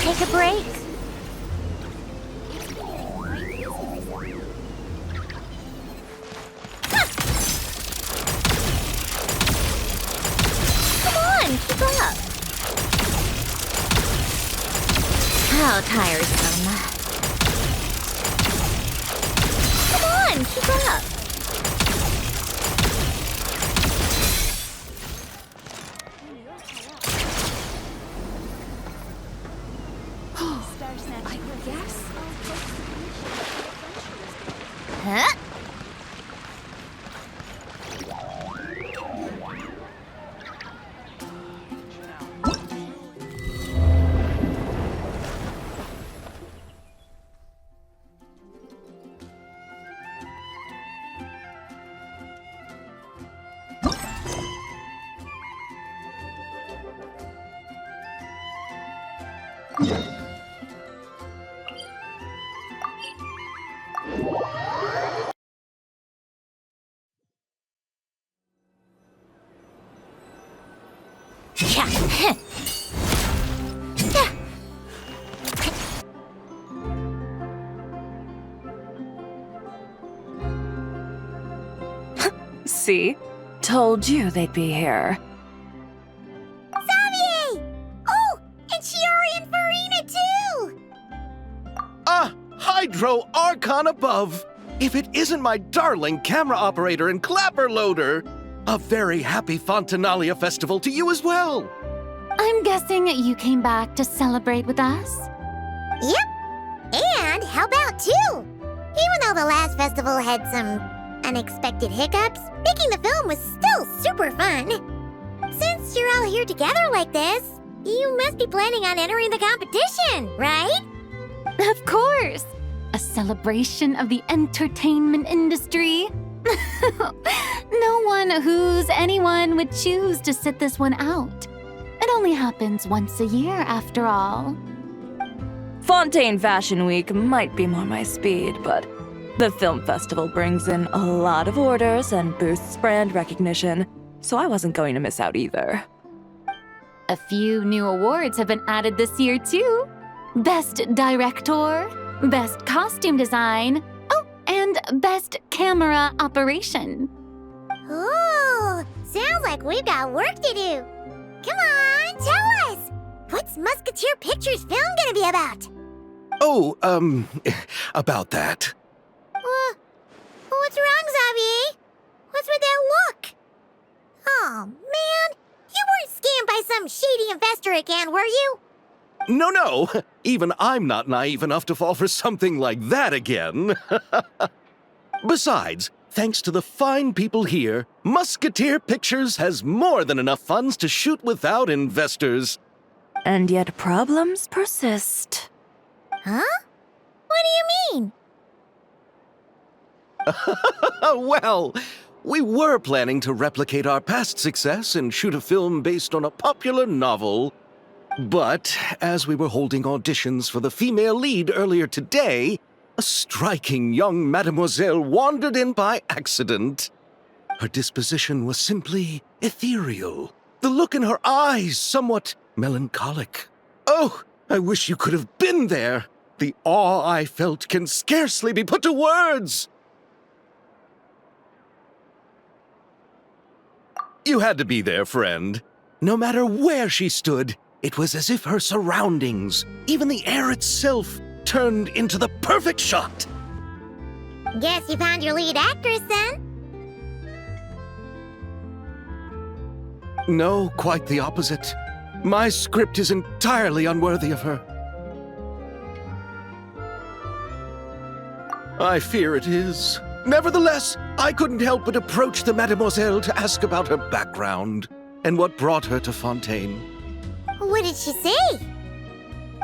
take a break? Come on, keep up. How tiresome. Come on, keep up. I guess. Huh? See? Told you they'd be here. Xavier! Oh, and Shiori and Farina too! Ah, Hydro Archon above! If it isn't my darling camera operator and clapper loader! A very happy Fontinalia festival to you as well! I'm guessing you came back to celebrate with us? Yep! And how about two? Even though the last festival had some unexpected hiccups, making the film was still super fun. Since you're all here together like this, you must be planning on entering the competition, right? Of course! A celebration of the entertainment industry. No one who's anyone would choose to sit this one out. It only happens once a year, after all. Fontaine Fashion Week might be more my speed, but the film festival brings in a lot of orders and boosts brand recognition, so I wasn't going to miss out either. A few new awards have been added this year, too. Best Director, Best Costume Design, oh, and Best Camera Operation. Ooh, sounds like we've got work to do. Come on, tell us! What's Musketeer Pictures film gonna be about? Oh, about that. What's wrong, Xavier? What's with that look? Oh, man, you weren't scammed by some shady investor again, were you? No, even I'm not naive enough to fall for something like that again. Besides, thanks to the fine people here, Musketeer Pictures has more than enough funds to shoot without investors. And yet problems persist. Huh? What do you mean? Well, we were planning to replicate our past success and shoot a film based on a popular novel. But as we were holding auditions for the female lead earlier today, a striking young mademoiselle wandered in by accident. Her disposition was simply ethereal, the look in her eyes somewhat melancholic. Oh, I wish you could have been there. The awe I felt can scarcely be put to words. You had to be there, friend. No matter where she stood, it was as if her surroundings, even the air itself, turned into the perfect shot. Guess you found your lead actress, then? No, quite the opposite. My script is entirely unworthy of her. I fear it is. Nevertheless, I couldn't help but approach the mademoiselle to ask about her background and what brought her to Fontaine. What did she say?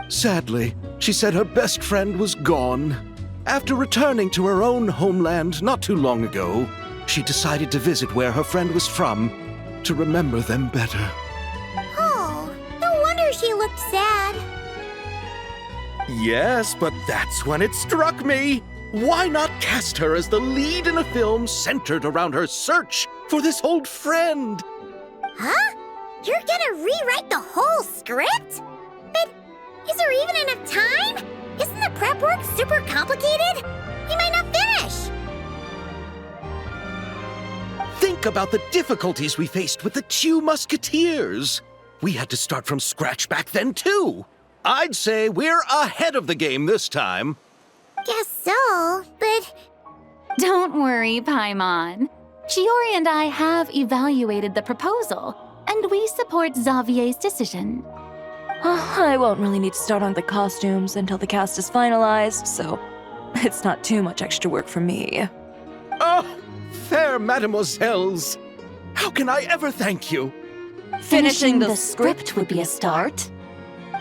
Sadly, she said her best friend was gone. After returning to her own homeland not too long ago, she decided to visit where her friend was from to remember them better. Oh, no wonder she looked sad. Yes, but that's when it struck me. Why not cast her as the lead in a film centered around her search for this old friend? Huh? You're gonna rewrite the whole script? But Is there even enough time? Isn't the prep work super complicated? We might not finish! Think about the difficulties we faced with the Two Musketeers. We had to start from scratch back then, too. I'd say we're ahead of the game this time. Guess so, but... Don't worry, Paimon. Chiori and I have evaluated the proposal, and we support Xavier's decision. I won't really need to start on the costumes until the cast is finalized, so it's not too much extra work for me. Oh, fair mademoiselles. How can I ever thank you? Finishing the script would be a start.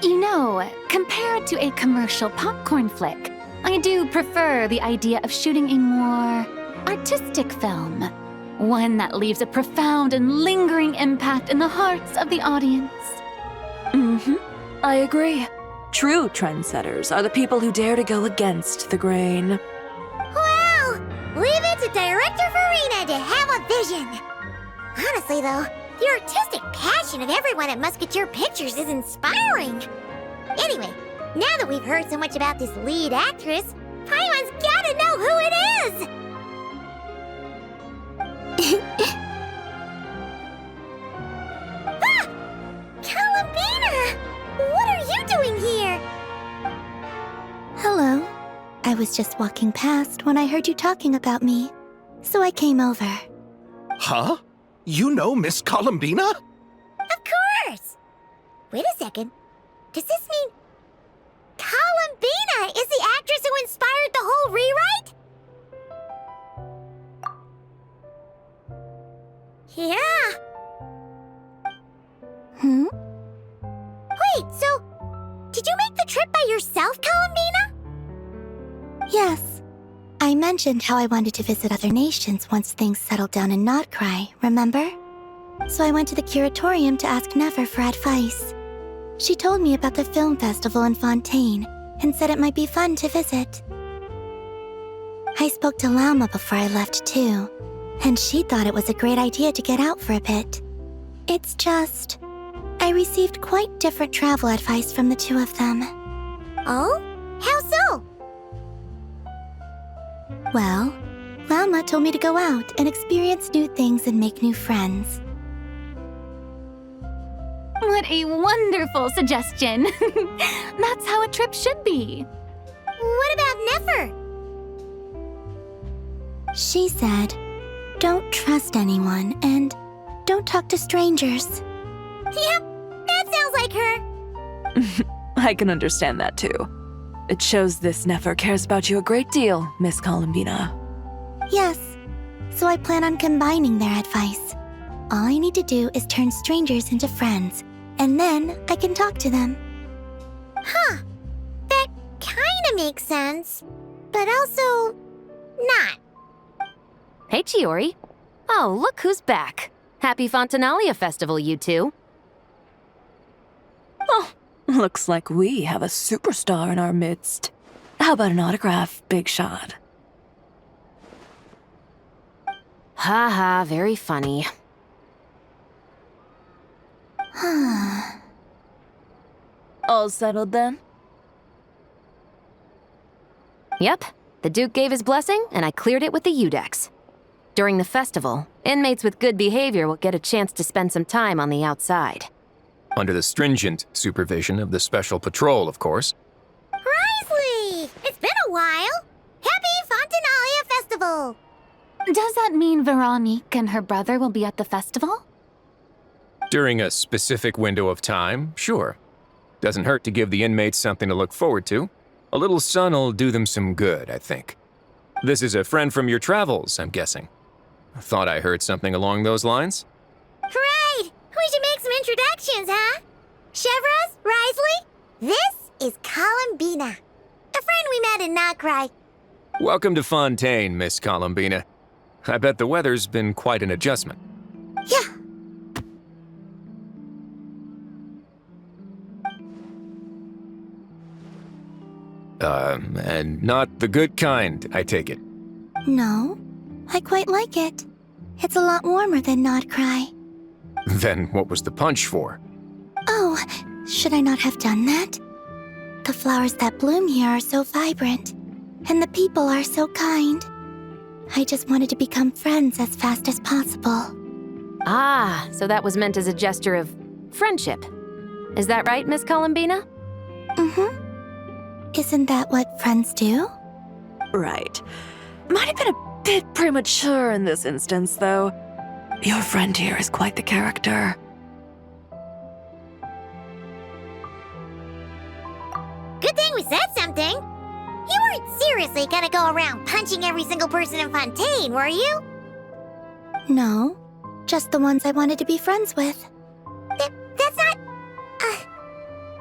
You know, compared to a commercial popcorn flick, I do prefer the idea of shooting a more artistic film. One that leaves a profound and lingering impact in the hearts of the audience. I agree. True trendsetters are the people who dare to go against the grain. Well, leave it to Director Farina to have a vision. Honestly, though, the artistic passion of everyone at Musketeer Pictures is inspiring. Anyway, now that we've heard so much about this lead actress, Paimon's gotta know who it is! Ah! Columbina! What are you doing here? Hello. I was just walking past when I heard you talking about me, so I came over. Huh? You know Miss Columbina? Of course! Wait a second. Does this mean Columbina is the actress who inspired the whole rewrite? Yeah. Wait, so did you make the trip by yourself, Columbina? Yes. I mentioned how I wanted to visit other nations once things settled down in Notcry, remember? So I went to the curatorium to ask Nefer for advice. She told me about the film festival in Fontaine and said it might be fun to visit. I spoke to Lauma before I left too, and she thought it was a great idea to get out for a bit. It's just, I received quite different travel advice from the two of them. Oh? How so? Well, Lauma told me to go out and experience new things and make new friends. What a wonderful suggestion! That's how a trip should be. What about Nefer? She said, don't trust anyone and don't talk to strangers. Yep, that sounds like her. I can understand that too. It shows this Nefer cares about you a great deal, Miss Columbina. Yes, so I plan on combining their advice. All I need to do is turn strangers into friends, and then I can talk to them. Huh. That kinda makes sense, but also not. Hey, Chiori. Oh, look who's back. Happy Fontinalia Festival, you two. Oh, looks like we have a superstar in our midst. How about an autograph, big shot? Ha, very funny. All settled then? Yep, the Duke gave his blessing, and I cleared it with the Udex. During the festival, inmates with good behavior will get a chance to spend some time on the outside. Under the stringent supervision of the Special Patrol, of course. Risley! It's been a while! Happy Fontinalia Festival! Does that mean Veronique and her brother will be at the festival? During a specific window of time, sure. Doesn't hurt to give the inmates something to look forward to. A little sun'll do them some good, I think. This is a friend from your travels, I'm guessing. Thought I heard something along those lines? Right! We should make some introductions, huh? Chevros, Risley, this is Columbina, a friend we met in Notcry. Welcome to Fontaine, Miss Columbina. I bet the weather's been quite an adjustment. Yeah. And not the good kind, I take it. No, I quite like it. It's a lot warmer than Notcry. Then what was the punch for? Oh, should I not have done that? The flowers that bloom here are so vibrant, and the people are so kind. I just wanted to become friends as fast as possible. Ah, so that was meant as a gesture of friendship. Is that right, Miss Columbina? Mm-hmm. Isn't that what friends do? Right. Might have been a bit premature in this instance, though. Your friend here is quite the character. Good thing we said something. You weren't seriously gonna go around punching every single person in Fontaine, were you? No, just the ones I wanted to be friends with. That's not...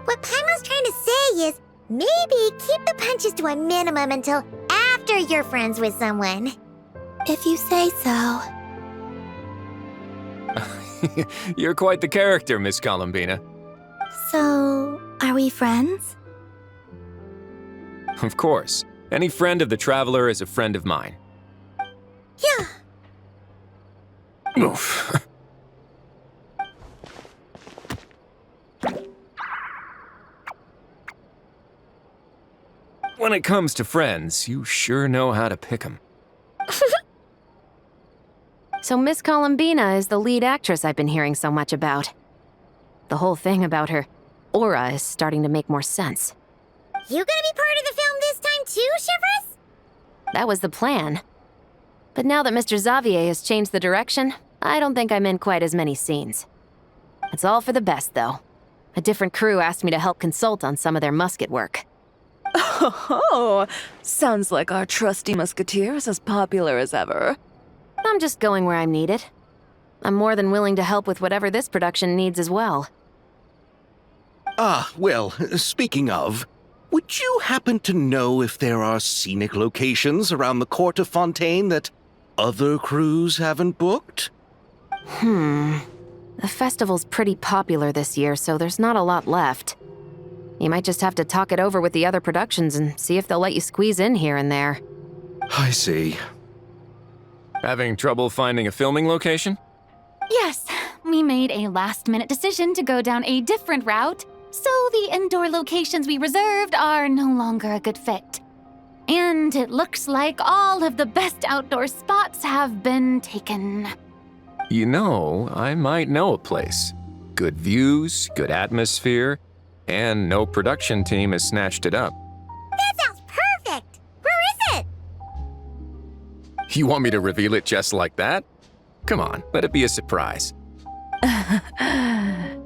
what Paimon's trying to say is, maybe keep the punches to a minimum until after you're friends with someone. If you say so. You're quite the character, Miss Columbina. So, are we friends? Of course. Any friend of the Traveler is a friend of mine. Yeah. Oof. When it comes to friends, you sure know how to pick 'em. So Miss Columbina is the lead actress I've been hearing so much about. The whole thing about her aura is starting to make more sense. You gonna be part of the film this time too, Shivers? That was the plan. But now that Mr. Xavier has changed the direction, I don't think I'm in quite as many scenes. It's all for the best, though. A different crew asked me to help consult on some of their musket work. Oh, sounds like our trusty musketeer is as popular as ever. I'm just going where I'm needed. I'm more than willing to help with whatever this production needs as well. Ah, well, speaking of, would you happen to know if there are scenic locations around the court of Fontaine that other crews haven't booked? The festival's pretty popular this year, so there's not a lot left. You might just have to talk it over with the other productions and see if they'll let you squeeze in here and there. I see. Having trouble finding a filming location? Yes, we made a last-minute decision to go down a different route, so the indoor locations we reserved are no longer a good fit. And it looks like all of the best outdoor spots have been taken. You know, I might know a place. Good views, good atmosphere, and no production team has snatched it up. That sounds perfect! Where is it? You want me to reveal it just like that? Come on, let it be a surprise.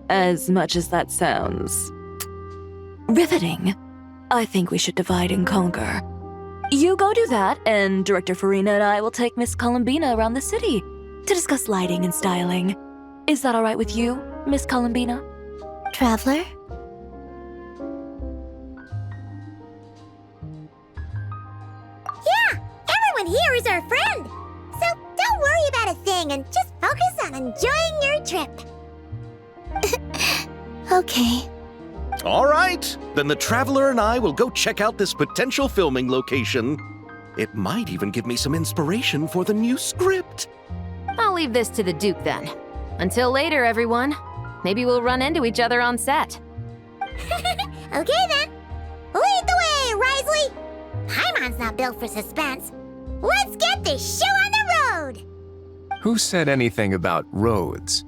As much as that sounds riveting, I think we should divide and conquer. You go do that, and Director Farina and I will take Miss Columbina around the city to discuss lighting and styling. Is that all right with you, Miss Columbina? Traveler? Yeah, everyone here is our friend. So don't worry about a thing and just focus on enjoying your trip. Okay. All right, then the Traveler and I will go check out this potential filming location. It might even give me some inspiration for the new script. I'll leave this to the Duke then. Until later, everyone. Maybe we'll run into each other on set. Okay then. Lead the way, Risley. Paimon's not built for suspense. Let's get this show on the road. Who said anything about roads?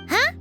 Huh?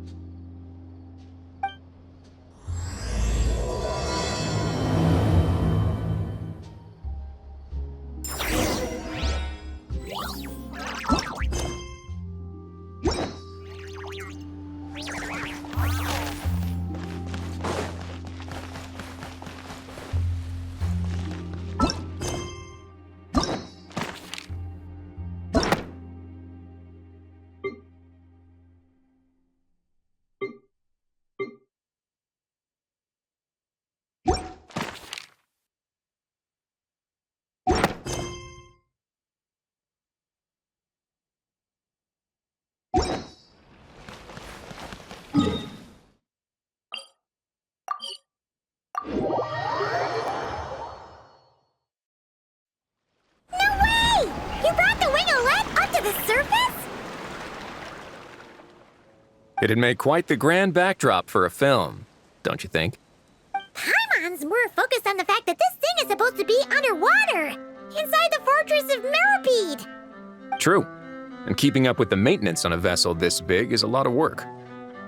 It'd make quite the grand backdrop for a film, don't you think? Paimon's seems more focused on the fact that this thing is supposed to be underwater, inside the fortress of Mirapede. True. And keeping up with the maintenance on a vessel this big is a lot of work.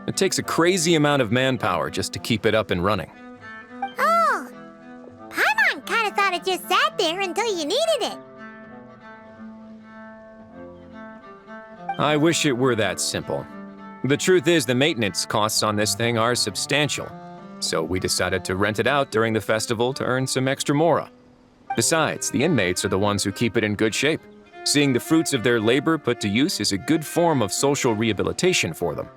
It takes a crazy amount of manpower just to keep it up and running. Oh, Paimon kind of thought it just sat there until you needed it. I wish it were that simple. The truth is the maintenance costs on this thing are substantial, so we decided to rent it out during the festival to earn some extra mora. Besides, the inmates are the ones who keep it in good shape. Seeing the fruits of their labor put to use is a good form of social rehabilitation for them.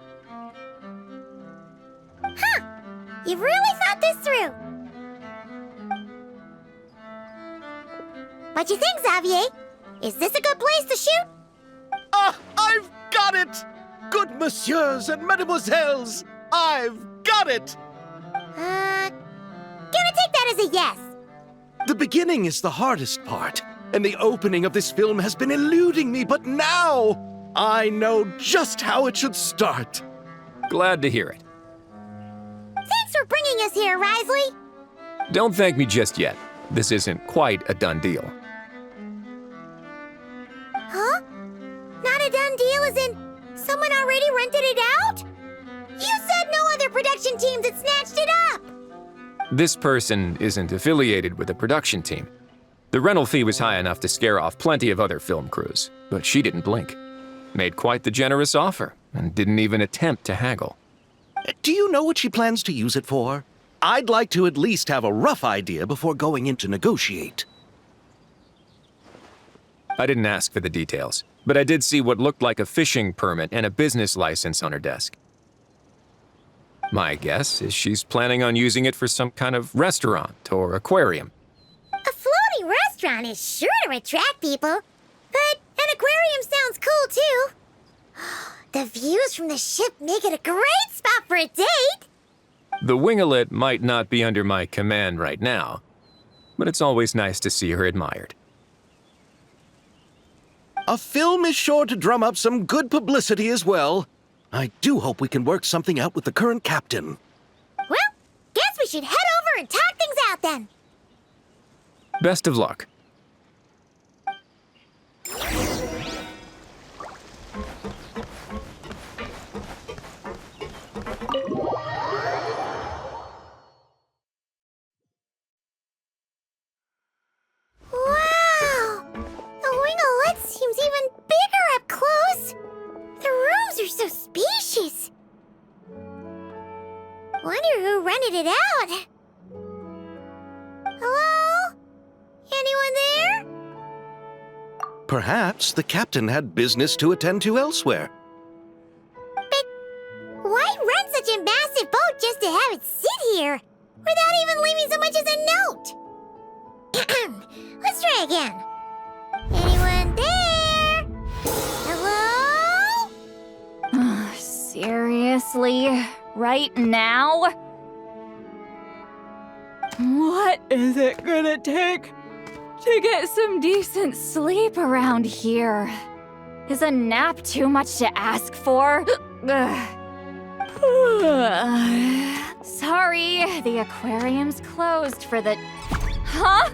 Huh, you've really thought this through. What you think, Xavier? Is this a good place to shoot? Ah, I've got it! Good messieurs and mesdemoiselles, I've got it! Gonna take that as a yes. The beginning is the hardest part, and the opening of this film has been eluding me, but now I know just how it should start. Glad to hear it. Thanks for bringing us here, Risley. Don't thank me just yet. This isn't quite a done deal. Huh? Not a done deal as in someone already rented it out? You said no other production teams had snatched it up! This person isn't affiliated with a production team. The rental fee was high enough to scare off plenty of other film crews, but she didn't blink. Made quite the generous offer, and didn't even attempt to haggle. Do you know what she plans to use it for? I'd like to at least have a rough idea before going in to negotiate. I didn't ask for the details, but I did see what looked like a fishing permit and a business license on her desk. My guess is she's planning on using it for some kind of restaurant or aquarium. A floating restaurant is sure to attract people, but an aquarium sounds cool too. The views from the ship make it a great spot for a date. The winglet might not be under my command right now, but it's always nice to see her admired. A film is sure to drum up some good publicity as well. I do hope we can work something out with the current captain. Well, guess we should head over and talk things out then. Best of luck. Wow! The winglet seems even bigger up close. The rooms are so spacious. Wonder who rented it out. Hello? Anyone there? Perhaps the captain had business to attend to elsewhere. But why rent such a massive boat just to have it sit here without even leaving so much as a note? Let's try again. Anyone there? Hello? Seriously? Right now? What is it gonna take to get some decent sleep around here? Is a nap too much to ask for? Sorry, the aquarium's closed for the... Huh?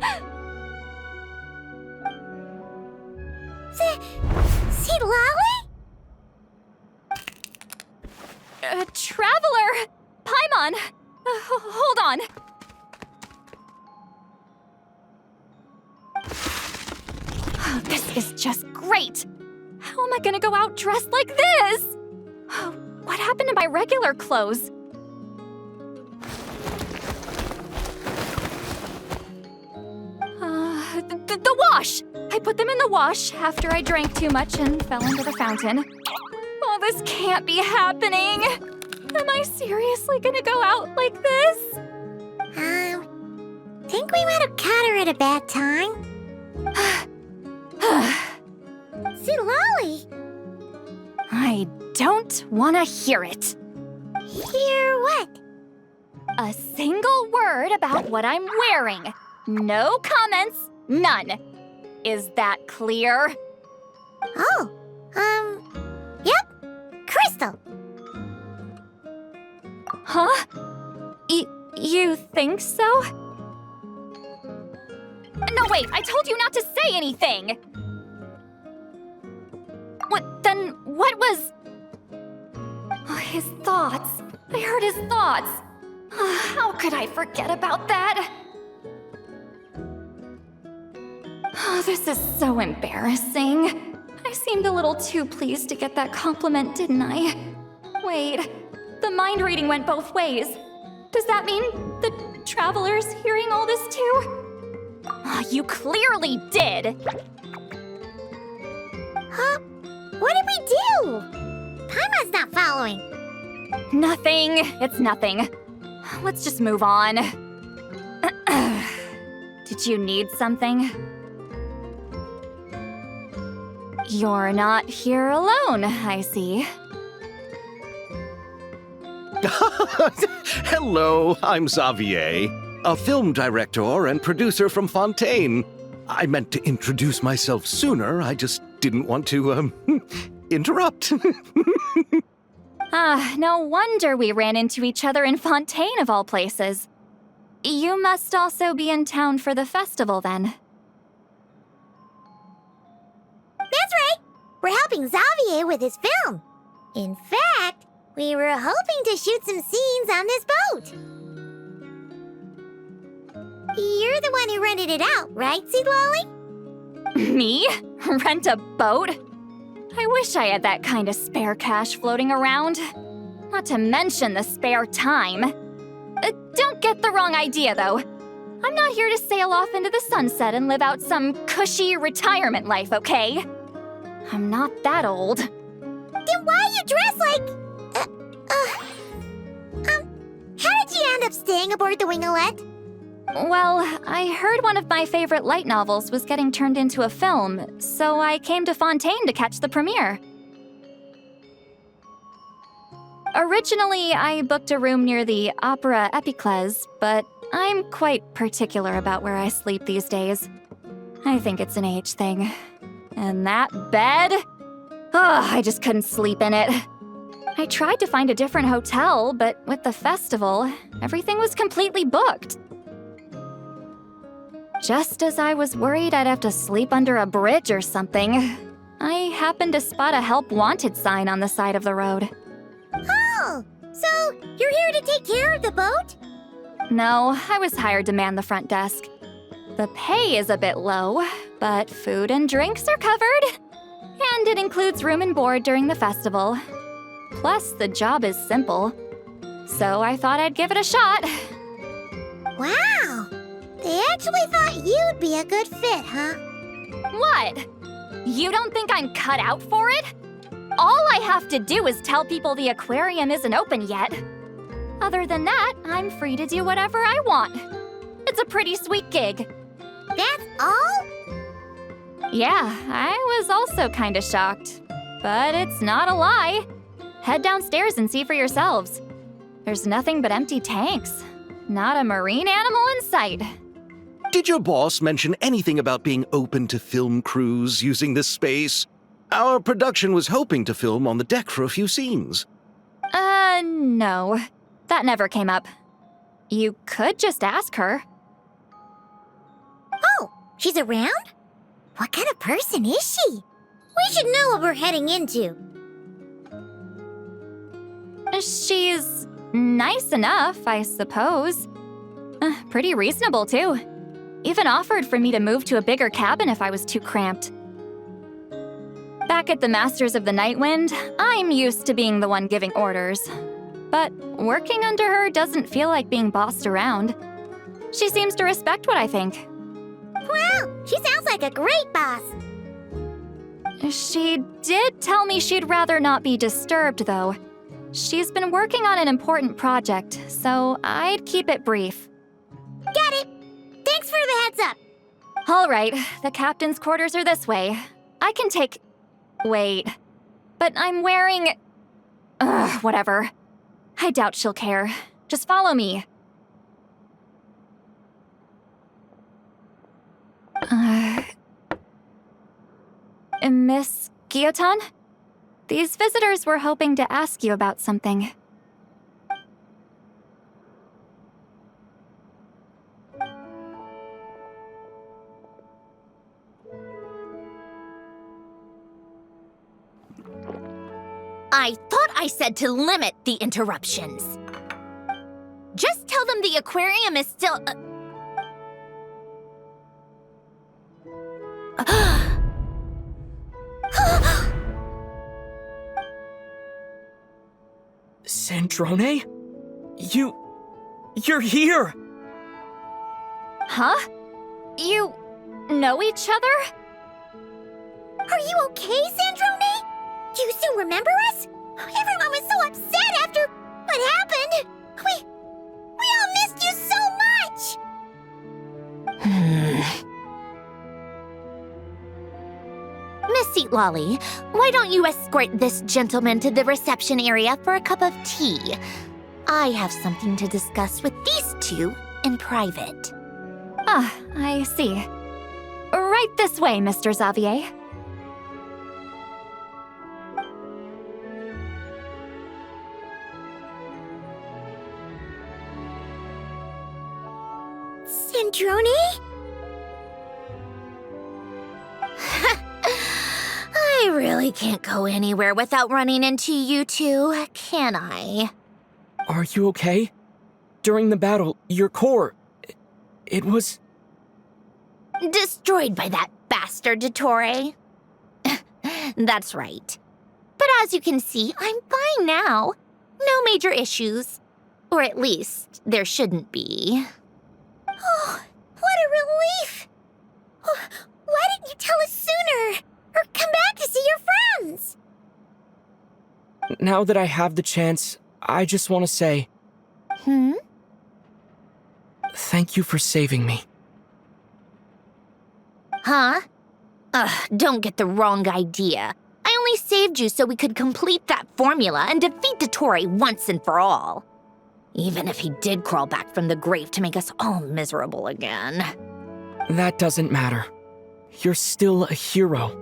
See Lolly? Traveler! Paimon! Hold on. This is just great! How am I gonna go out dressed like this? What happened to my regular clothes? The wash! I put them in the wash after I drank too much and fell into the fountain. Oh, this can't be happening! Am I seriously gonna go out like this? Think we might have caught her at a bad time. See Lolly? I don't wanna hear it. Hear what? A single word about what I'm wearing. No comments, none. Is that clear? Oh, yep. Crystal. Huh? You think so? No, wait, I told you not to say anything! What was... Oh, his thoughts. I heard his thoughts. How could I forget about that? Oh, this is so embarrassing. I seemed a little too pleased to get that compliment, didn't I? Wait, the mind reading went both ways. Does that mean the Traveler's hearing all this too? Oh, you clearly did! Huh? What did we do? Paimon's not following. Nothing. It's nothing. Let's just move on. Did you need something? You're not here alone, I see. Hello, I'm Xavier, a film director and producer from Fontaine. I meant to introduce myself sooner, I just didn't want to, interrupt. No wonder we ran into each other in Fontaine of all places. You must also be in town for the festival then. That's right. We're helping Xavier with his film. In fact, we were hoping to shoot some scenes on this boat. You're the one who rented it out, right, Seed Lolly? Me? Rent a boat? I wish I had that kind of spare cash floating around. Not to mention the spare time. Don't get the wrong idea, though. I'm not here to sail off into the sunset and live out some cushy retirement life, okay? I'm not that old. Then why are you dressed like... how did you end up staying aboard the Winglet? Well, I heard one of my favorite light novels was getting turned into a film, so I came to Fontaine to catch the premiere. Originally, I booked a room near the Opera Epiclese, but I'm quite particular about where I sleep these days. I think it's an age thing. And that bed? Oh, I just couldn't sleep in it. I tried to find a different hotel, but with the festival, everything was completely booked. Just as I was worried I'd have to sleep under a bridge or something, I happened to spot a help wanted sign on the side of the road. Oh, so you're here to take care of the boat? No, I was hired to man the front desk. The pay is a bit low, but food and drinks are covered. And it includes room and board during the festival. Plus, the job is simple. So I thought I'd give it a shot. Wow, they actually thought you'd be a good fit, huh? What? You don't think I'm cut out for it? All I have to do is tell people the aquarium isn't open yet. Other than that, I'm free to do whatever I want. It's a pretty sweet gig. That's all? Yeah, I was also kinda shocked. But it's not a lie. Head downstairs and see for yourselves. There's nothing but empty tanks. Not a marine animal in sight. Did your boss mention anything about being open to film crews using this space? Our production was hoping to film on the deck for a few scenes. No. That never came up. You could just ask her. Oh, she's around? What kind of person is she? We should know what we're heading into. She's nice enough, I suppose. Pretty reasonable, too. Even offered for me to move to a bigger cabin if I was too cramped. Back at the Masters of the Night Wind, I'm used to being the one giving orders. But working under her doesn't feel like being bossed around. She seems to respect what I think. Wow, she sounds like a great boss. She did tell me she'd rather not be disturbed, though. She's been working on an important project, so I'd keep it brief. Got it. Thanks for the heads up. All right, the captain's quarters are this way. I can take... Wait. But I'm wearing... whatever. I doubt she'll care. Just follow me. Miss Guillotin? These visitors were hoping to ask you about something. I said to limit the interruptions. Just tell them the aquarium is still... Sandrone? You're here! Huh? You know each other? Are you okay, Sandrone? Do you still remember us? Everyone was so upset after what happened. We all missed you so much! Miss Seat Lolly, why don't you escort this gentleman to the reception area for a cup of tea? I have something to discuss with these two in private. Ah, I see. Right this way, Mr. Xavier. Sandrone? I really can't go anywhere without running into you two, can I? Are you okay? During the battle, your core... It was... Destroyed by that bastard Dottore. That's right. But as you can see, I'm fine now. No major issues. Or at least, there shouldn't be. Oh, what a relief! Oh, why didn't you tell us sooner? Or come back to see your friends? Now that I have the chance, I just want to say... Thank you for saving me. Huh? Don't get the wrong idea. I only saved you so we could complete that formula and defeat Dottore once and for all. Even if he did crawl back from the grave to make us all miserable again. That doesn't matter. You're still a hero.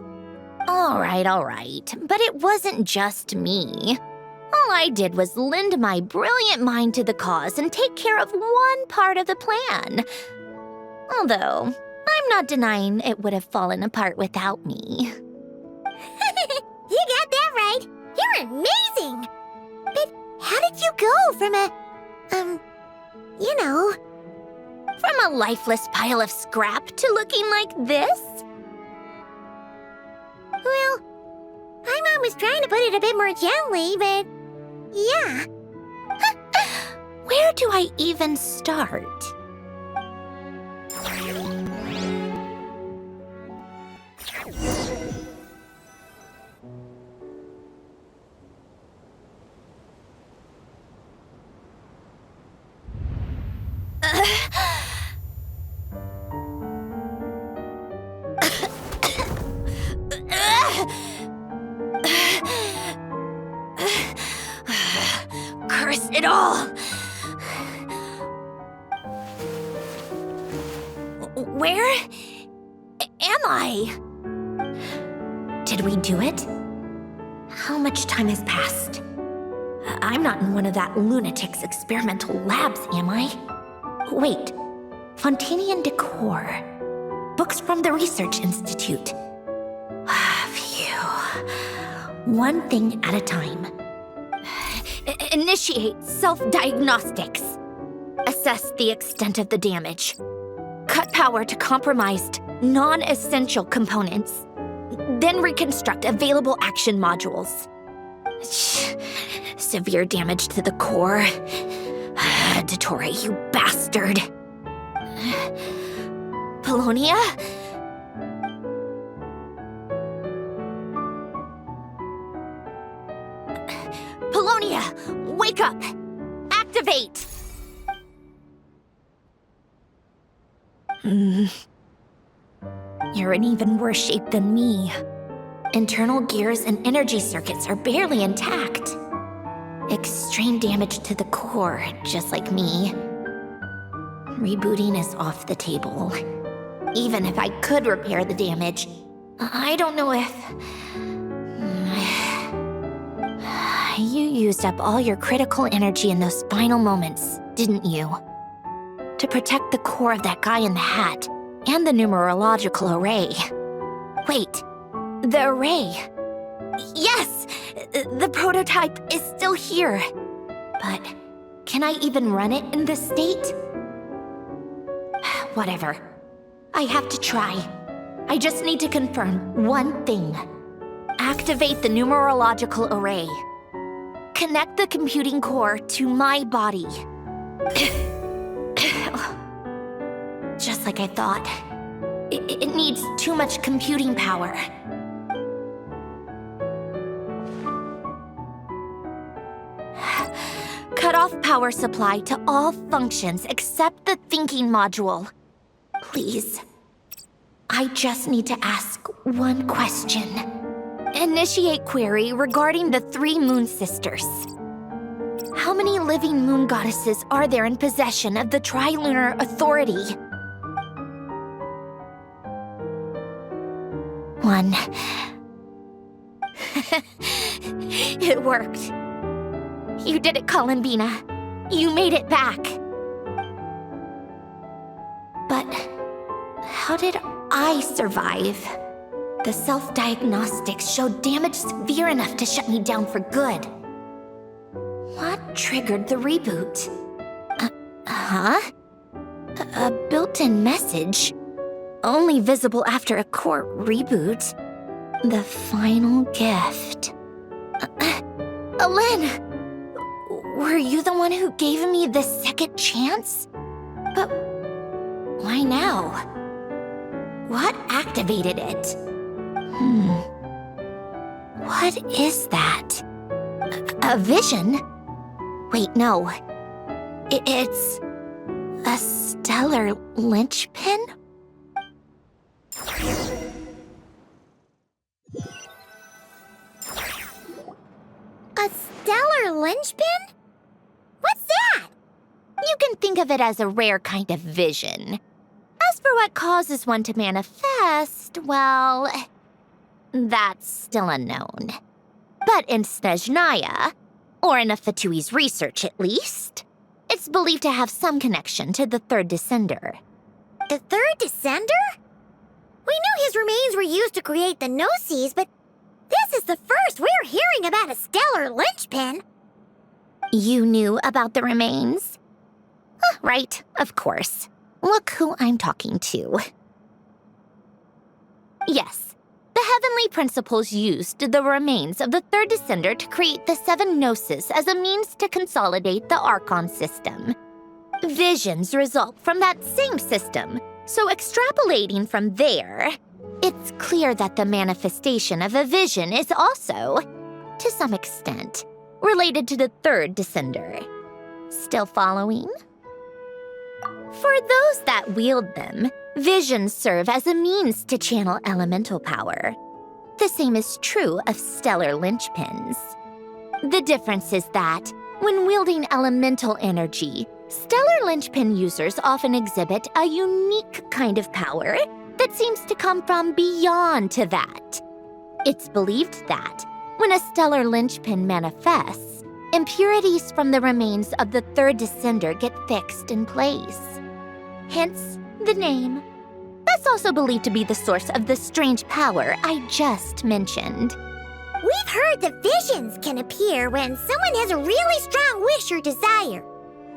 All right. But it wasn't just me. All I did was lend my brilliant mind to the cause and take care of one part of the plan. Although, I'm not denying it would have fallen apart without me. You got that right. You're amazing. But how did you go from From a lifeless pile of scrap to looking like this? Well, my mom was trying to put it a bit more gently, but yeah. Where do I even start? Curse it all! Where am I? Did we do it? How much time has passed? I'm not in one of that lunatic's experimental labs, am I? Wait, Fontinalia decor. Books from the Research Institute. Phew. One thing at a time. Initiate self-diagnostics. Assess the extent of the damage. Cut power to compromised, non-essential components. Then reconstruct available action modules. Severe damage to the core. Dottore, you bastard. Polonia? Polonia, wake up! Activate! You're in even worse shape than me. Internal gears and energy circuits are barely intact. Extreme damage to the core, just like me. Rebooting is off the table. Even if I could repair the damage, I don't know if... You used up all your critical energy in those final moments, didn't you? To protect the core of that guy in the hat, and the numerological array. Wait, the array. Yes! The prototype is still here. But can I even run it in this state? Whatever. I have to try. I just need to confirm one thing. Activate the numerological array. Connect the computing core to my body. Just like I thought. It needs too much computing power. Cut off power supply to all functions except the thinking module. Please. I just need to ask one question. Initiate query regarding the 3 moon sisters. How many living moon goddesses are there in possession of the Trilunar Authority? 1. It worked. You did it, Columbina. You made it back. But how did I survive? The self-diagnostics showed damage severe enough to shut me down for good. What triggered the reboot? A built-in message? Only visible after a core reboot. The final gift. Alen! Were you the one who gave me this second chance? But why now? What activated it? What is that? A vision? Wait, no. It's a stellar linchpin? A stellar linchpin? What's that? You can think of it as a rare kind of vision. As for what causes one to manifest, well, that's still unknown. But in Snezhnaya, or in Afatui's research at least, it's believed to have some connection to the third descender. The third descender? We knew his remains were used to create the Gnosis, but this is the first we're hearing about a stellar linchpin. You knew about the remains? Right, of course. Look who I'm talking to. Yes, the heavenly principles used the remains of the third descender to create the 7 Gnosis as a means to consolidate the Archon system. Visions result from that same system, so extrapolating from there, it's clear that the manifestation of a vision is also, to some extent, related to the third descender. Still following? For those that wield them, visions serve as a means to channel elemental power. The same is true of stellar linchpins. The difference is that, when wielding elemental energy, stellar linchpin users often exhibit a unique kind of power that seems to come from beyond to that. It's believed that, when a stellar linchpin manifests, impurities from the remains of the third descender get fixed in place. Hence, the name. That's also believed to be the source of the strange power I just mentioned. We've heard that visions can appear when someone has a really strong wish or desire.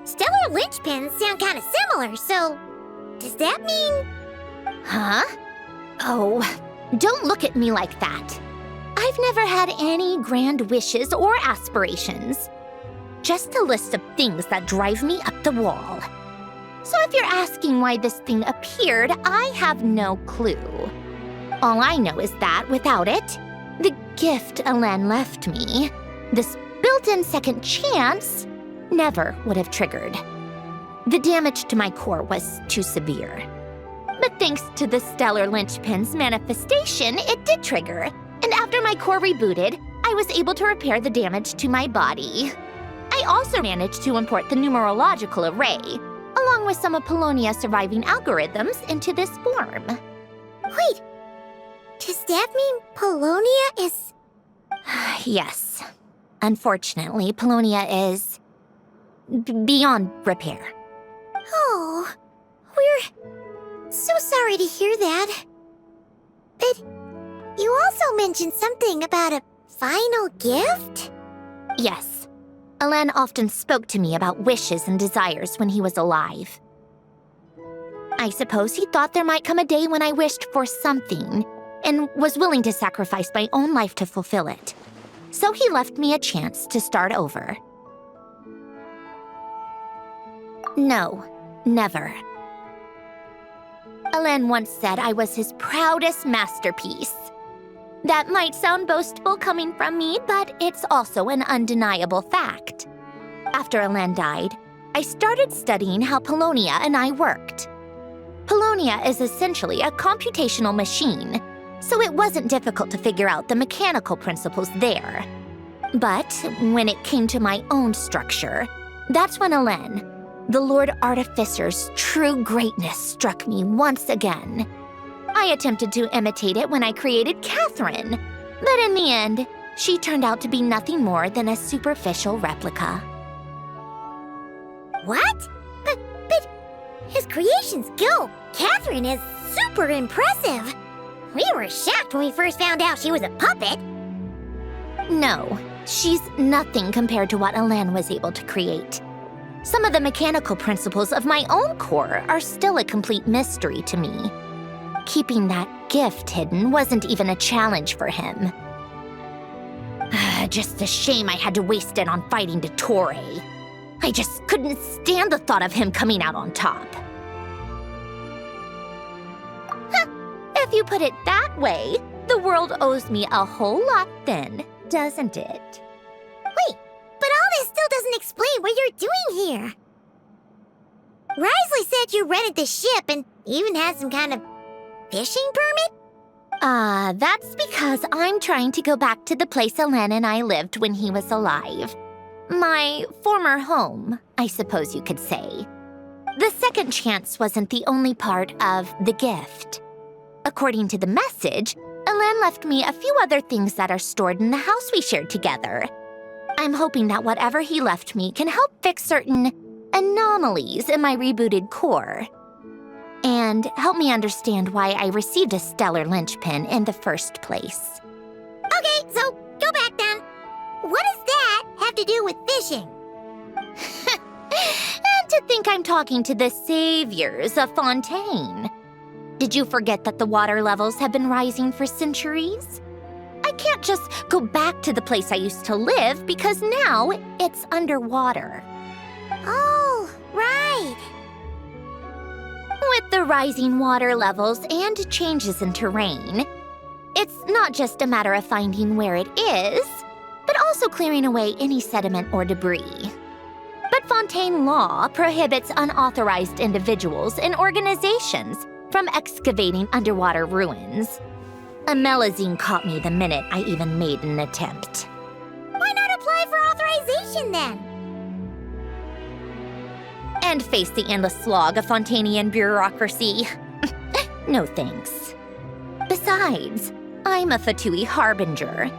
Stellar linchpins sound kind of similar, so does that mean... Huh? Oh, don't look at me like that. I've never had any grand wishes or aspirations. Just a list of things that drive me up the wall. So if you're asking why this thing appeared, I have no clue. All I know is that without it, the gift Alen left me, this built-in second chance, never would have triggered. The damage to my core was too severe. But thanks to the stellar linchpin's manifestation, it did trigger. And after my core rebooted, I was able to repair the damage to my body. I also managed to import the numerological array, along with some of Polonia's surviving algorithms, into this form. Wait, does that mean Polonia is... Yes. Unfortunately, Polonia is... beyond repair. Oh, we're so sorry to hear that. But you also mentioned something about a final gift? Yes. Alain often spoke to me about wishes and desires when he was alive. I suppose he thought there might come a day when I wished for something and was willing to sacrifice my own life to fulfill it. So he left me a chance to start over. No, never. Alain once said I was his proudest masterpiece. That might sound boastful coming from me, but it's also an undeniable fact. After Alain died, I started studying how Polonia and I worked. Polonia is essentially a computational machine, so it wasn't difficult to figure out the mechanical principles there. But when it came to my own structure, that's when Alain, the Lord Artificer's true greatness, struck me once again. I attempted to imitate it when I created Catherine, but in the end, she turned out to be nothing more than a superficial replica. What? But his creation skill, Catherine, is super impressive. We were shocked when we first found out she was a puppet. No, she's nothing compared to what Alain was able to create. Some of the mechanical principles of my own core are still a complete mystery to me. Keeping that gift hidden wasn't even a challenge for him. Just a shame I had to waste it on fighting Dottore. I just couldn't stand the thought of him coming out on top. If you put it that way, the world owes me a whole lot then, doesn't it? Wait, but all this still doesn't explain what you're doing here. Risley said you rented the ship and even had some kind of fishing permit? That's because I'm trying to go back to the place Alain and I lived when he was alive. My former home, I suppose you could say. The second chance wasn't the only part of the gift. According to the message, Alain left me a few other things that are stored in the house we shared together. I'm hoping that whatever he left me can help fix certain anomalies in my rebooted core. And help me understand why I received a stellar linchpin in the first place. Okay, so go back then. What does that have to do with fishing? And to think I'm talking to the saviors of Fontaine. Did you forget that the water levels have been rising for centuries? I can't just go back to the place I used to live because now it's underwater. Oh, right. With the rising water levels and changes in terrain, it's not just a matter of finding where it is, but also clearing away any sediment or debris. But Fontaine law prohibits unauthorized individuals and organizations from excavating underwater ruins. A Melazine caught me the minute I even made an attempt. Why not apply for authorization then? And face the endless slog of Fontainian bureaucracy. No thanks. Besides, I'm a Fatui harbinger.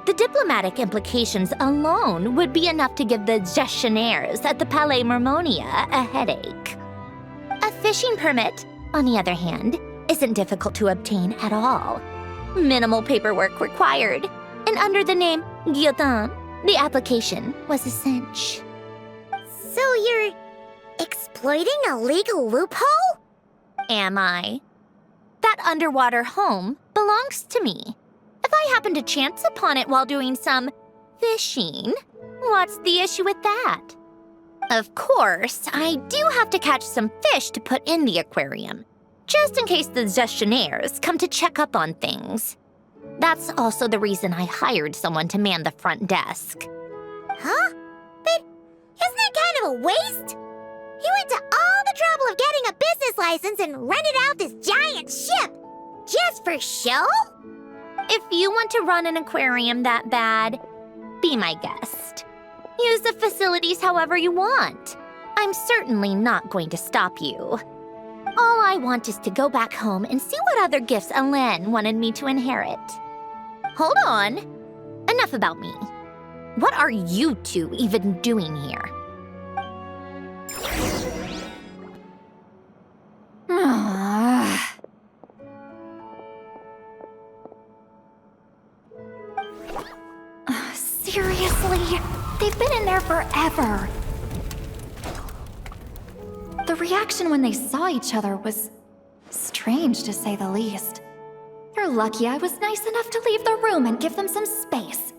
The diplomatic implications alone would be enough to give the gestionnaires at the Palais Mermonia a headache. A fishing permit, on the other hand, isn't difficult to obtain at all. Minimal paperwork required, and under the name Guillotin, the application was a cinch. So you're exploiting a legal loophole? Am I? That underwater home belongs to me. If I happen to chance upon it while doing some fishing, what's the issue with that? Of course, I do have to catch some fish to put in the aquarium, just in case the gestionnaires come to check up on things. That's also the reason I hired someone to man the front desk. Huh? But isn't that kind of a waste? He went to all the trouble of getting a business license and rented out this giant ship. Just for show? If you want to run an aquarium that bad, be my guest. Use the facilities however you want. I'm certainly not going to stop you. All I want is to go back home and see what other gifts Alain wanted me to inherit. Hold on. Enough about me. What are you two even doing here? there forever. The reaction when they saw each other was strange, to say the least. You're lucky I was nice enough to leave the room and give them some space.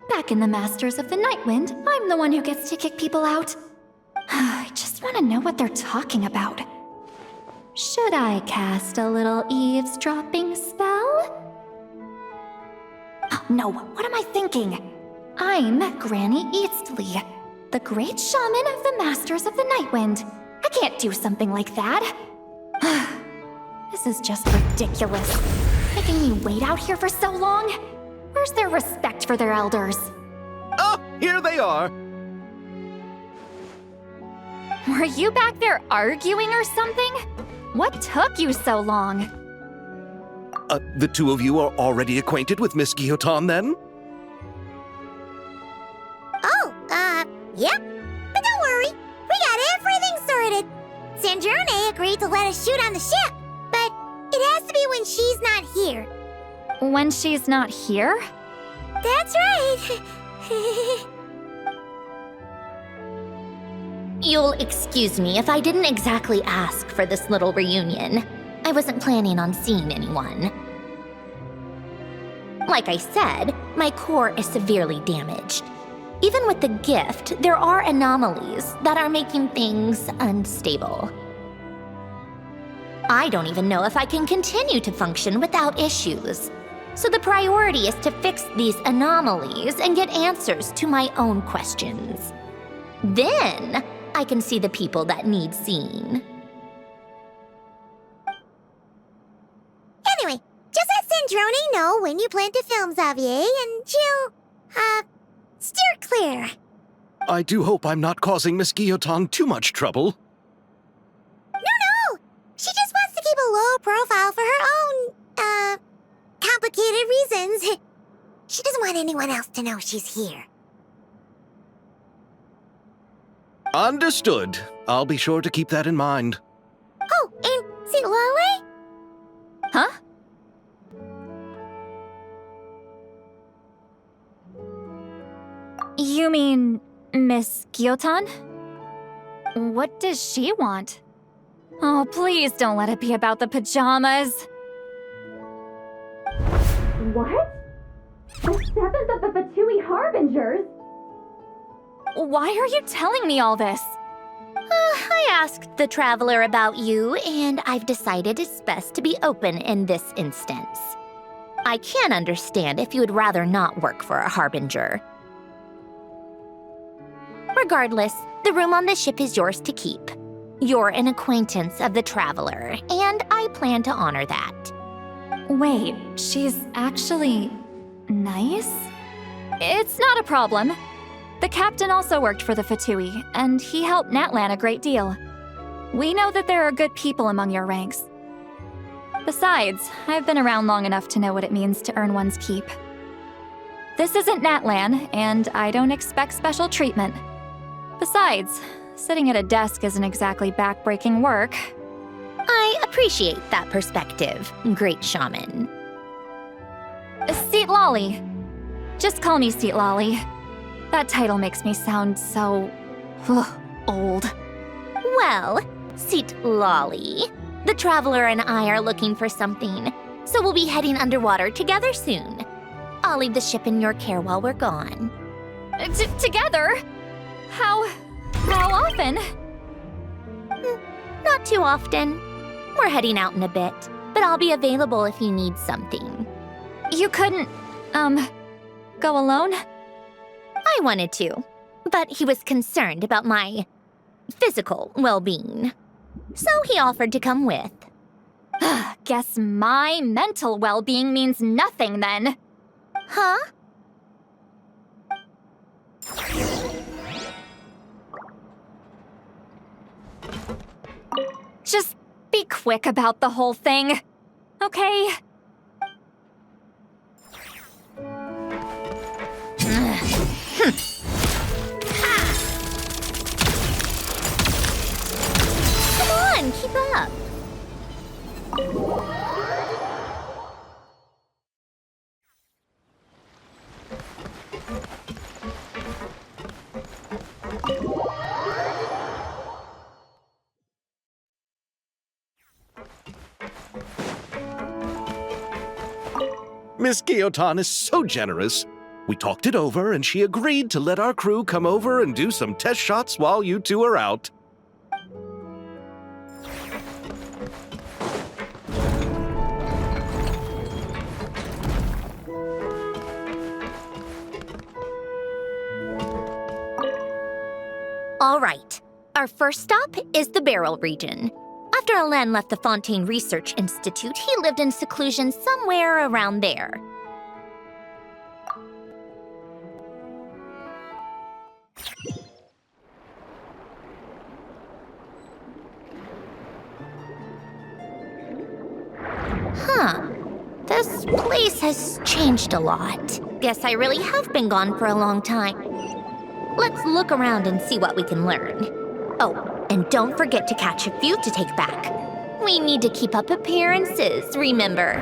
Back in the Masters of the Nightwind, I'm the one who gets to kick people out. I just want to know what they're talking about. Should I cast a little eavesdropping spell? Oh no, what am I thinking? I'm Granny Eastley, the great shaman of the Masters of the Nightwind. I can't do something like that. This is just ridiculous. Making me wait out here for so long? Where's their respect for their elders? Oh, here they are. Were you back there arguing or something? What took you so long? The two of you are already acquainted with Miss Guillotin, then? Oh, yep. But don't worry, we got everything sorted. Sandrone agreed to let us shoot on the ship, but it has to be when she's not here. When she's not here? That's right. You'll excuse me if I didn't exactly ask for this little reunion. I wasn't planning on seeing anyone. Like I said, my core is severely damaged. Even with the gift, there are anomalies that are making things unstable. I don't even know if I can continue to function without issues. So the priority is to fix these anomalies and get answers to my own questions. Then, I can see the people that need seeing. Anyway, just let Sandrone know when you plan to film Xavier, and she'll, steer clear. I do hope I'm not causing Miss Guillotin too much trouble. No! She just wants to keep a low profile for her own, complicated reasons. She doesn't want anyone else to know she's here. Understood. I'll be sure to keep that in mind. Oh, and see Lale? Huh? You mean Miss Guillotin? What does she want? Oh, please don't let it be about the pajamas. What? The 7th of the Fatui Harbingers? Why are you telling me all this? I asked the Traveler about you, and I've decided it's best to be open in this instance. I can understand if you would rather not work for a Harbinger. Regardless, the room on the ship is yours to keep. You're an acquaintance of the Traveler, and I plan to honor that. Wait, she's actually nice? It's not a problem. The captain also worked for the Fatui, and he helped Natlan a great deal. We know that there are good people among your ranks. Besides, I've been around long enough to know what it means to earn one's keep. This isn't Natlan, and I don't expect special treatment. Besides, sitting at a desk isn't exactly backbreaking work. I appreciate that perspective, great shaman. Seat Lolly. Just call me Seat Lolly. That title makes me sound so... old. Well, Seat Lolly, the Traveler and I are looking for something, so we'll be heading underwater together soon. I'll leave the ship in your care while we're gone. Together? How often? Not too often. We're heading out in a bit, but I'll be available if you need something. You couldn't, go alone? I wanted to, but he was concerned about my physical well-being. So he offered to come with. Guess my mental well-being means nothing then. Huh? Just be quick about the whole thing, okay? Come on, keep up. Miss Guillotin is so generous. We talked it over, and she agreed to let our crew come over and do some test shots while you two are out. All right. Our first stop is the Beryl region. After Alain left the Fontaine Research Institute, he lived in seclusion somewhere around there. Huh. This place has changed a lot. Guess I really have been gone for a long time. Let's look around and see what we can learn. Oh, and don't forget to catch a few to take back. We need to keep up appearances, remember?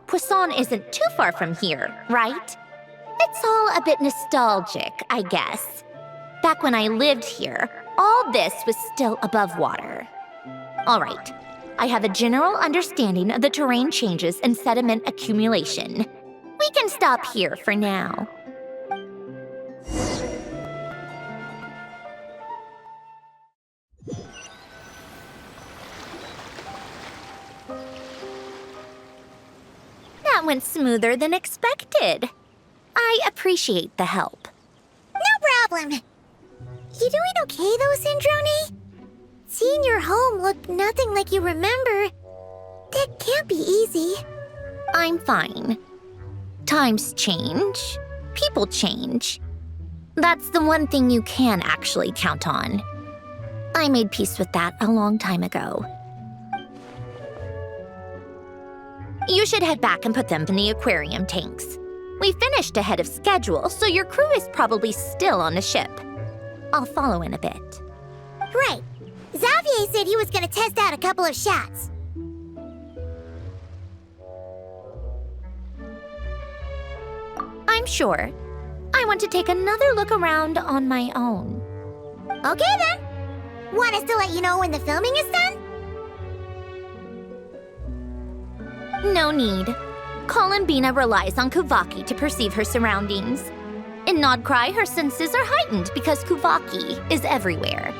Poisson isn't too far from here, right? It's all a bit nostalgic, I guess. Back when I lived here, all this was still above water. All right, I have a general understanding of the terrain changes and sediment accumulation. We can stop here for now. That went smoother than expected. I appreciate the help. No problem. You doing okay though, Sandrone? Seeing your home look nothing like you remember, that can't be easy. I'm fine. Times change. People change. That's the one thing you can actually count on. I made peace with that a long time ago. You should head back and put them in the aquarium tanks. We finished ahead of schedule, so your crew is probably still on the ship. I'll follow in a bit. Right. Xavier said he was gonna test out a couple of shots. I'm sure. I want to take another look around on my own. Okay then. Want us to let you know when the filming is done? No need. Columbina relies on Kuvaki to perceive her surroundings. In Nodcry, her senses are heightened because Kuvaki is everywhere.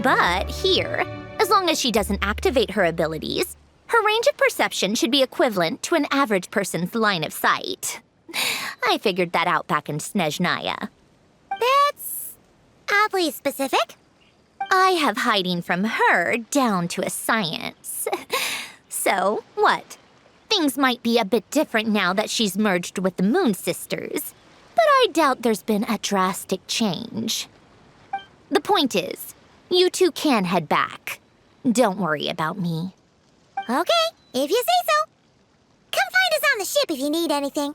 But here, as long as she doesn't activate her abilities, her range of perception should be equivalent to an average person's line of sight. I figured that out back in Snezhnaya. That's oddly specific. I have hiding from her down to a science. So, what? Things might be a bit different now that she's merged with the Moon Sisters, but I doubt there's been a drastic change. The point is, you two can head back. Don't worry about me. Okay, if you say so. Come find us on the ship if you need anything.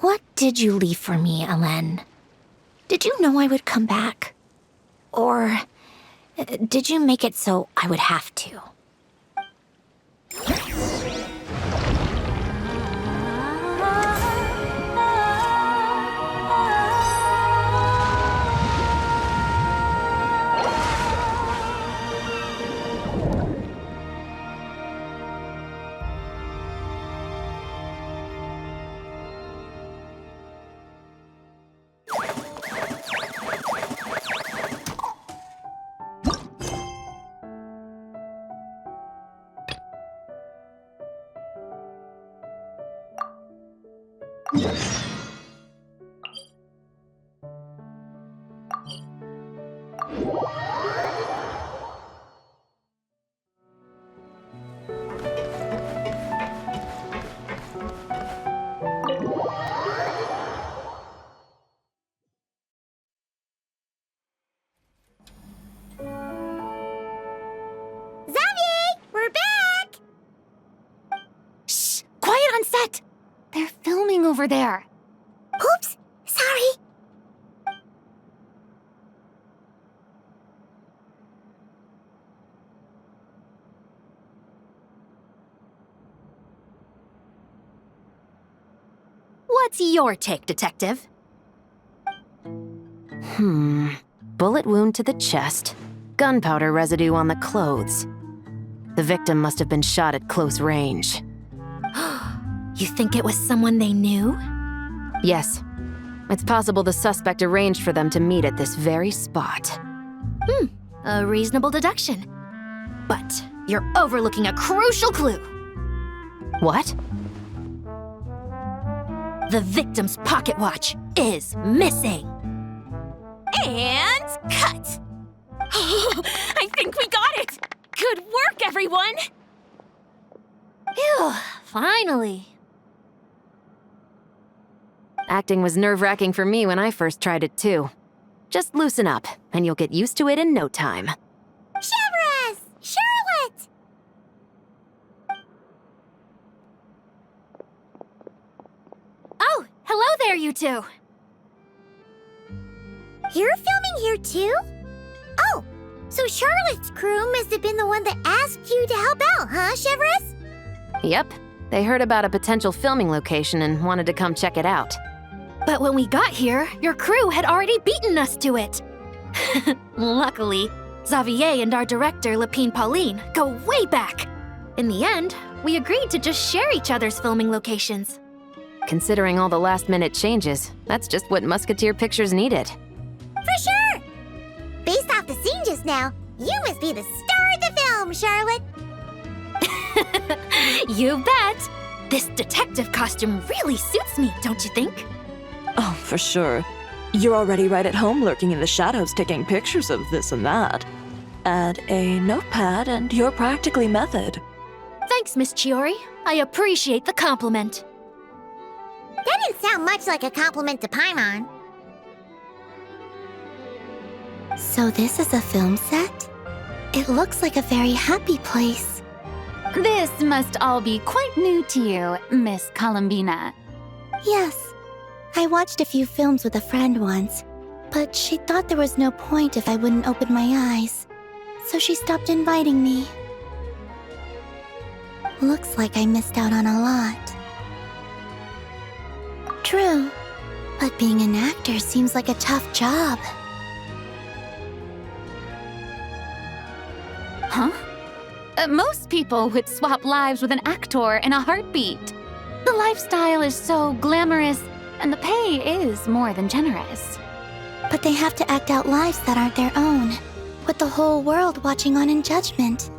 What did you leave for me, Alain? Did you know I would come back? Or did you make it so I would have to? over there. Oops, sorry. What's your take, Detective? Bullet wound to the chest. Gunpowder residue on the clothes. The victim must have been shot at close range. You think it was someone they knew? Yes. It's possible the suspect arranged for them to meet at this very spot. A reasonable deduction. But you're overlooking a crucial clue. What? The victim's pocket watch is missing. And cut! I think we got it! Good work, everyone! Phew, finally. Acting was nerve-wracking for me when I first tried it too. Just loosen up, and you'll get used to it in no time. Severus! Charlotte! Oh, hello there, you two. You're filming here too? Oh, so Charlotte's crew must have been the one that asked you to help out, huh, Severus? Yep. They heard about a potential filming location and wanted to come check it out. But when we got here, your crew had already beaten us to it. Luckily, Xavier and our director, Lapine Pauline, go way back. In the end, we agreed to just share each other's filming locations. Considering all the last-minute changes, that's just what Musketeer Pictures needed. For sure! Based off the scene just now, you must be the star of the film, Charlotte! You bet! This detective costume really suits me, don't you think? Oh, for sure. You're already right at home lurking in the shadows taking pictures of this and that. Add a notepad and you're practically method. Thanks, Miss Chiori. I appreciate the compliment. That didn't sound much like a compliment to Paimon. So this is a film set? It looks like a very happy place. This must all be quite new to you, Miss Columbina. Yes. I watched a few films with a friend once, but she thought there was no point if I wouldn't open my eyes. So she stopped inviting me. Looks like I missed out on a lot. True, but being an actor seems like a tough job. Huh? Most people would swap lives with an actor in a heartbeat. The lifestyle is so glamorous, and the pay is more than generous. But they have to act out lives that aren't their own, with the whole world watching on in judgment.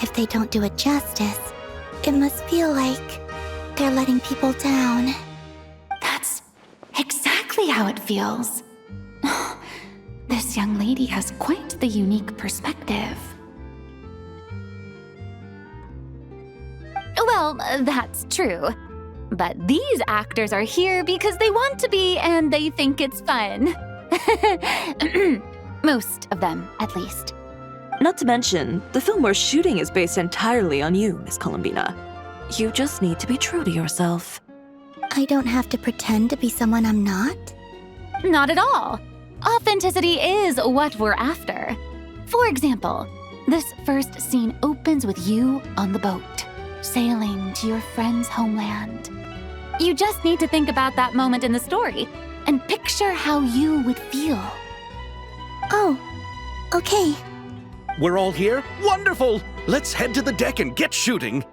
If they don't do it justice, it must feel like they're letting people down. That's exactly how it feels. This young lady has quite the unique perspective. Well, that's true. But these actors are here because they want to be and they think it's fun. Most of them, at least. Not to mention, the film we're shooting is based entirely on you, Miss Columbina. You just need to be true to yourself. I don't have to pretend to be someone I'm not? Not at all. Authenticity is what we're after. For example, this first scene opens with you on the boat, sailing to your friend's homeland. You just need to think about that moment in the story and picture how you would feel. Oh, okay. We're all here? Wonderful! Let's head to the deck and get shooting.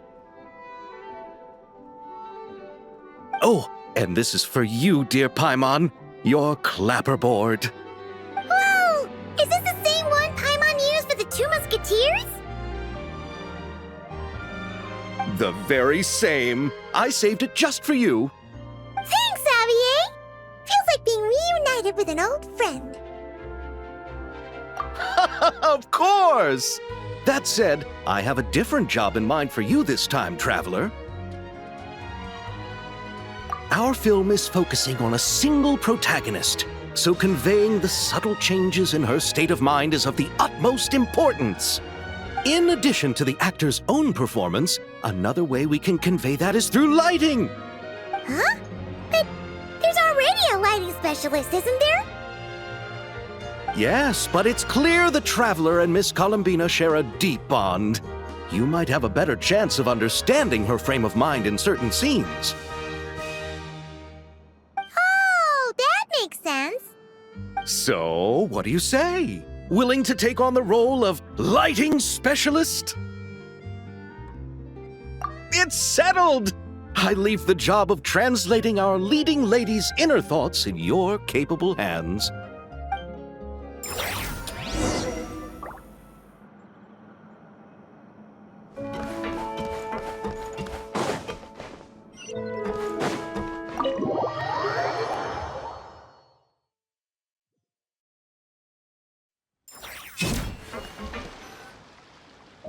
Oh, and this is for you, dear Paimon. Your clapperboard. Whoa! Is this the same one Paimon used for the Two Musketeers? The very same. I saved it just for you. Thanks, Xavier! Feels like being reunited with an old friend. Of course! That said, I have a different job in mind for you this time, traveler. Our film is focusing on a single protagonist, so conveying the subtle changes in her state of mind is of the utmost importance. In addition to the actor's own performance, another way we can convey that is through lighting. Huh? But a lighting specialist, isn't there? Yes, but it's clear the Traveler and Miss Columbina share a deep bond. You might have a better chance of understanding her frame of mind in certain scenes. Oh, that makes sense. So, what do you say? Willing to take on the role of lighting specialist? It's settled! I leave the job of translating our leading lady's inner thoughts in your capable hands.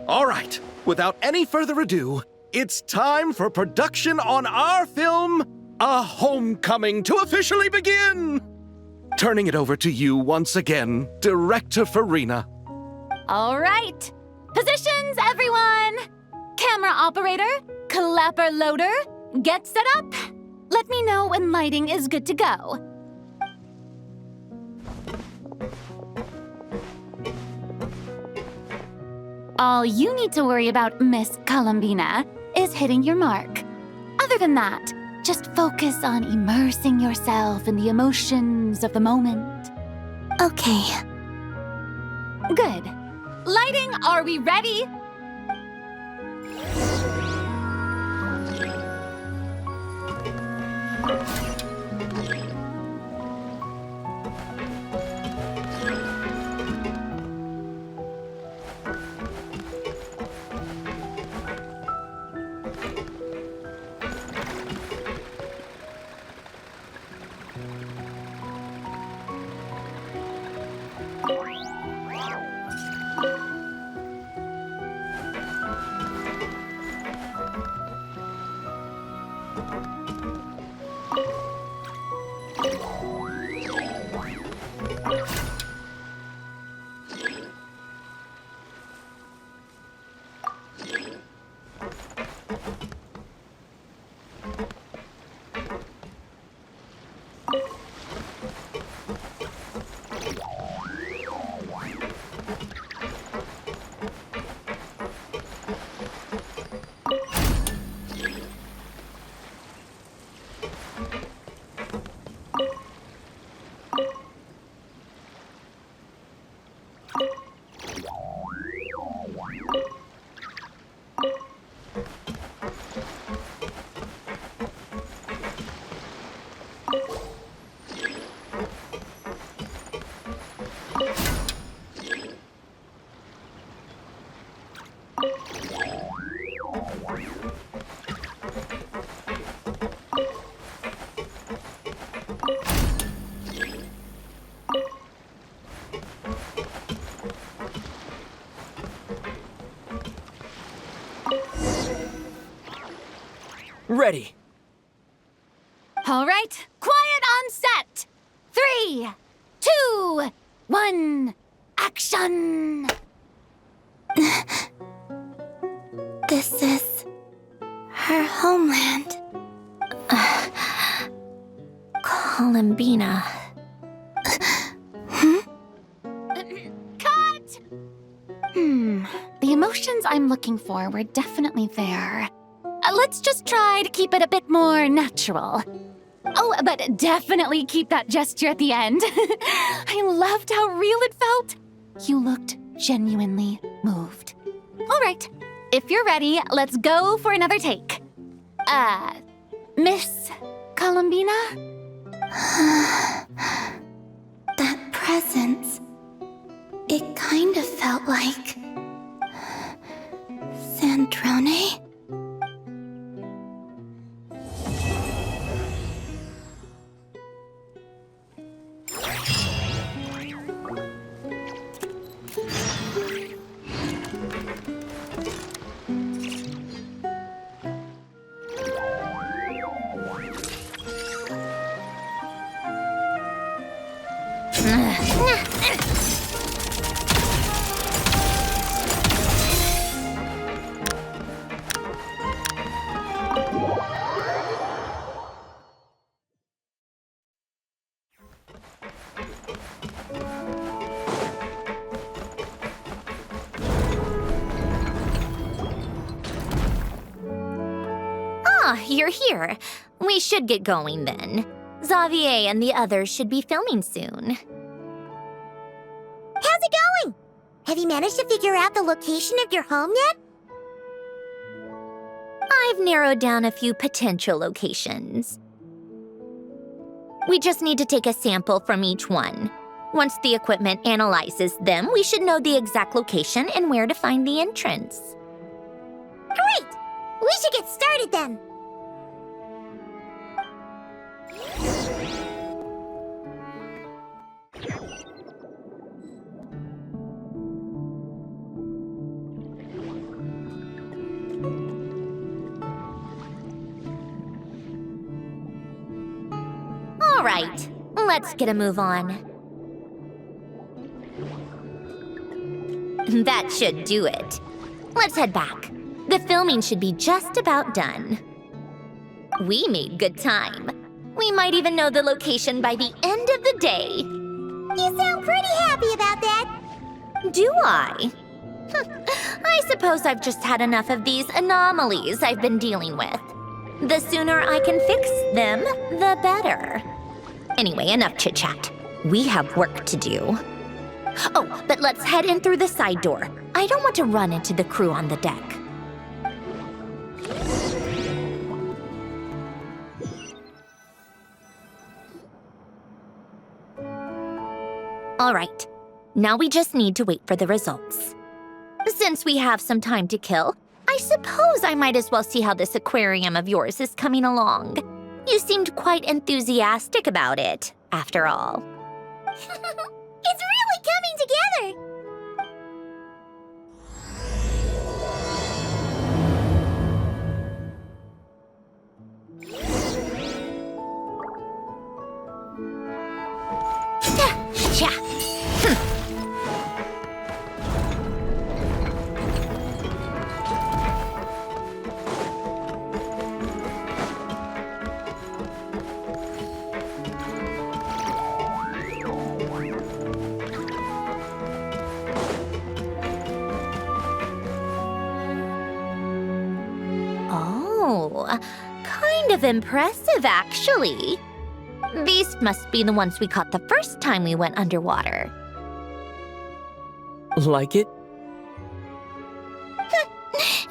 All right, without any further ado, it's time for production on our film, A Homecoming, to officially begin! Turning it over to you once again, Director Farina. All right. Positions, everyone! Camera operator, clapper loader, get set up. Let me know when lighting is good to go. All you need to worry about, Miss Columbina, is hitting your mark. Other than that, just focus on immersing yourself in the emotions of the moment. Okay. Good. Lighting, are we ready? Ready. All right, quiet on set. 3, 2, 1, action! This is her homeland. Columbina. Cut! The emotions I'm looking for were definitely there. Let's just try to keep it a bit more natural. Oh, but definitely keep that gesture at the end. I loved how real it felt. You looked genuinely moved. All right, if you're ready, let's go for another take. Miss Columbina? That presence. It kind of felt like... Sandrone? you're here. We should get going then. Xavier and the others should be filming soon. How's it going? Have you managed to figure out the location of your home yet? I've narrowed down a few potential locations. We just need to take a sample from each one. Once the equipment analyzes them, we should know the exact location and where to find the entrance. Great! We should get started then. All right, let's get a move on. That should do it. Let's head back. The filming should be just about done. We made good time. We might even know the location by the end of the day. You sound pretty happy about that. Do I? I suppose I've just had enough of these anomalies I've been dealing with. The sooner I can fix them, the better. Anyway, enough chit-chat. We have work to do. Oh, but let's head in through the side door. I don't want to run into the crew on the deck. All right, now we just need to wait for the results. Since we have some time to kill, I suppose I might as well see how this aquarium of yours is coming along. You seemed quite enthusiastic about it, after all. It's really coming together. Kind of impressive, actually. These must be the ones we caught the first time we went underwater. Like it?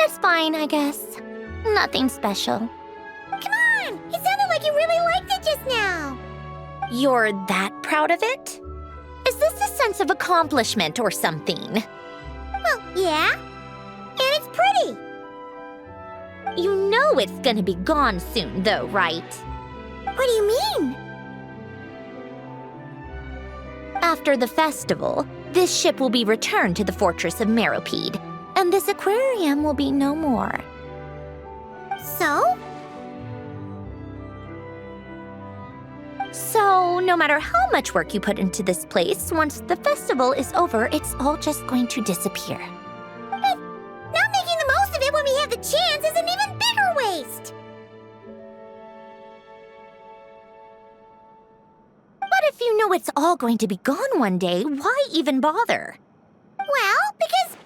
It's fine, I guess. Nothing special. Come on! It sounded like you really liked it just now. You're that proud of it? Is this a sense of accomplishment or something? Well, yeah. And it's pretty. You know it's gonna be gone soon, though, right? What do you mean? After the festival, this ship will be returned to the fortress of Meropide, and this aquarium will be no more. So? So, no matter how much work you put into this place, once the festival is over, it's all just going to disappear. But not making the most of it when we have the chance is an even bigger waste. But if you know it's all going to be gone one day, why even bother? Well, because...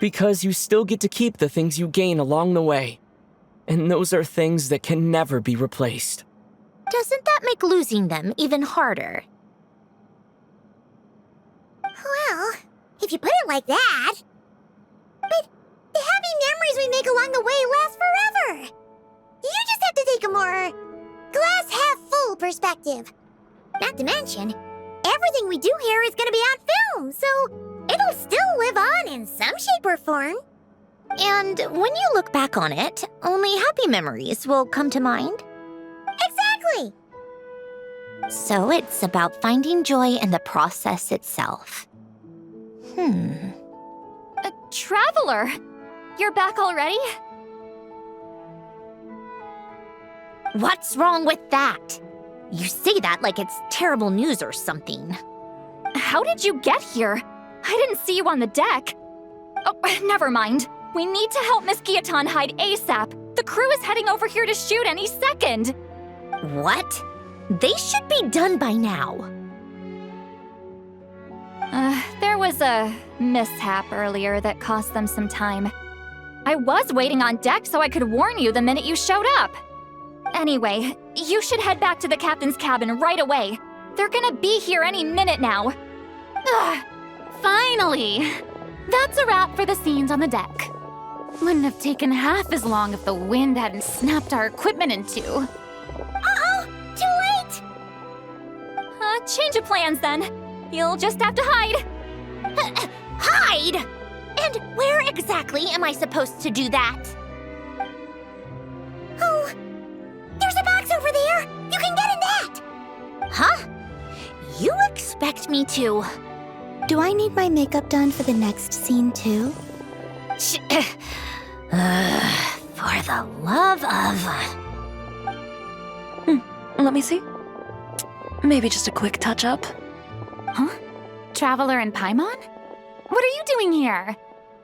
Because you still get to keep the things you gain along the way. And those are things that can never be replaced. Doesn't that make losing them even harder? Well, if you put it like that... But the happy memories we make along the way last forever. You just have to take a more glass-half-full perspective. Not to mention, everything we do here is going to be on film, so it'll still live on in some shape or form. And when you look back on it, only happy memories will come to mind? Exactly! So it's about finding joy in the process itself. Traveler! You're back already? What's wrong with that? You say that like it's terrible news or something. How did you get here? I didn't see you on the deck. Oh, never mind. We need to help Miss Guillotin hide ASAP. The crew is heading over here to shoot any second. What? They should be done by now. There was a mishap earlier that cost them some time. I was waiting on deck so I could warn you the minute you showed up. Anyway, you should head back to the captain's cabin right away. They're gonna be here any minute now. Ugh, finally! That's a wrap for the scenes on the deck. Wouldn't have taken half as long if the wind hadn't snapped our equipment in two. Uh-oh! Too late! Change of plans then. You'll just have to hide. Hide? And where exactly am I supposed to do that? Oh, there's a box over there! You can get in that! Huh? You expect me to... Do I need my makeup done for the next scene too? For the love of... Let me see. Maybe just a quick touch-up. Huh? Traveler and Paimon? What are you doing here?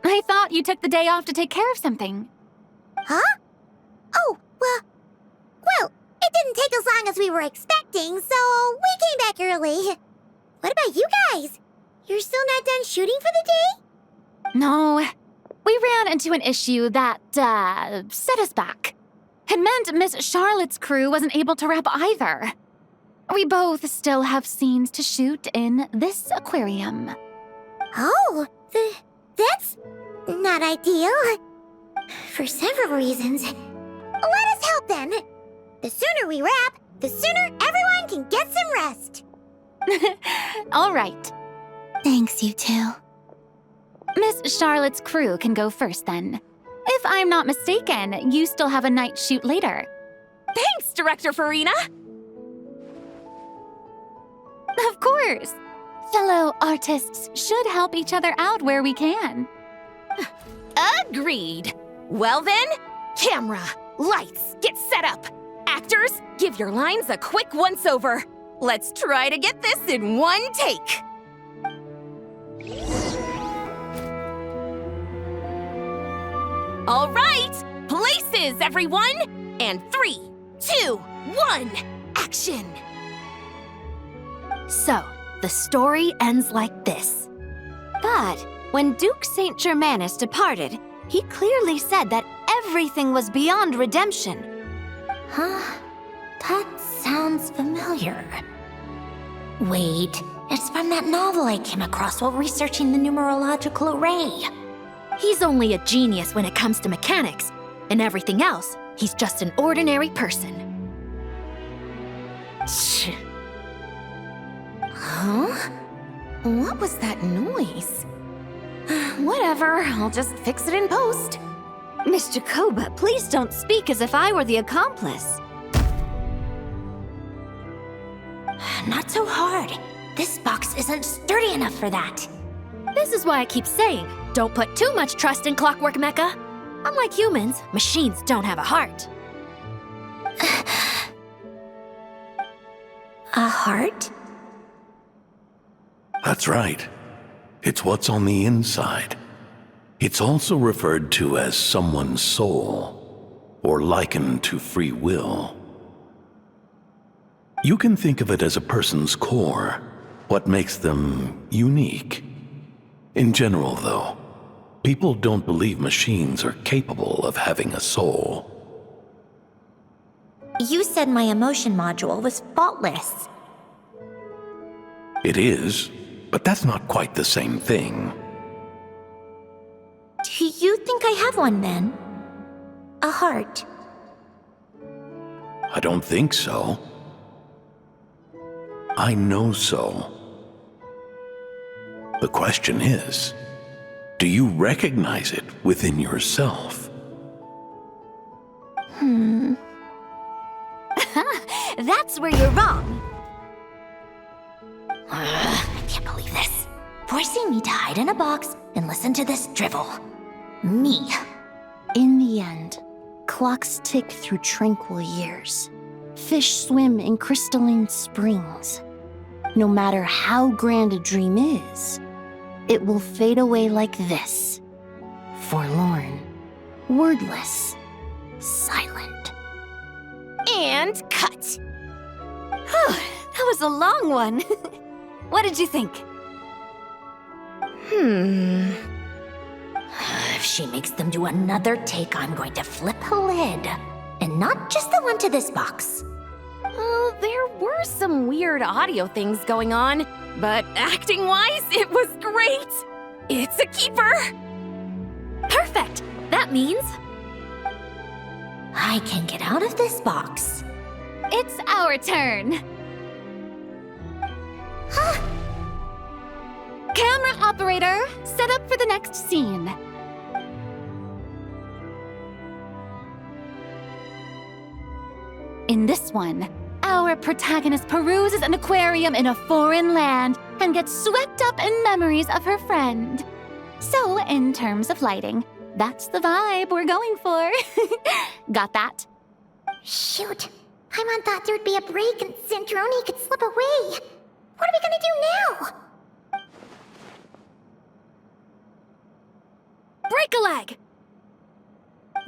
I thought you took the day off to take care of something. Huh? Oh, well, it didn't take as long as we were expecting, so we came back early. What about you guys? You're still not done shooting for the day? No, we ran into an issue that, set us back. It meant Miss Charlotte's crew wasn't able to wrap either. We both still have scenes to shoot in this aquarium. Oh, that's not ideal. For several reasons. Let us help then. The sooner we wrap, the sooner everyone can get some rest. All right. Thanks, you two. Miss Charlotte's crew can go first then. If I'm not mistaken, you still have a night shoot later. Thanks, Director Farina! Of course. Fellow artists should help each other out where we can. Agreed. Well then, camera, lights, get set up. Actors, give your lines a quick once-over. Let's try to get this in one take. All right, places, everyone! And 3, 2, 1, action! So, the story ends like this. But when Duke Saint Germanus departed, he clearly said that everything was beyond redemption. Huh? That sounds familiar. Wait, it's from that novel I came across while researching the numerological array. He's only a genius when it comes to mechanics, and everything else, he's just an ordinary person. Huh? What was that noise? Whatever, I'll just fix it in post. Miss Jacoba, please don't speak as if I were the accomplice. Not so hard. This box isn't sturdy enough for that. This is why I keep saying, don't put too much trust in Clockwork Mecha. Unlike humans, machines don't have a heart. A heart? That's right. It's what's on the inside. It's also referred to as someone's soul, or likened to free will. You can think of it as a person's core, what makes them unique. In general, though, people don't believe machines are capable of having a soul. You said my emotion module was faultless. It is, but that's not quite the same thing. Do you think I have one then? A heart? I don't think so. I know so. The question is, do you recognize it within yourself? That's where you're wrong. I can't believe this. Forcing me to hide in a box and listen to this drivel. Me. In the end, clocks tick through tranquil years. Fish swim in crystalline springs. No matter how grand a dream is, it will fade away like this. Forlorn, wordless, silent. And cut. That was a long one. What did you think? If she makes them do another take, I'm going to flip a lid. And not just the one to this box. Oh, there were some weird audio things going on, but acting-wise, it was great! It's a keeper! Perfect! That means I can get out of this box. It's our turn. Camera operator, set up for the next scene. In this one, our protagonist peruses an aquarium in a foreign land and gets swept up in memories of her friend. So, in terms of lighting, that's the vibe we're going for. Got that? Shoot. Paimon thought there'd be a break and Sandrone could slip away. What are we gonna do now? Break a leg!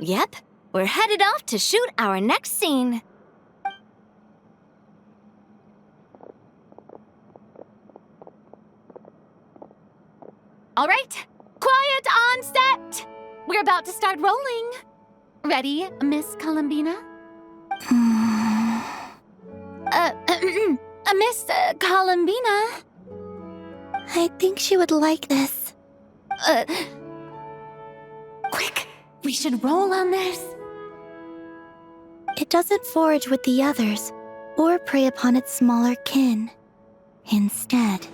Yep, we're headed off to shoot our next scene. All right, quiet on set. We're about to start rolling. Ready, Miss Columbina? Miss Columbina? I think she would like this. Quick, we should roll on this. It doesn't forage with the others or prey upon its smaller kin. Instead,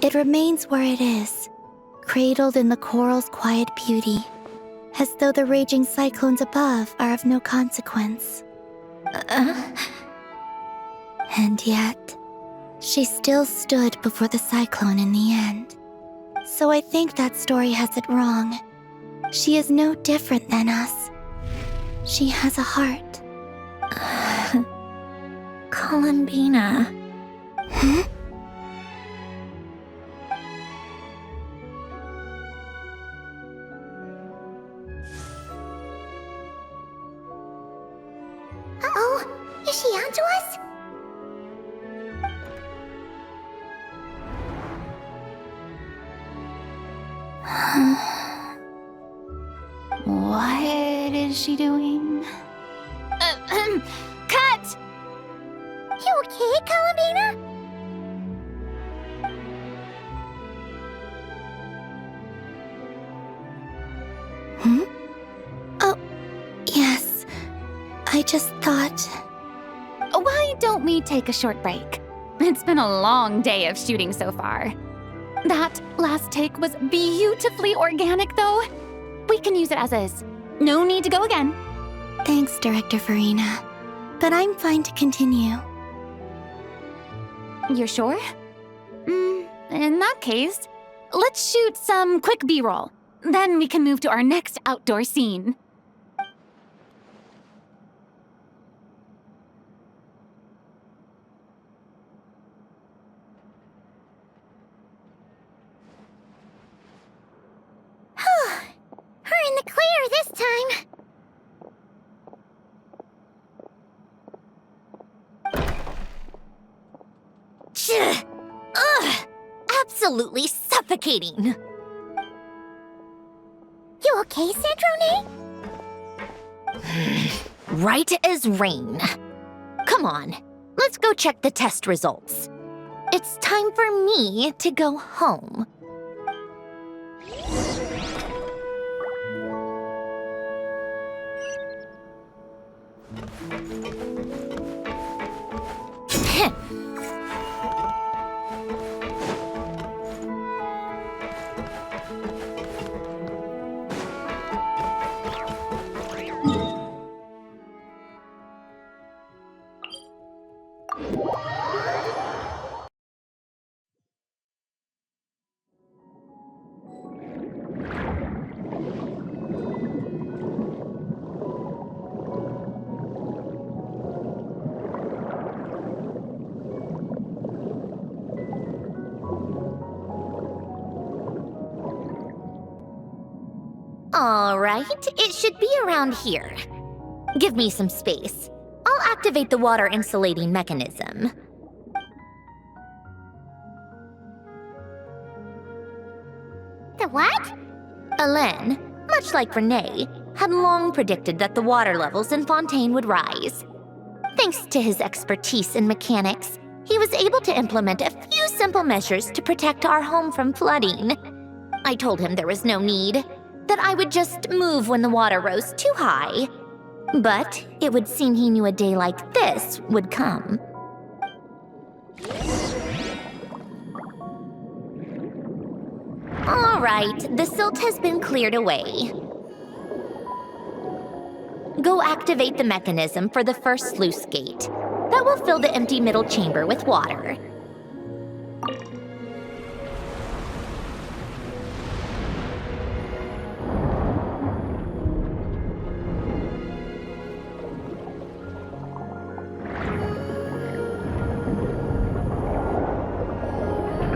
it remains where it is, cradled in the coral's quiet beauty, as though the raging cyclones above are of no consequence. And yet, she still stood before the cyclone in the end. So I think that story has it wrong. She is no different than us. She has a heart. Columbina. Hmm? Uh-oh, is she onto us? What is she doing? Cut! You okay, Columbina? Hmm? Oh, yes. I just thought... Why don't we take a short break? It's been a long day of shooting so far. That last take was beautifully organic, though. We can use it as is. No need to go again. Thanks, Director Farina. But I'm fine to continue. You're sure? In that case, let's shoot some quick B-roll. Then we can move to our next outdoor scene. We're in the clear this time. Ugh! Absolutely suffocating. You okay, Sandrone? Right as rain. Come on, let's go check the test results. It's time for me to go home. All right, it should be around here. Give me some space. I'll activate the water insulating mechanism. The what? Alen, much like Renee, had long predicted that the water levels in Fontaine would rise. Thanks to his expertise in mechanics, he was able to implement a few simple measures to protect our home from flooding. I told him there was no need, that I would just move when the water rose too high. But it would seem he knew a day like this would come. All right, the silt has been cleared away. Go activate the mechanism for the first sluice gate. That will fill the empty middle chamber with water.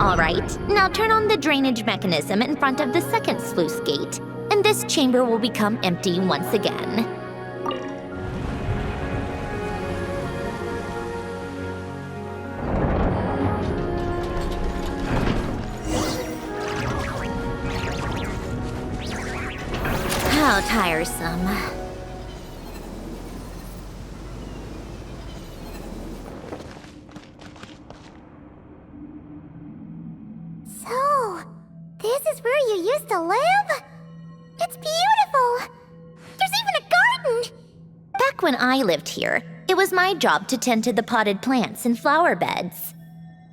All right, now turn on the drainage mechanism in front of the second sluice gate, and this chamber will become empty once again. How tiresome. So, this is where you used to live? It's beautiful! There's even a garden! Back when I lived here, it was my job to tend to the potted plants and flower beds.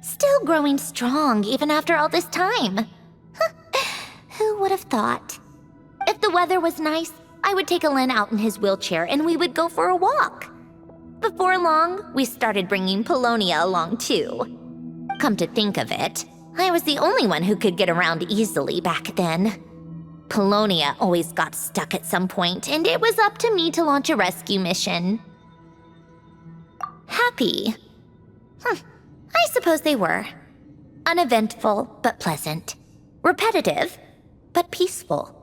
Still growing strong even after all this time. Who would have thought? If the weather was nice, I would take Alen out in his wheelchair and we would go for a walk. Before long, we started bringing Polonia along too. Come to think of it, I was the only one who could get around easily back then. Polonia always got stuck at some point, and it was up to me to launch a rescue mission. Happy? I suppose they were. Uneventful, but pleasant. Repetitive, but peaceful.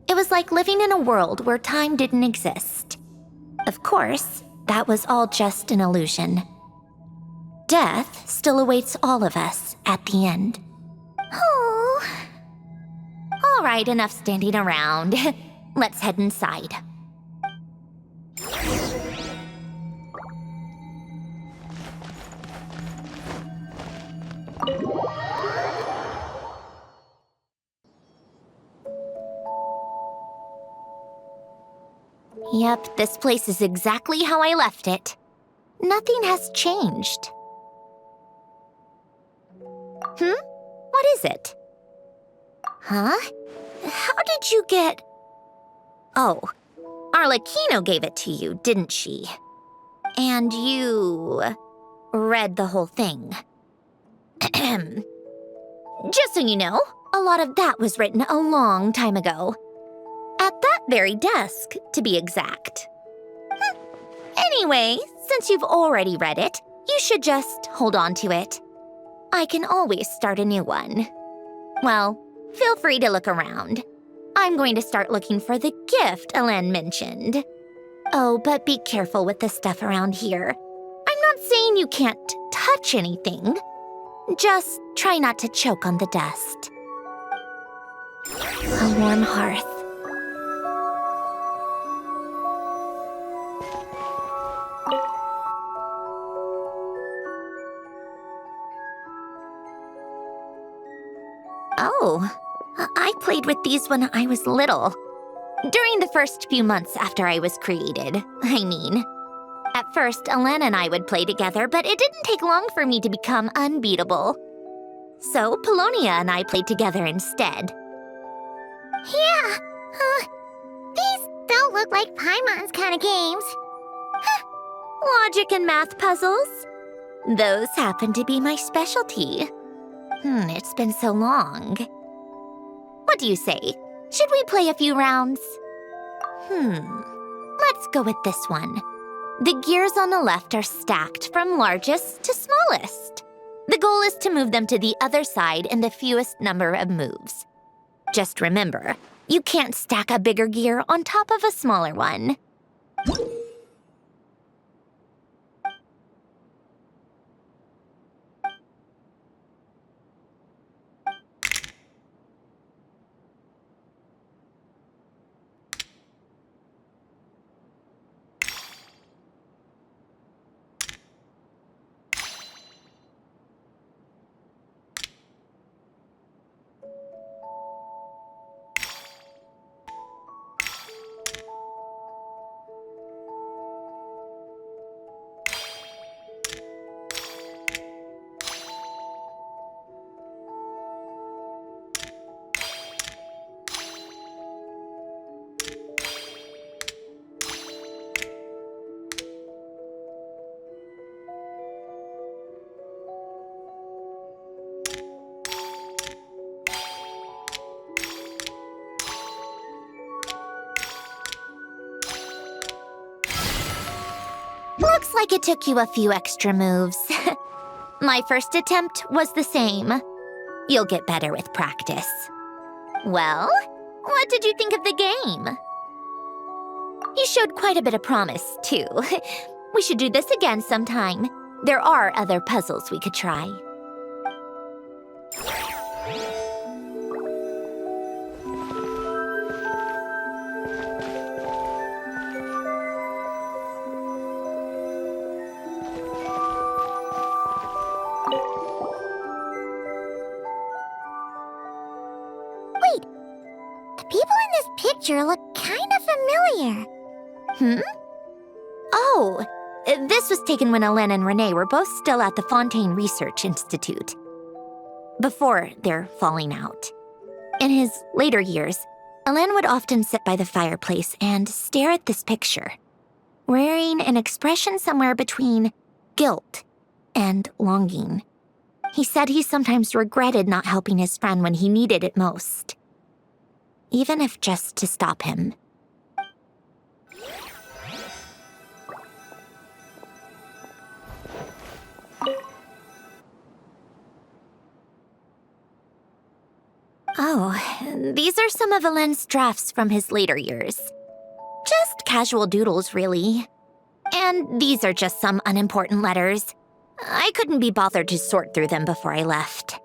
It was like living in a world where time didn't exist. Of course, that was all just an illusion. Death still awaits all of us at the end. Oh. All right, enough standing around. Let's head inside. Yep, this place is exactly how I left it. Nothing has changed. What is it? Huh? How did you get... Oh, Arlecchino gave it to you, didn't she? And you... read the whole thing. Just so you know, a lot of that was written a long time ago. At that very desk, to be exact. Anyway, since you've already read it, you should just hold on to it. I can always start a new one. Well, feel free to look around. I'm going to start looking for the gift Alen mentioned. Oh, but be careful with the stuff around here. I'm not saying you can't touch anything. Just try not to choke on the dust. A warm hearth. Oh, I played with these when I was little. During the first few months after I was created, I mean. At first, Alen and I would play together, but it didn't take long for me to become unbeatable. So, Polonia and I played together instead. Yeah, these don't look like Paimon's kind of games. Logic and math puzzles? Those happen to be my specialty. It's been so long. What do you say? Should we play a few rounds? Let's go with this one. The gears on the left are stacked from largest to smallest. The goal is to move them to the other side in the fewest number of moves. Just remember, you can't stack a bigger gear on top of a smaller one. Looks like it took you a few extra moves. My first attempt was the same. You'll get better with practice. Well, what did you think of the game? You showed quite a bit of promise, too. We should do this again sometime. There are other puzzles we could try. Wait, the people in this picture look kind of familiar. Oh, this was taken when Hélène and Renee were both still at the Fontaine Research Institute. Before their falling out. In his later years, Hélène would often sit by the fireplace and stare at this picture, wearing an expression somewhere between guilt and longing. He said he sometimes regretted not helping his friend when he needed it most, even if just to stop him. Oh, these are some of Hélène's drafts from his later years. Just casual doodles, really. And these are just some unimportant letters. I couldn't be bothered to sort through them before I left.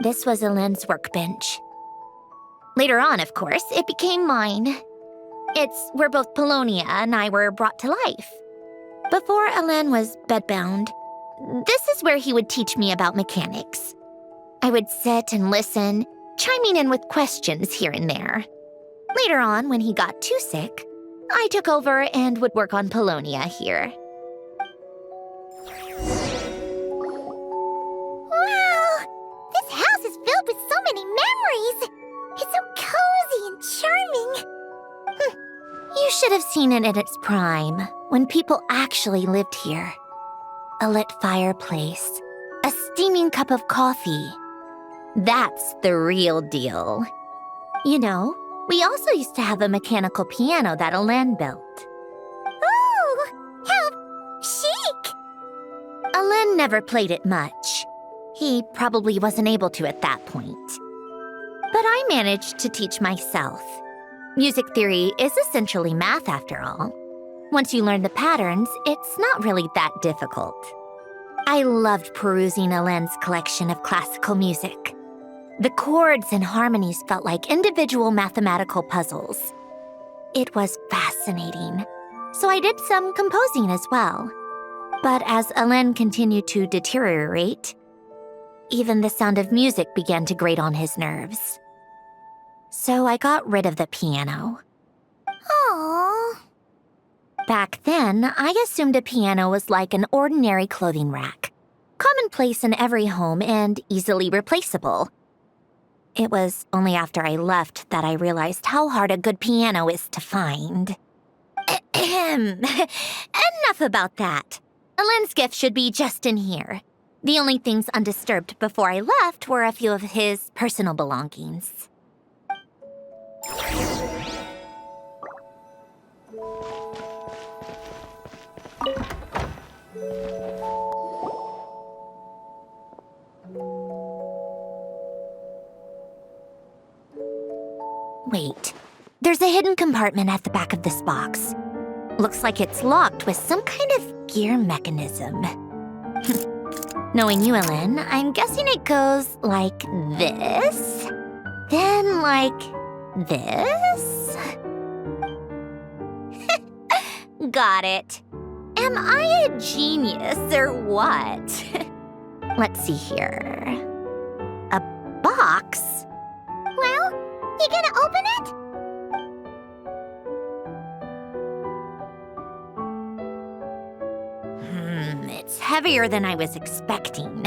This was Hélène's workbench. Later on, of course, it became mine. It's where both Polonia and I were brought to life. Before Hélène was bedbound, this is where he would teach me about mechanics. I would sit and listen, chiming in with questions here and there. Later on, when he got too sick, I took over and would work on Polonia here. Filled with so many memories. It's so cozy and charming. You should have seen it in its prime, when people actually lived here. A lit fireplace, a steaming cup of coffee. That's the real deal. You know, we also used to have a mechanical piano that Hélène built. Ooh, how chic! Hélène never played it much. He probably wasn't able to at that point. But I managed to teach myself. Music theory is essentially math after all. Once you learn the patterns, it's not really that difficult. I loved perusing Hélène's collection of classical music. The chords and harmonies felt like individual mathematical puzzles. It was fascinating. So I did some composing as well. But as Hélène continued to deteriorate, even the sound of music began to grate on his nerves. So I got rid of the piano. Aww. Back then, I assumed a piano was like an ordinary clothing rack, commonplace in every home and easily replaceable. It was only after I left that I realized how hard a good piano is to find. Enough about that. Hélène's gift should be just in here. The only things undisturbed before I left were a few of his personal belongings. Wait, there's a hidden compartment at the back of this box. Looks like it's locked with some kind of gear mechanism. Knowing you, Hélène, I'm guessing it goes like this, then like this. Got it. Am I a genius or what? Let's see here. A box? Well, you gonna open it? It's heavier than I was expecting.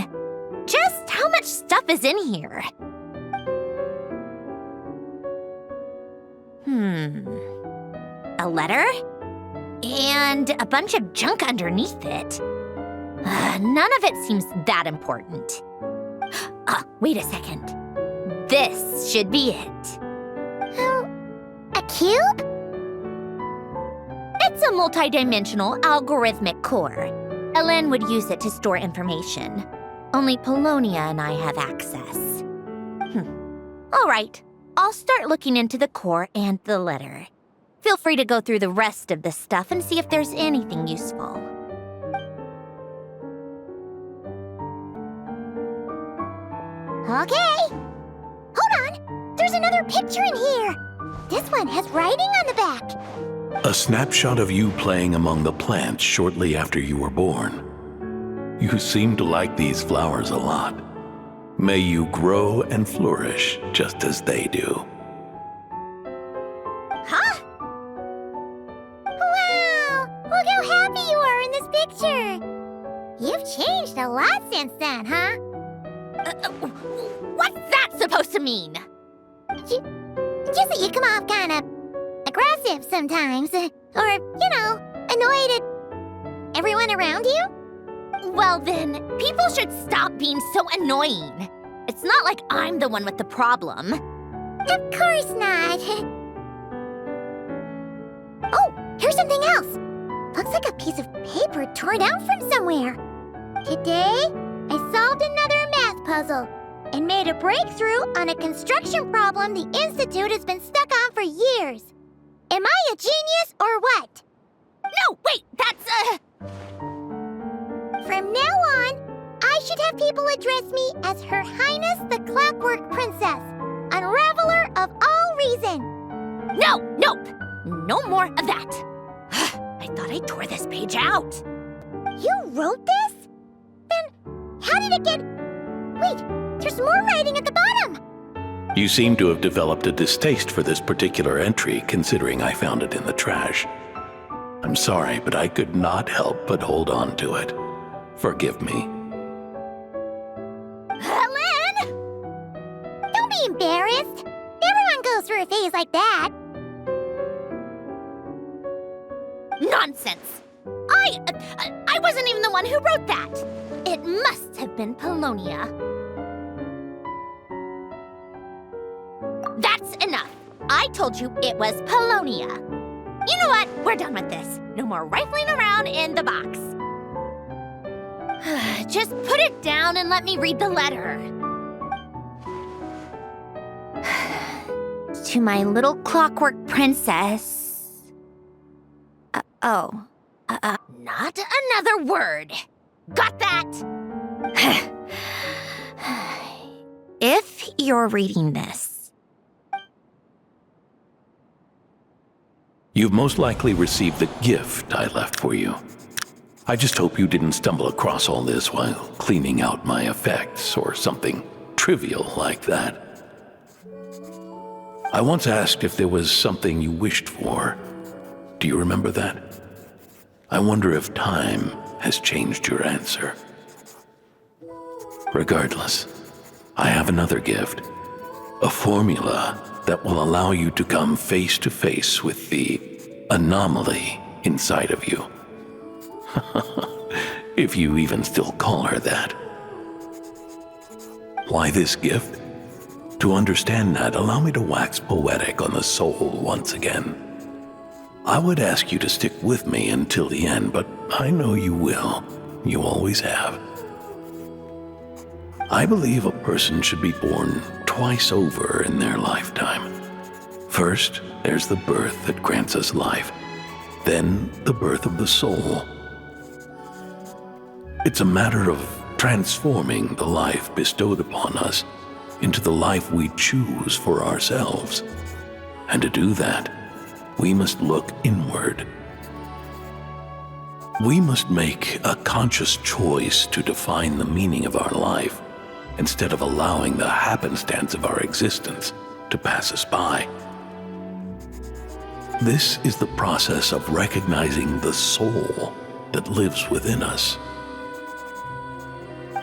Just how much stuff is in here? A letter? and a bunch of junk underneath it. None of it seems that important. Wait a second. This should be it. A cube? It's a multidimensional algorithmic core. Ellen would use it to store information. Only Polonia and I have access. All right, I'll start looking into the core and the letter. Feel free to go through the rest of the stuff and see if there's anything useful. Okay. Hold on. There's another picture in here. This one has writing on the back. A snapshot of you playing among the plants shortly after you were born. You seem to like these flowers a lot. May you grow and flourish just as they do. Huh? Wow! Look how happy you are in this picture. You've changed a lot since then, huh? What's that supposed to mean? Just that you come off kind of aggressive sometimes. Or, annoyed at everyone around you. Well then, people should stop being so annoying. It's not like I'm the one with the problem. Of course not. Oh, here's something else. Looks like a piece of paper torn out from somewhere. Today, I solved another math puzzle and made a breakthrough on a construction problem the Institute has been stuck on for years. Am I a genius or what? No, wait, that's From now on, I should have people address me as Her Highness the Clockwork Princess, Unraveler of all reason. Nope, no more of that. I thought I tore this page out. You wrote this? Then how did it get... Wait, there's more writing at the bottom. You seem to have developed a distaste for this particular entry, considering I found it in the trash. I'm sorry, but I could not help but hold on to it. Forgive me. Helen! Don't be embarrassed. Everyone goes through a phase like that. Nonsense! I wasn't even the one who wrote that. It must have been Polonia. That's enough. I told you it was Polonia. You know what? We're done with this. No more rifling around in the box. Just put it down and let me read the letter. To my little clockwork princess. Not another word. Got that? If you're reading this. You've most likely received the gift I left for you. I just hope you didn't stumble across all this while cleaning out my effects or something trivial like that. I once asked if there was something you wished for. Do you remember that? I wonder if time has changed your answer. Regardless, I have another gift. A formula that will allow you to come face to face with the anomaly inside of you. If you even still call her that. Why this gift? To understand that, allow me to wax poetic on the soul once again. I would ask you to stick with me until the end, but I know you will. You always have. I believe a person should be born twice over in their lifetime. First, there's the birth that grants us life. Then, the birth of the soul. It's a matter of transforming the life bestowed upon us into the life we choose for ourselves. And to do that, we must look inward. We must make a conscious choice to define the meaning of our life instead of allowing the happenstance of our existence to pass us by. This is the process of recognizing the soul that lives within us.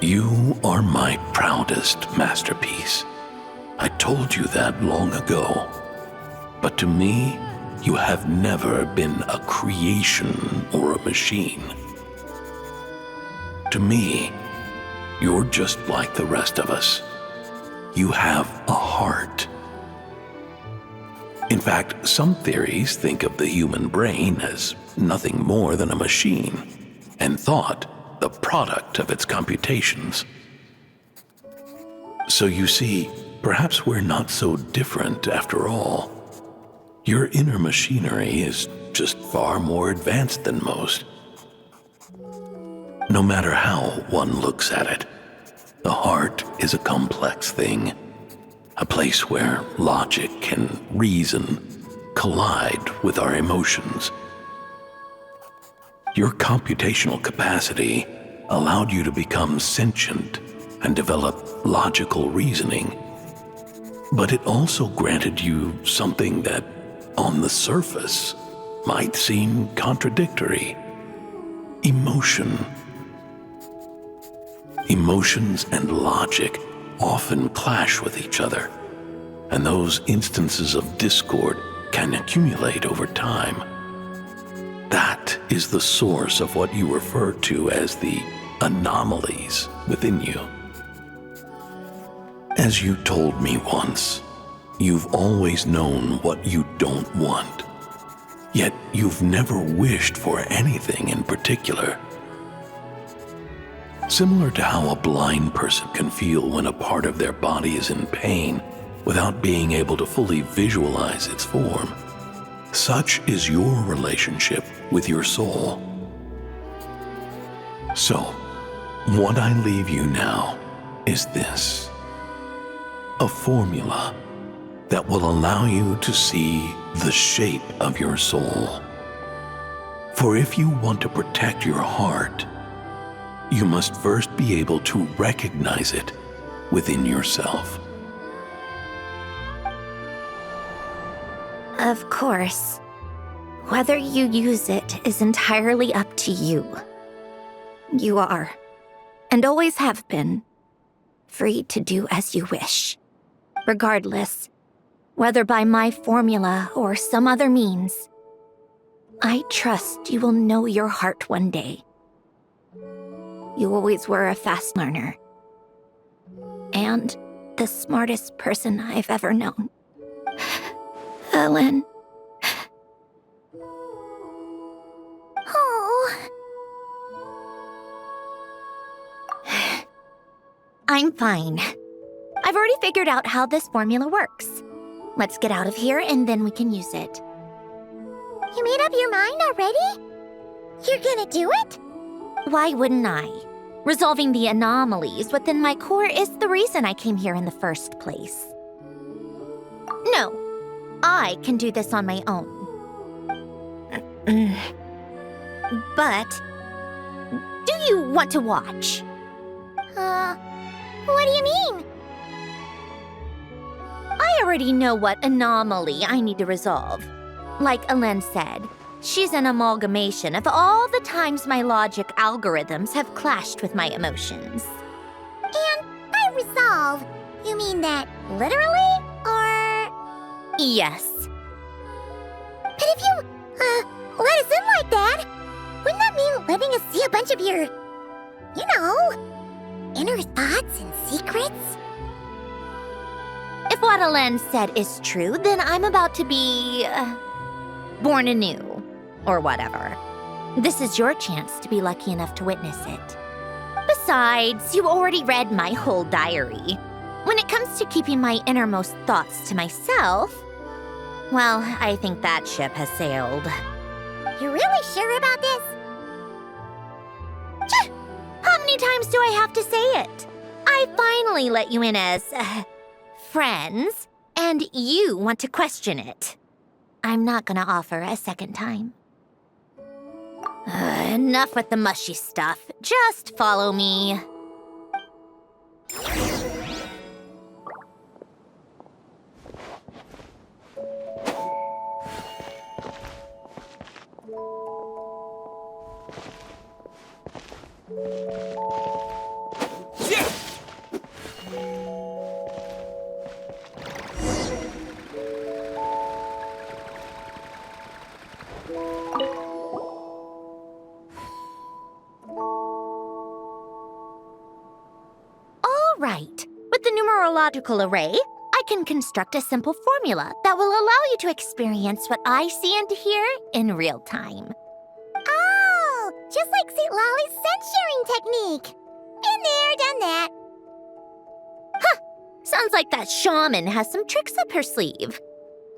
You are my proudest masterpiece. I told you that long ago. But to me, You have never been a creation or a machine. To me, you're just like the rest of us. You have a heart. In fact, some theories think of the human brain as nothing more than a machine, and thought the product of its computations. So you see, perhaps we're not so different after all. Your inner machinery is just far more advanced than most. No matter how one looks at it, the heart is a complex thing, a place where logic and reason collide with our emotions. Your computational capacity allowed you to become sentient and develop logical reasoning, but it also granted you something that, on the surface, might seem contradictory: emotion. Emotions and logic often clash with each other, and those instances of discord can accumulate over time. That is the source of what you refer to as the anomalies within you. As you told me once, you've always known what you don't want, yet you've never wished for anything in particular. Similar to how a blind person can feel when a part of their body is in pain without being able to fully visualize its form, such is your relationship with your soul. So, what I leave you now is this: a formula that will allow you to see the shape of your soul. For if you want to protect your heart, you must first be able to recognize it within yourself. Of course. Whether you use it is entirely up to you. You are, and always have been, free to do as you wish. Regardless, whether by my formula or some other means, I trust you will know your heart one day. You always were a fast learner, and the smartest person I've ever known. Ellen. Oh. I'm fine. I've already figured out how this formula works. Let's get out of here and then we can use it. You made up your mind already? You're gonna do it? Why wouldn't I? Resolving the anomalies within my core is the reason I came here in the first place. No, I can do this on my own. But, do you want to watch? What do you mean? I already know what anomaly I need to resolve. Like Ellen said, she's an amalgamation of all the times my logic algorithms have clashed with my emotions. And by resolve, you mean that literally, or...? Yes. But if you, let us in like that, wouldn't that mean letting us see a bunch of your, you know, inner thoughts and secrets? If what Ellen said is true, then I'm about to be... born anew. Or whatever. This is your chance to be lucky enough to witness it. Besides, you already read my whole diary. When it comes to keeping my innermost thoughts to myself, well, I think that ship has sailed. You're really sure about this? How many times do I have to say it? I finally let you in as, friends, and you want to question it. I'm not gonna offer a second time. Enough with the mushy stuff. Just follow me. All right. With the numerological array, I can construct a simple formula that will allow you to experience what I see and hear in real time. Oh, just like St. Lolly's scent-sharing technique. Been there, done that. Sounds like that shaman has some tricks up her sleeve.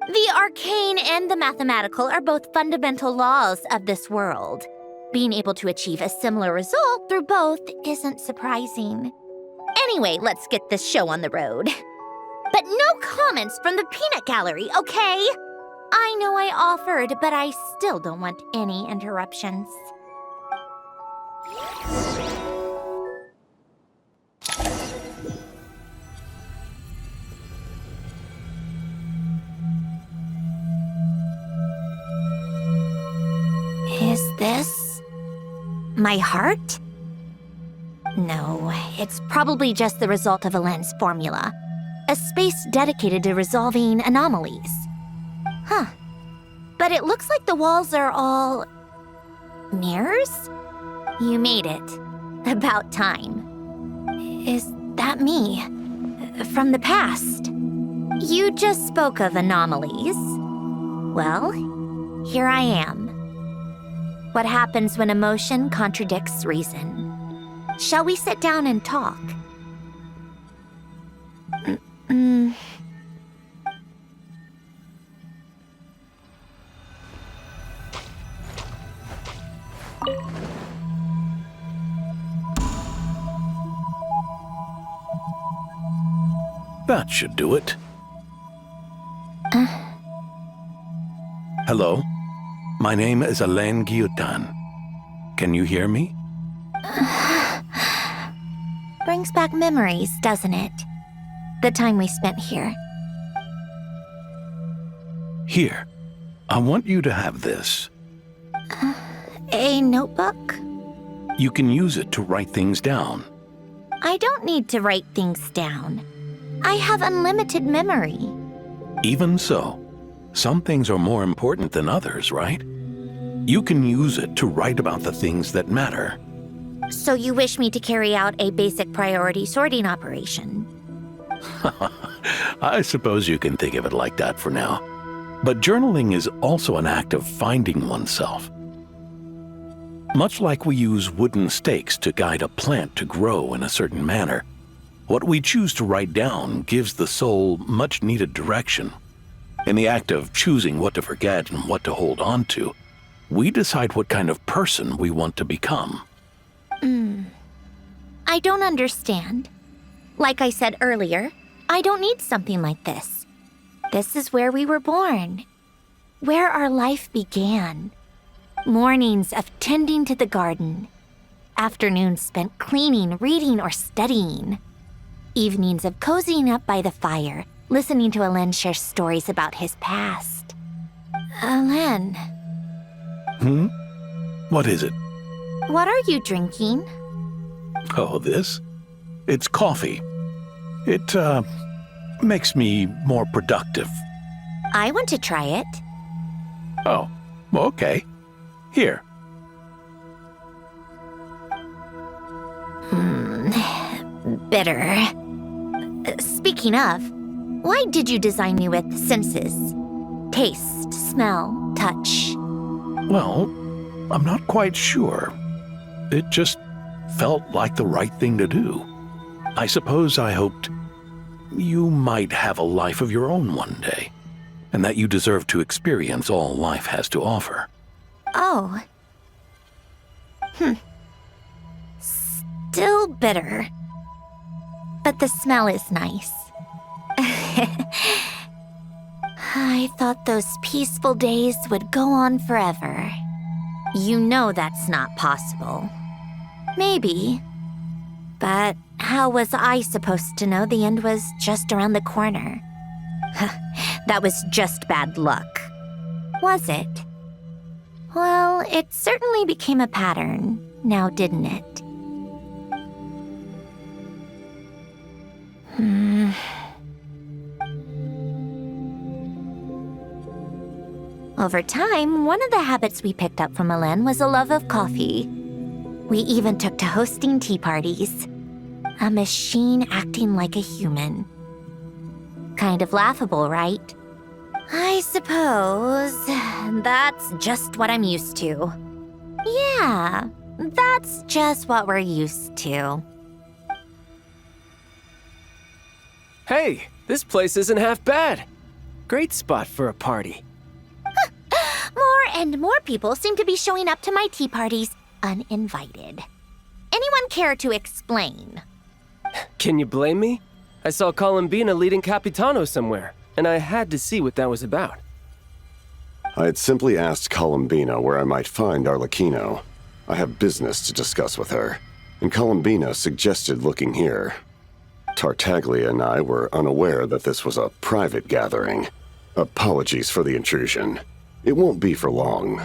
The arcane and the mathematical are both fundamental laws of this world. Being able to achieve a similar result through both isn't surprising. Anyway, let's get this show on the road. But no comments from the peanut gallery, okay? I know I offered, but I still don't want any interruptions. Is this my heart? No, it's probably just the result of a lens formula. A space dedicated to resolving anomalies. Huh. But it looks like the walls are all... mirrors? You made it. About time. Is that me? From the past? You just spoke of anomalies. Well, here I am. What happens when emotion contradicts reason? Shall we sit down and talk? That should do it. Hello? My name is Alain Guillotin. Can you hear me? Brings back memories, doesn't it? The time we spent here. Here. I want you to have this. A notebook? You can use it to write things down. I don't need to write things down. I have unlimited memory. Even so, some things are more important than others, right? You can use it to write about the things that matter. So you wish me to carry out a basic priority sorting operation? I suppose you can think of it like that for now. But journaling is also an act of finding oneself. Much like we use wooden stakes to guide a plant to grow in a certain manner, what we choose to write down gives the soul much-needed direction. In the act of choosing what to forget and what to hold on to, we decide what kind of person we want to become. I don't understand. Like I said earlier, I don't need something like this. This is where we were born. Where our life began. Mornings of tending to the garden. Afternoons spent cleaning, reading, or studying. Evenings of cozying up by the fire, listening to Alain share stories about his past. Alain. What is it? What are you drinking? Oh, this? It's coffee. It, makes me more productive. I want to try it. Oh, okay. Here. Bitter. Speaking of, why did you design me with senses? Taste, smell, touch. Well, I'm not quite sure. It just felt like the right thing to do. I suppose I hoped you might have a life of your own one day, and that you deserve to experience all life has to offer. Oh. Still bitter. But the smell is nice. I thought those peaceful days would go on forever. You know that's not possible. Maybe. But how was I supposed to know the end was just around the corner? That was just bad luck. Was it? Well, it certainly became a pattern, now didn't it? Over time, one of the habits we picked up from Elen was a love of coffee. We even took to hosting tea parties. A machine acting like a human. Kind of laughable, right? I suppose that's just what I'm used to. Yeah, that's just what we're used to. Hey, this place isn't half bad. Great spot for a party. More and more people seem to be showing up to my tea parties uninvited. Anyone care to explain? Can you blame me? I saw Columbina leading Capitano somewhere, and I had to see what that was about. I had simply asked Columbina where I might find Arlecchino. I have business to discuss with her, and Columbina suggested looking here. Tartaglia and I were unaware that this was a private gathering. Apologies for the intrusion. It won't be for long.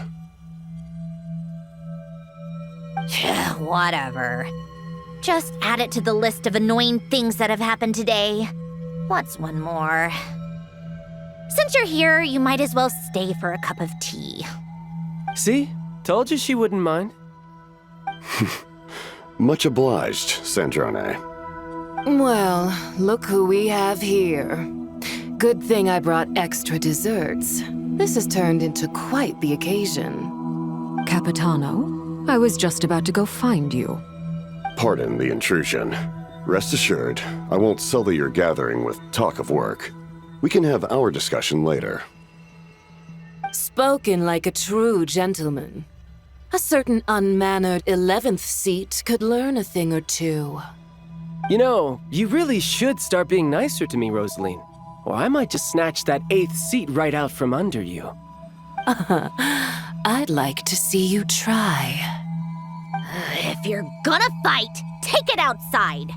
Whatever. Just add it to the list of annoying things that have happened today. What's one more? Since you're here, you might as well stay for a cup of tea. See? Told you she wouldn't mind. Much obliged, Sandrone. Well, look who we have here. Good thing I brought extra desserts. This has turned into quite the occasion. Capitano, I was just about to go find you. Pardon the intrusion. Rest assured, I won't sully your gathering with talk of work. We can have our discussion later. Spoken like a true gentleman. A certain unmannered 11th seat could learn a thing or two. You know, you really should start being nicer to me, Rosaline. Or I might just snatch that 8th seat right out from under you. I'd like to see you try. If you're gonna fight, take it outside.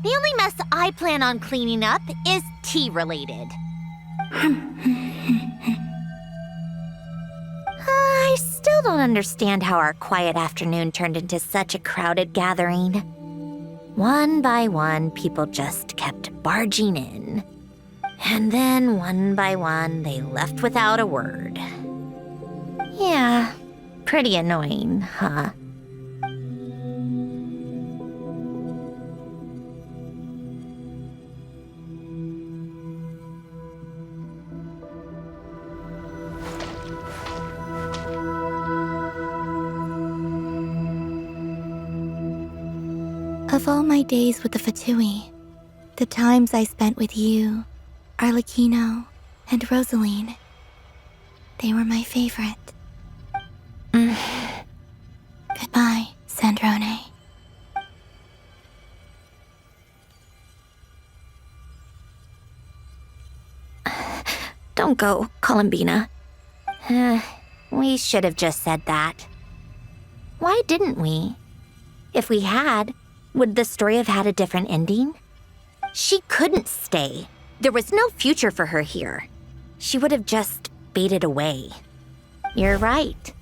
The only mess I plan on cleaning up is tea-related. I still don't understand how our quiet afternoon turned into such a crowded gathering. One by one, people just kept barging in. And then, one by one, they left without a word. Yeah, pretty annoying, huh? Of all my days with the Fatui, the times I spent with you, Arlecchino, and Rosaline, they were my favorite. Goodbye, Sandrone. Don't go, Columbina. We should have just said that. Why didn't we? If we had, would the story have had a different ending? She couldn't stay. There was no future for her here. She would have just faded away. You're right.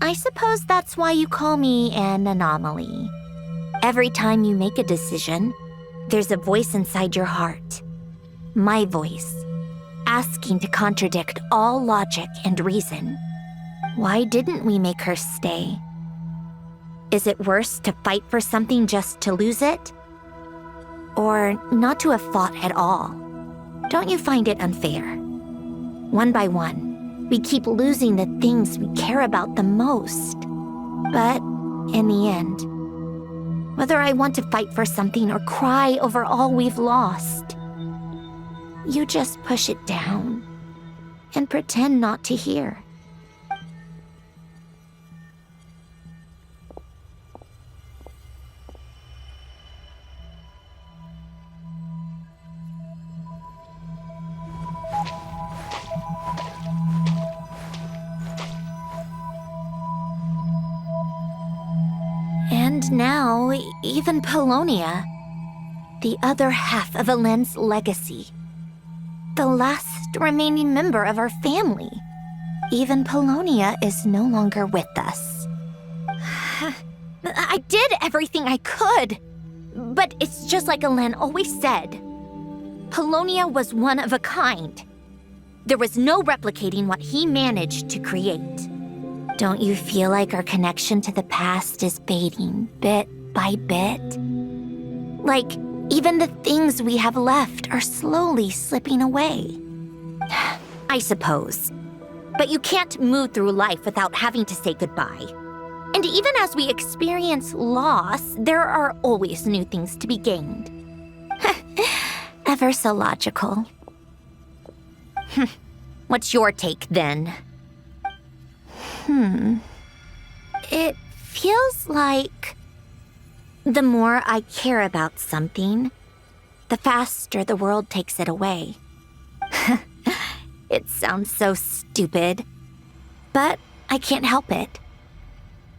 I suppose that's why you call me an anomaly. Every time you make a decision, there's a voice inside your heart. My voice, asking to contradict all logic and reason. Why didn't we make her stay? Is it worse to fight for something just to lose it? Or not to have fought at all? Don't you find it unfair? One by one, we keep losing the things we care about the most. But in the end, whether I want to fight for something or cry over all we've lost, you just push it down and pretend not to hear. And now, even Polonia, the other half of Elen's legacy, the last remaining member of our family, even Polonia is no longer with us. I did everything I could, but it's just like Elen always said. Polonia was one of a kind. There was no replicating what he managed to create. Don't you feel like our connection to the past is fading bit by bit? Like, even the things we have left are slowly slipping away. I suppose. But you can't move through life without having to say goodbye. And even as we experience loss, there are always new things to be gained. Ever so logical. What's your take, then? It feels like the more I care about something, the faster the world takes it away. It sounds so stupid, but I can't help it.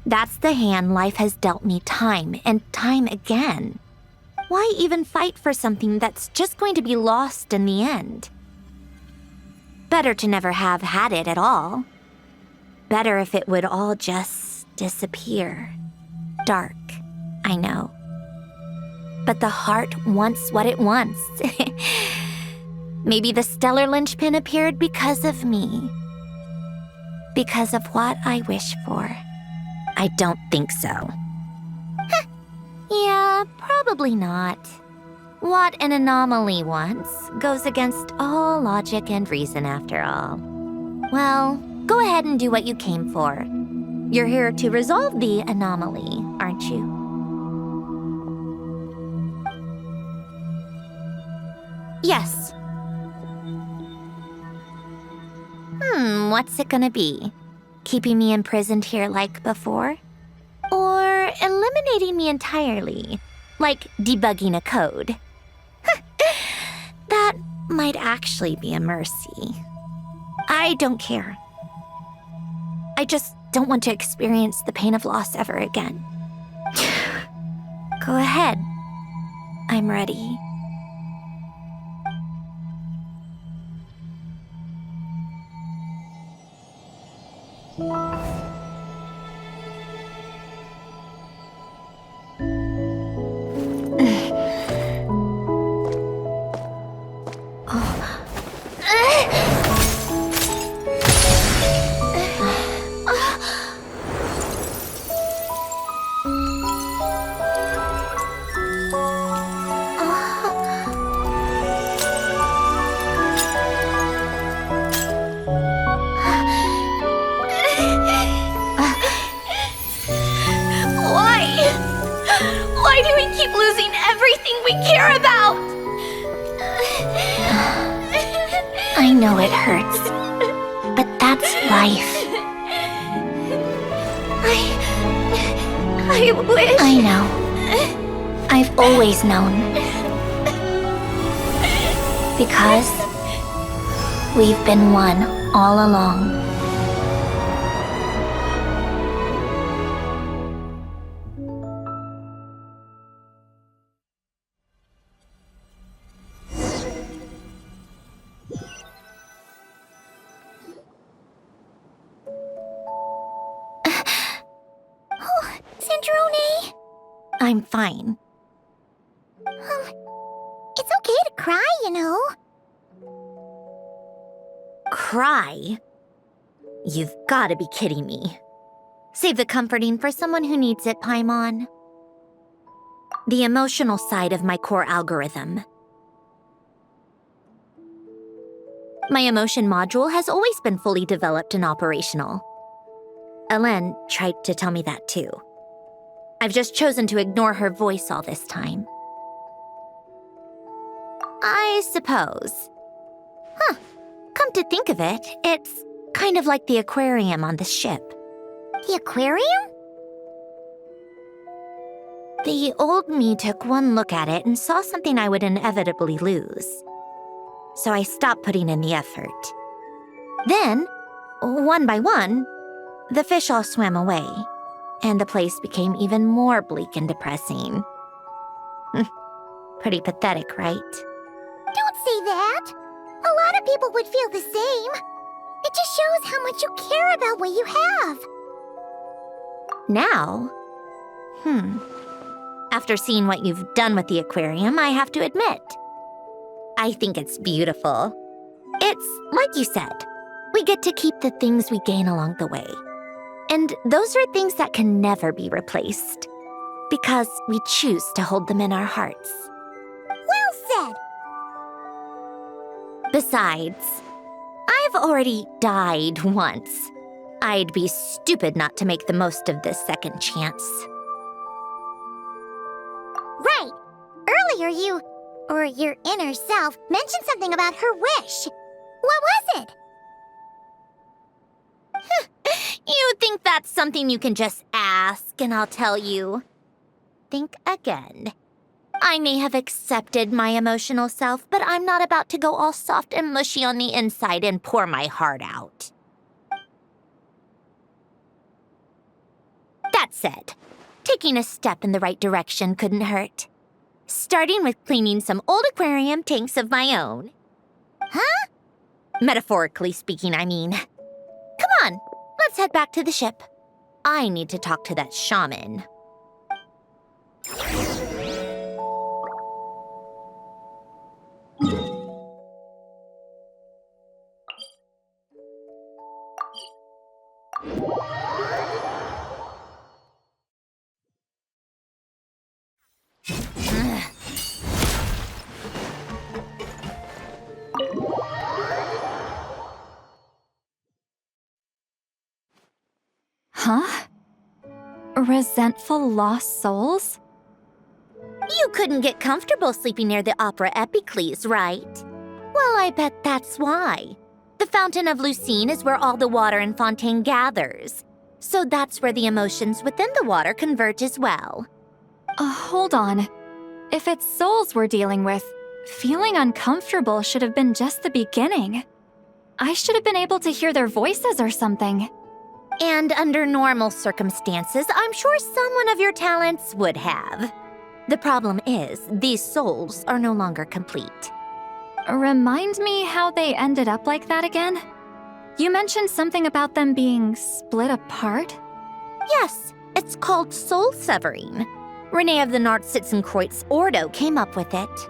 That's the hand life has dealt me time and time again. Why even fight for something that's just going to be lost in the end? Better to never have had it at all. Better if it would all just disappear. Dark, I know. But the heart wants what it wants. Maybe the stellar linchpin appeared because of me. Because of what I wish for. I don't think so. Yeah, probably not. What an anomaly wants goes against all logic and reason after all. Well, go ahead and do what you came for. You're here to resolve the anomaly, aren't you? Yes. What's it gonna be? Keeping me imprisoned here like before? Or eliminating me entirely, like debugging a code? That might actually be a mercy. I don't care. I just don't want to experience the pain of loss ever again. Go ahead. I'm ready. Why do we keep losing everything we care about? I know it hurts, but that's life. I wish... I know. I've always known. Because we've been one all along. Sandrone! I'm fine. It's okay to cry, you know. Cry? You've got to be kidding me. Save the comforting for someone who needs it, Paimon. The emotional side of my core algorithm. My emotion module has always been fully developed and operational. Elen tried to tell me that too. I've just chosen to ignore her voice all this time. I suppose. Come to think of it, it's kind of like the aquarium on the ship. The aquarium? The old me took one look at it and saw something I would inevitably lose. So I stopped putting in the effort. Then, one by one, the fish all swam away, and the place became even more bleak and depressing. Pretty pathetic, right? Don't say that. A lot of people would feel the same. It just shows how much you care about what you have. Now? After seeing what you've done with the aquarium, I have to admit, I think it's beautiful. It's like you said, we get to keep the things we gain along the way. And those are things that can never be replaced, because we choose to hold them in our hearts. Well said! Besides, I've already died once. I'd be stupid not to make the most of this second chance. Right! Earlier you, or your inner self, mentioned something about her wish. What was it? You think that's something you can just ask and I'll tell you? Think again. I may have accepted my emotional self, but I'm not about to go all soft and mushy on the inside and pour my heart out. That said, taking a step in the right direction couldn't hurt. Starting with cleaning some old aquarium tanks of my own. Huh? Metaphorically speaking, I mean. Come on, let's head back to the ship. I need to talk to that shaman. Huh? Resentful lost souls? You couldn't get comfortable sleeping near the Opera Epicles, right? Well, I bet that's why. The Fountain of Lucine is where all the water in Fontaine gathers. So that's where the emotions within the water converge as well. Hold on. If it's souls we're dealing with, feeling uncomfortable should have been just the beginning. I should have been able to hear their voices or something. And under normal circumstances, I'm sure someone of your talents would have. The problem is, these souls are no longer complete. Remind me how they ended up like that again? You mentioned something about them being split apart? Yes, it's called soul severing. Renee of the Nartsitzenkreuz Ordo came up with it.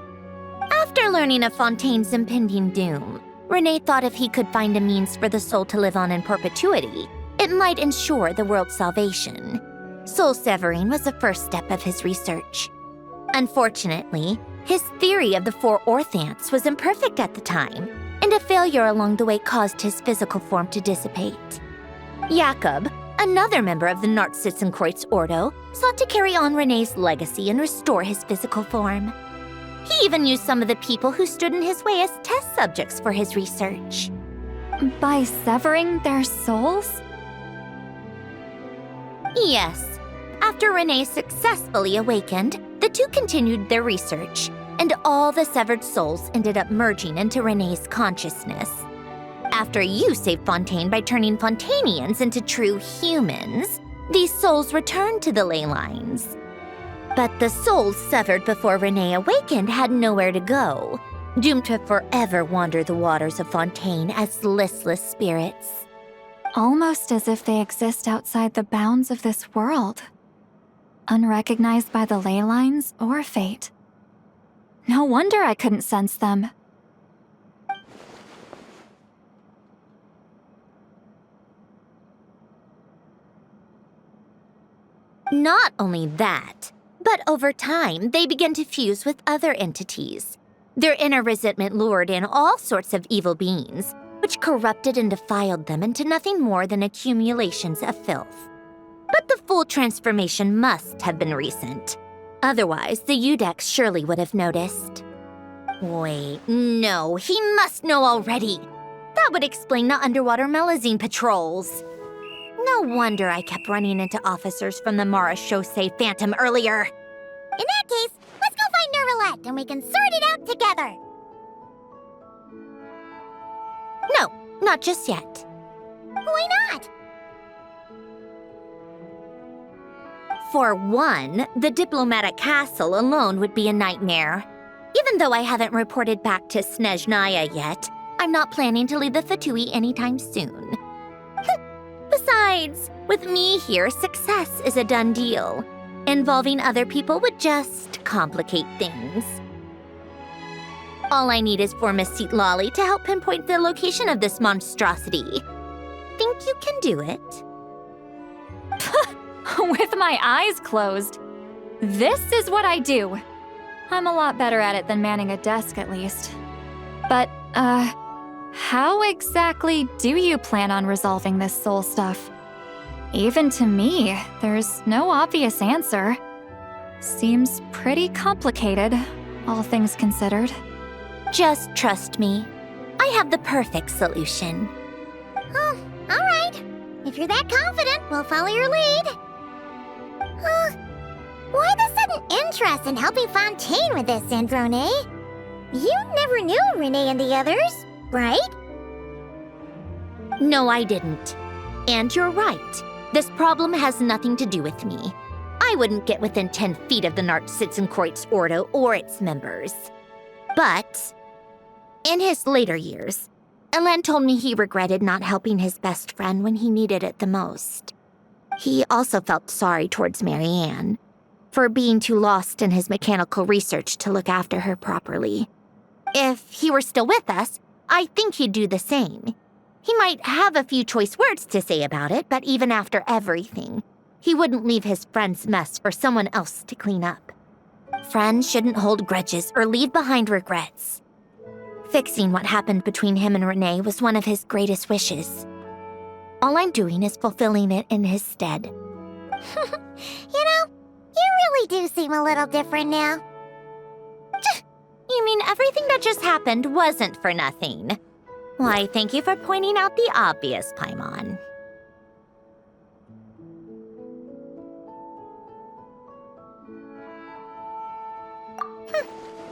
After learning of Fontaine's impending doom, Renee thought if he could find a means for the soul to live on in perpetuity, it might ensure the world's salvation. Soul severing was the first step of his research. Unfortunately, his theory of the four orthants was imperfect at the time, and a failure along the way caused his physical form to dissipate. Jakob, another member of the Nartsitzenkreuz Ordo, sought to carry on Renee's legacy and restore his physical form. He even used some of the people who stood in his way as test subjects for his research. By severing their souls? Yes. After Renee successfully awakened, the two continued their research, and all the severed souls ended up merging into Renee's consciousness. After you saved Fontaine by turning Fontainians into true humans, these souls returned to the ley lines. But the souls severed before Renee awakened had nowhere to go, doomed to forever wander the waters of Fontaine as listless spirits. Almost as if they exist outside the bounds of this world. Unrecognized by the ley lines or fate. No wonder I couldn't sense them. Not only that, but over time, they began to fuse with other entities. Their inner resentment lured in all sorts of evil beings, which corrupted and defiled them into nothing more than accumulations of filth. But the full transformation must have been recent. Otherwise, the Udex surely would have noticed. Wait, no, he must know already. That would explain the underwater Melazine patrols. No wonder I kept running into officers from the Mara Chaussee Phantom earlier. In that case, let's go find Nervalette and we can sort it out together. No, not just yet. Why not? For one, the diplomatic castle alone would be a nightmare. Even though I haven't reported back to Snezhnaya yet, I'm not planning to leave the Fatui anytime soon. Besides, with me here, success is a done deal. Involving other people would just complicate things. All I need is for Miss Seat Lolly to help pinpoint the location of this monstrosity. Think you can do it? With my eyes closed. This is what I do. I'm a lot better at it than manning a desk, at least. But, how exactly do you plan on resolving this soul stuff? Even to me, there's no obvious answer. Seems pretty complicated, all things considered. Just trust me. I have the perfect solution. Oh, all right. If you're that confident, we'll follow your lead. Why the sudden interest in helping Fontaine with this, Sandrone? You never knew Renee and the others, right? No, I didn't. And you're right. This problem has nothing to do with me. I wouldn't get within 10 feet of the Nartsitzenkreuz Ordo or its members. But in his later years, Elen told me he regretted not helping his best friend when he needed it the most. He also felt sorry towards Marianne for being too lost in his mechanical research to look after her properly. If he were still with us, I think he'd do the same. He might have a few choice words to say about it, but even after everything, he wouldn't leave his friend's mess for someone else to clean up. Friends shouldn't hold grudges or leave behind regrets. Fixing what happened between him and Renee was one of his greatest wishes. All I'm doing is fulfilling it in his stead. You know, you really do seem a little different now. You mean everything that just happened wasn't for nothing? Why, thank you for pointing out the obvious, Paimon.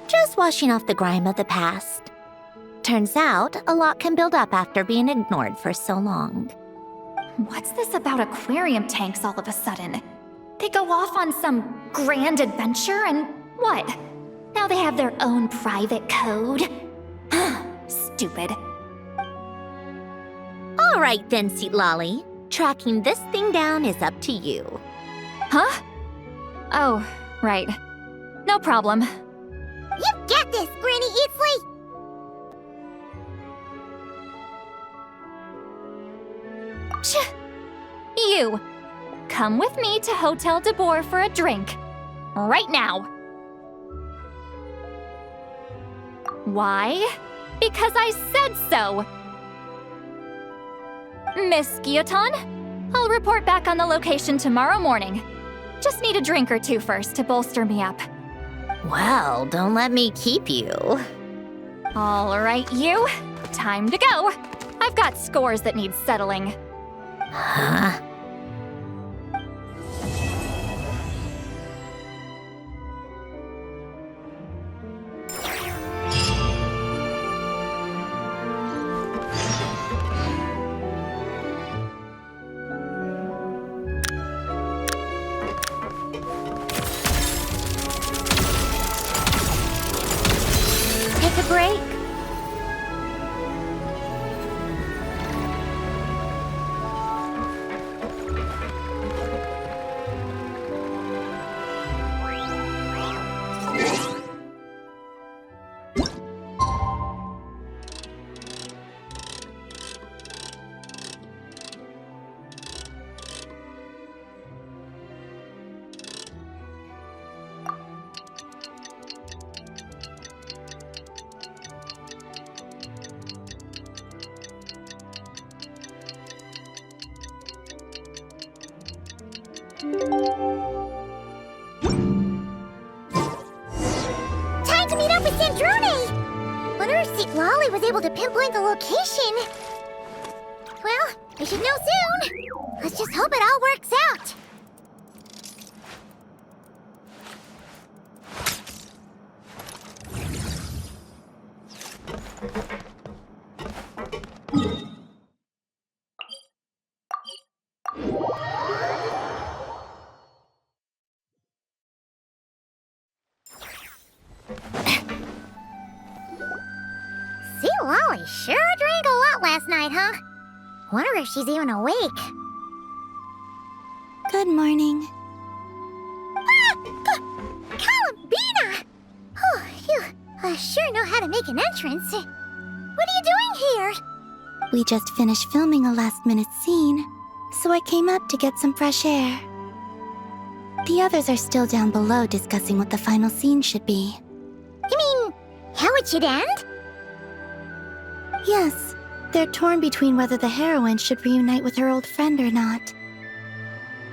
Just washing off the grime of the past. Turns out, a lot can build up after being ignored for so long. What's this about aquarium tanks all of a sudden? They go off on some grand adventure and what? Now they have their own private code? Stupid. All right then, Seat Lolly. Tracking this thing down is up to you. Huh? Oh, right. No problem. You got this, Granny Eatsley! You! Come with me to Hotel de Boer for a drink. Right now. Why? Because I said so! Miss Guillotin, I'll report back on the location tomorrow morning. Just need a drink or two first to bolster me up. Well, don't let me keep you. All right, you. Time to go. I've got scores that need settling. Huh? Take a break. Time to meet up with Sandrone! Wonder if Seat Lolly was able to pinpoint the location. Well, we should know soon. Let's just hope it all works out. Seat Lolly sure drank a lot last night, huh? Wonder if she's even awake. Good morning. Ah! Columbina! Oh, phew. sure know how to make an entrance. What are you doing here? We just finished filming a last-minute scene, so I came up to get some fresh air. The others are still down below discussing what the final scene should be. You mean, how it should end? Yes, they're torn between whether the heroine should reunite with her old friend or not.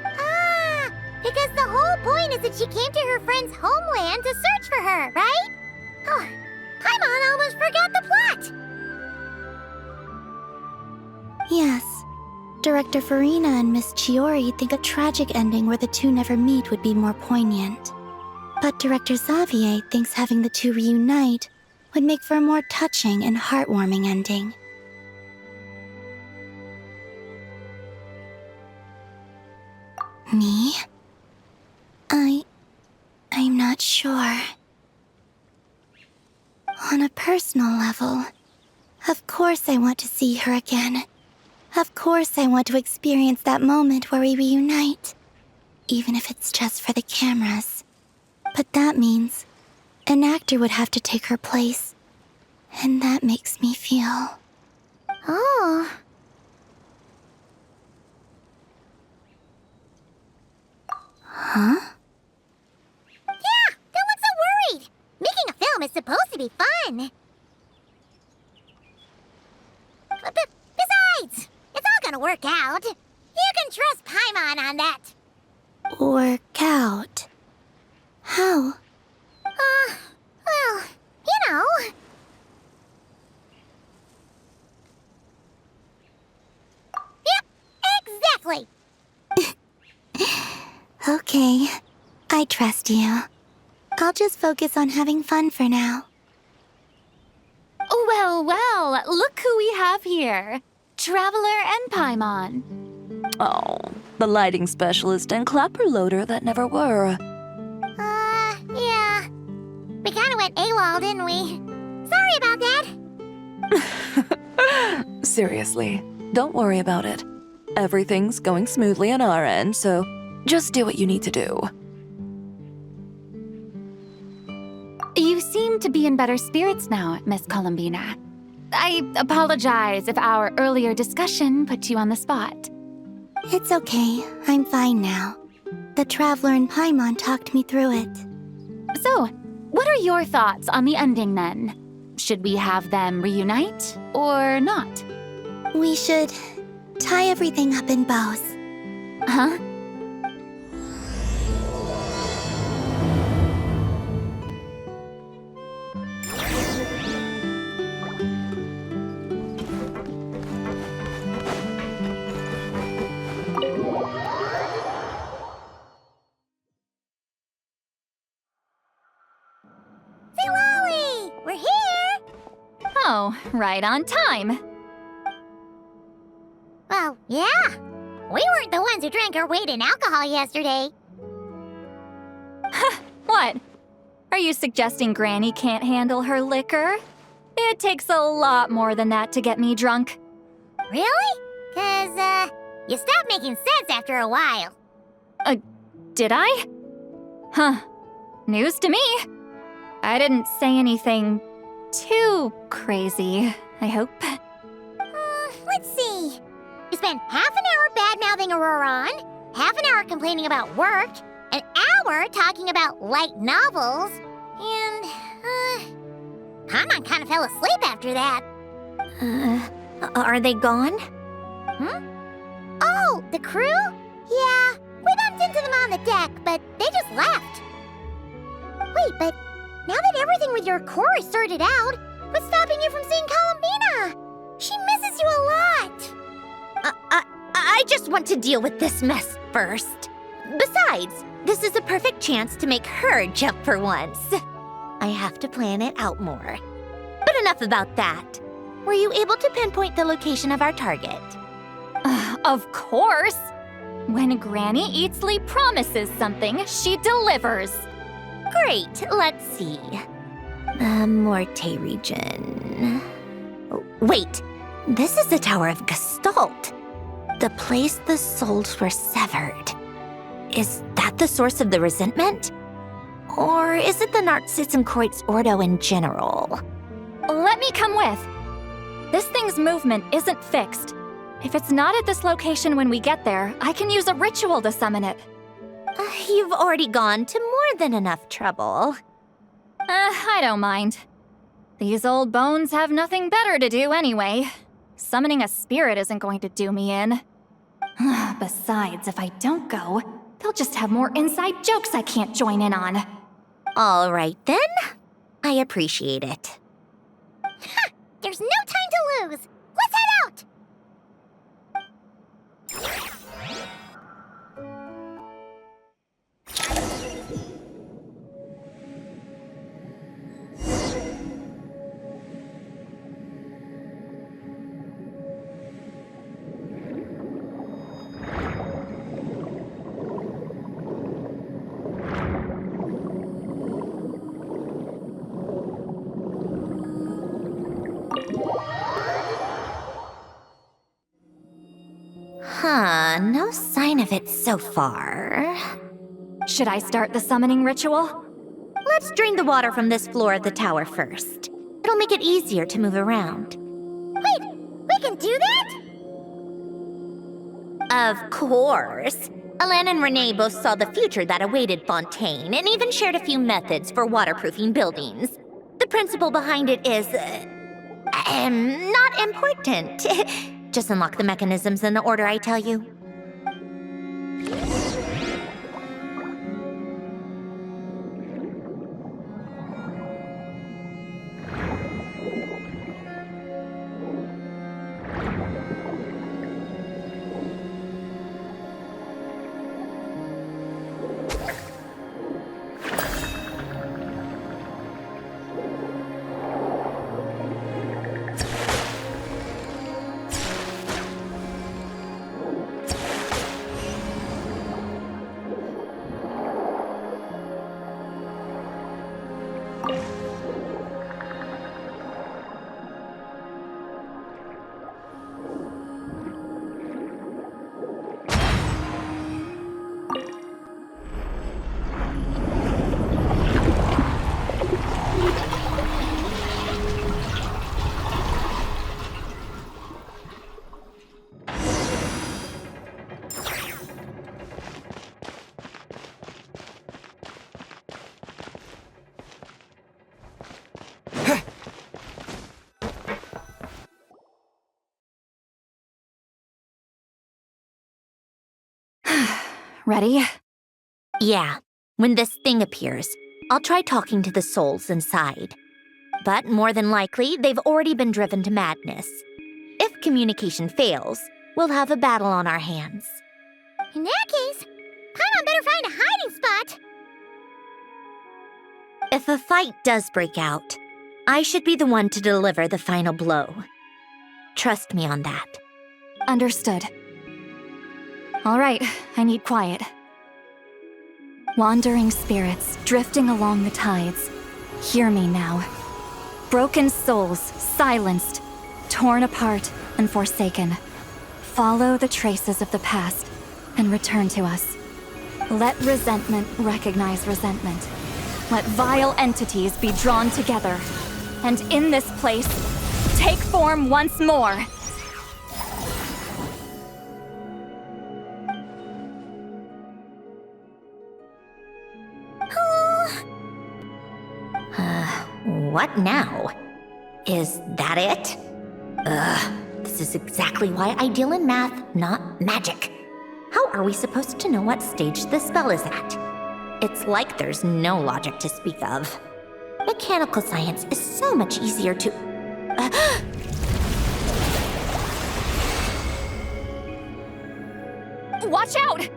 Ah, because the whole point is that she came to her friend's homeland to search for her, right? Oh, Paimon almost forgot the plot! Yes. Director Farina and Miss Chiori think a tragic ending where the two never meet would be more poignant. But Director Xavier thinks having the two reunite would make for a more touching and heartwarming ending. Me? I'm not sure. On a personal level, of course I want to see her again. Of course I want to experience that moment where we reunite, even if it's just for the cameras. But that means an actor would have to take her place, and that makes me feel... Oh. Huh? Yeah, don't look so worried. Making a film is supposed to be fun. But besides, it's all gonna work out. You can trust Paimon on that. Work out? How? Well, you know. Yep, exactly. Okay, I trust you. I'll just focus on having fun for now. Well, well, look who we have here. Traveler and Paimon. Oh, the lighting specialist and clapper loader that never were. Yeah. We kinda went AWOL, didn't we? Sorry about that. Seriously, don't worry about it. Everything's going smoothly on our end, so just do what you need to do. You seem to be in better spirits now, Miss Columbina. I apologize if our earlier discussion put you on the spot. It's okay, I'm fine now. The Traveler and Paimon talked me through it. So, what are your thoughts on the ending then? Should we have them reunite or not? We should tie everything up in bows. Huh? We're here! Oh, right on time. Well, yeah. We weren't the ones who drank our weight in alcohol yesterday. What? Are you suggesting Granny can't handle her liquor? It takes a lot more than that to get me drunk. Really? 'Cause, you stopped making sense after a while. Did I? Huh. News to me. I didn't say anything too crazy, I hope. Let's see. You spent half an hour bad-mouthing Auroron, half an hour complaining about work, an hour talking about light novels, and, Paimon kind of fell asleep after that. Are they gone? Oh, the crew? Yeah, we bumped into them on the deck, but they just left. Wait, but now that everything with your core is sorted out, what's stopping you from seeing Columbina? She misses you a lot. I just want to deal with this mess first. Besides, this is a perfect chance to make her jump for once. I have to plan it out more. But enough about that. Were you able to pinpoint the location of our target? Of course! When Granny Eatsley promises something, she delivers. Great, let's see. The Morte region. Wait, this is the Tower of Gestalt. The place the souls were severed. Is that the source of the resentment? Or is it the Narcissenkreuz Ordo in general? Let me come with. This thing's movement isn't fixed. If it's not at this location when we get there, I can use a ritual to summon it. You've already gone to more than enough trouble. I don't mind. These old bones have nothing better to do anyway. Summoning a spirit isn't going to do me in. Besides, if I don't go, they'll just have more inside jokes I can't join in on. All right then. I appreciate it. There's no time to lose. Let's head out! No sign of it so far. Should I start the summoning ritual? Let's drain the water from this floor of the tower first. It'll make it easier to move around. Wait, we can do that? Of course. Alan and Renee both saw the future that awaited Fontaine and even shared a few methods for waterproofing buildings. The principle behind it is... not important. Just unlock the mechanisms in the order I tell you. Ready? Yeah. When this thing appears, I'll try talking to the souls inside. But more than likely, they've already been driven to madness. If communication fails, we'll have a battle on our hands. In that case, Paimon better find a hiding spot. If a fight does break out, I should be the one to deliver the final blow. Trust me on that. Understood. All right, I need quiet. Wandering spirits drifting along the tides. Hear me now. Broken souls, silenced, torn apart, and forsaken. Follow the traces of the past and return to us. Let resentment recognize resentment. Let vile entities be drawn together. And in this place, take form once more. What now? Is that it? This is exactly why I deal in math, not magic. How are we supposed to know what stage the spell is at? It's like there's no logic to speak of. Mechanical science is so much easier to... Watch out!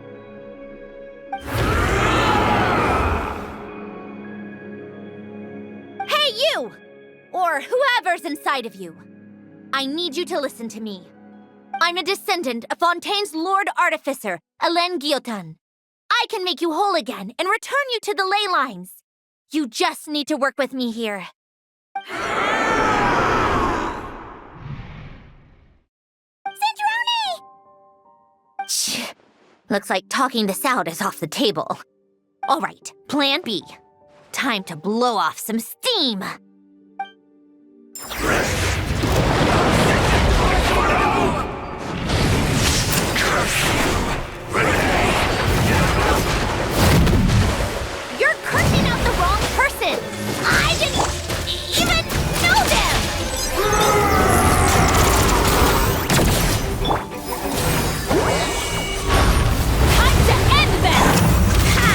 Hey, you! Or whoever's inside of you. I need you to listen to me. I'm a descendant of Fontaine's Lord Artificer, Alain Guillotin. I can make you whole again and return you to the ley lines. You just need to work with me here. Sandrone! Looks like talking this out is off the table. All right, plan B. Time to blow off some steam! You're cursing out the wrong person! I didn't even know them! Time to end this! Ha!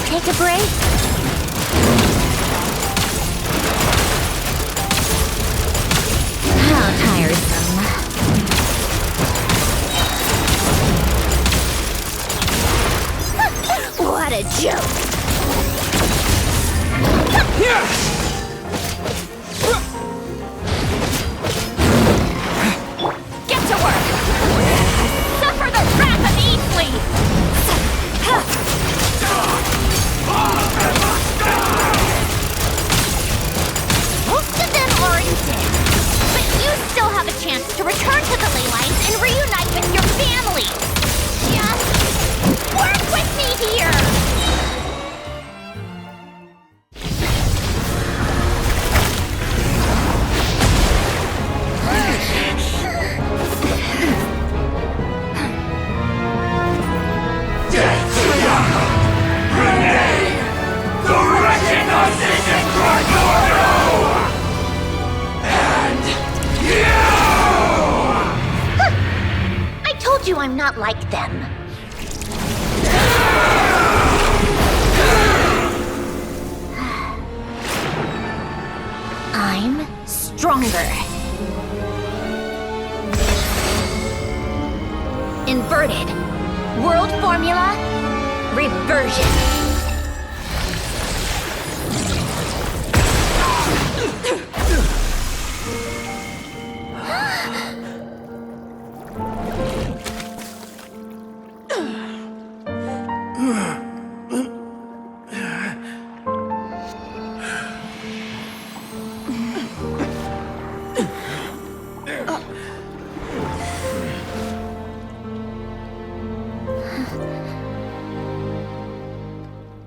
Take a break. How tiresome. What a joke! Get to work! Suffer the wrath of Easley! Most of them already did, but you still have a chance to return to the ley lines and reunite with your family. Just work with me here! I told you I'm not like them. I'm stronger. Inverted. World formula. Reversion.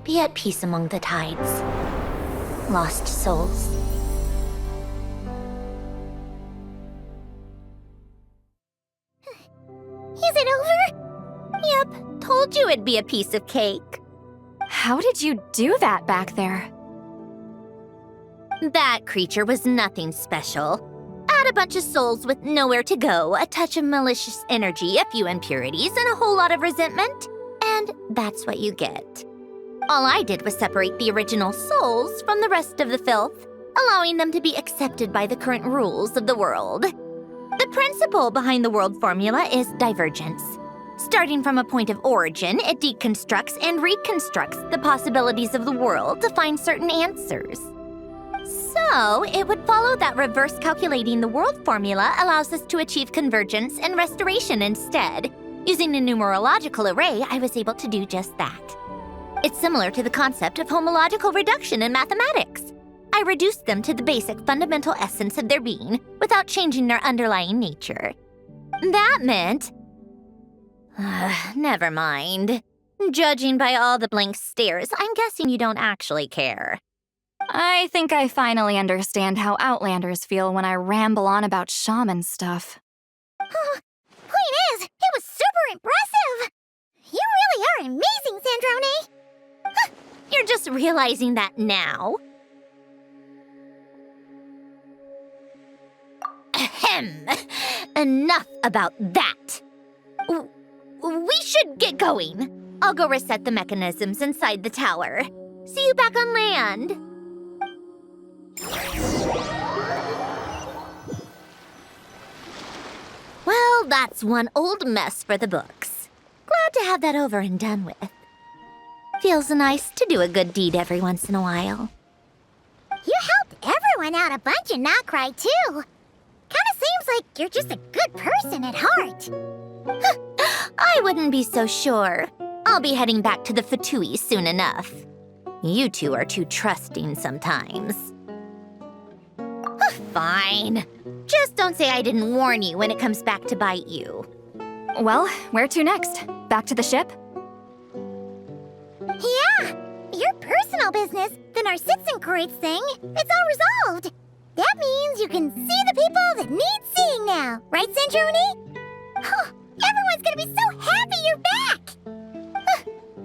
Be at peace among the tides, lost souls. Is it over? Yep, told you it'd be a piece of cake. How did you do that back there? That creature was nothing special. Add a bunch of souls with nowhere to go, a touch of malicious energy, a few impurities, and a whole lot of resentment, and that's what you get. All I did was separate the original souls from the rest of the filth, allowing them to be accepted by the current rules of the world. The principle behind the world formula is divergence. Starting from a point of origin, it deconstructs and reconstructs the possibilities of the world to find certain answers. So, it would follow that reverse calculating the world formula allows us to achieve convergence and restoration instead. Using a numerological array, I was able to do just that. It's similar to the concept of homological reduction in mathematics. I reduced them to the basic fundamental essence of their being without changing their underlying nature. That meant... never mind. Judging by all the blank stares, I'm guessing you don't actually care. I think I finally understand how Outlanders feel when I ramble on about shaman stuff. Point is, it was super impressive! You really are amazing, Sandrone! You're just realizing that now? Ahem. Enough about that. We should get going. I'll go reset the mechanisms inside the tower. See you back on land. Well, that's one old mess for the books. Glad to have that over and done with. Feels nice to do a good deed every once in a while. You helped everyone out a bunch and not cry, too. Kinda seems like you're just a good person at heart. I wouldn't be so sure. I'll be heading back to the Fatui soon enough. You two are too trusting sometimes. Fine. Just don't say I didn't warn you when it comes back to bite you. Well, where to next? Back to the ship? Yeah! Your personal business, the Narcissism thing, it's all resolved. That means you can see the people that need seeing now, right, Sandrone? Oh, everyone's gonna be so happy you're back!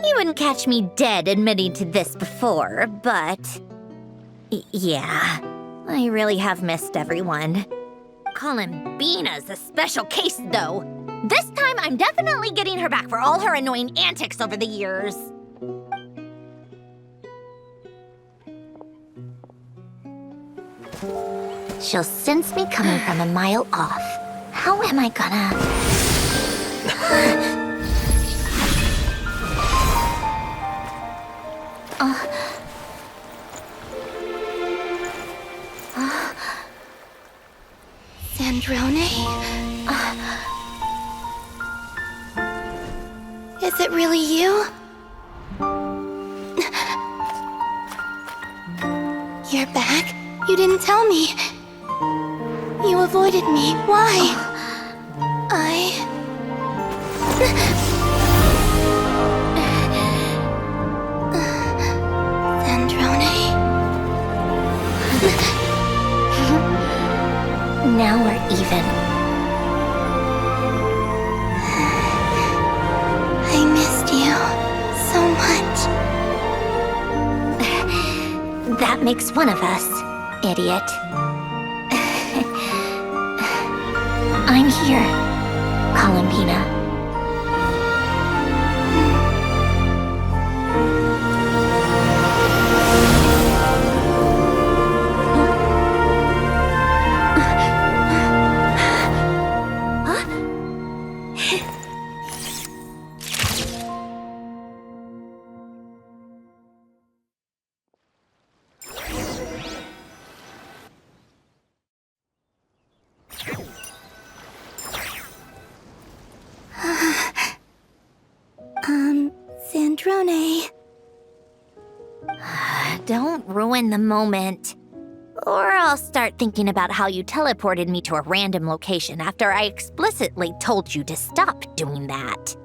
You wouldn't catch me dead admitting to this before, but... yeah, I really have missed everyone. Columbina's a special case, though. This time, I'm definitely getting her back for all her annoying antics over the years. She'll sense me coming from a mile off. How am I gonna... Sandrone? Is it really you? You're back? You didn't tell me. You avoided me. Why? Sandrone? Now we're even. I missed you so much. That makes one of us, idiot. I'm here, Columbina. Sandrone. Don't ruin the moment. Or I'll start thinking about how you teleported me to a random location after I explicitly told you to stop doing that.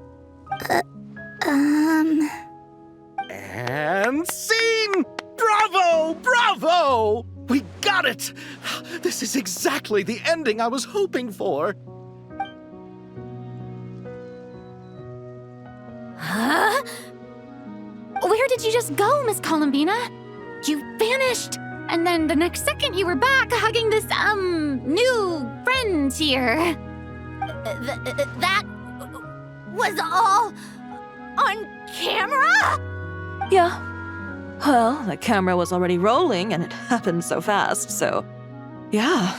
And scene! Bravo! Bravo! We got it! This is exactly the ending I was hoping for. Huh? Where did you just go, Miss Columbina? You vanished! And then the next second you were back hugging this, new friend here. That was all on camera? Yeah. Well, the camera was already rolling and it happened so fast, so yeah.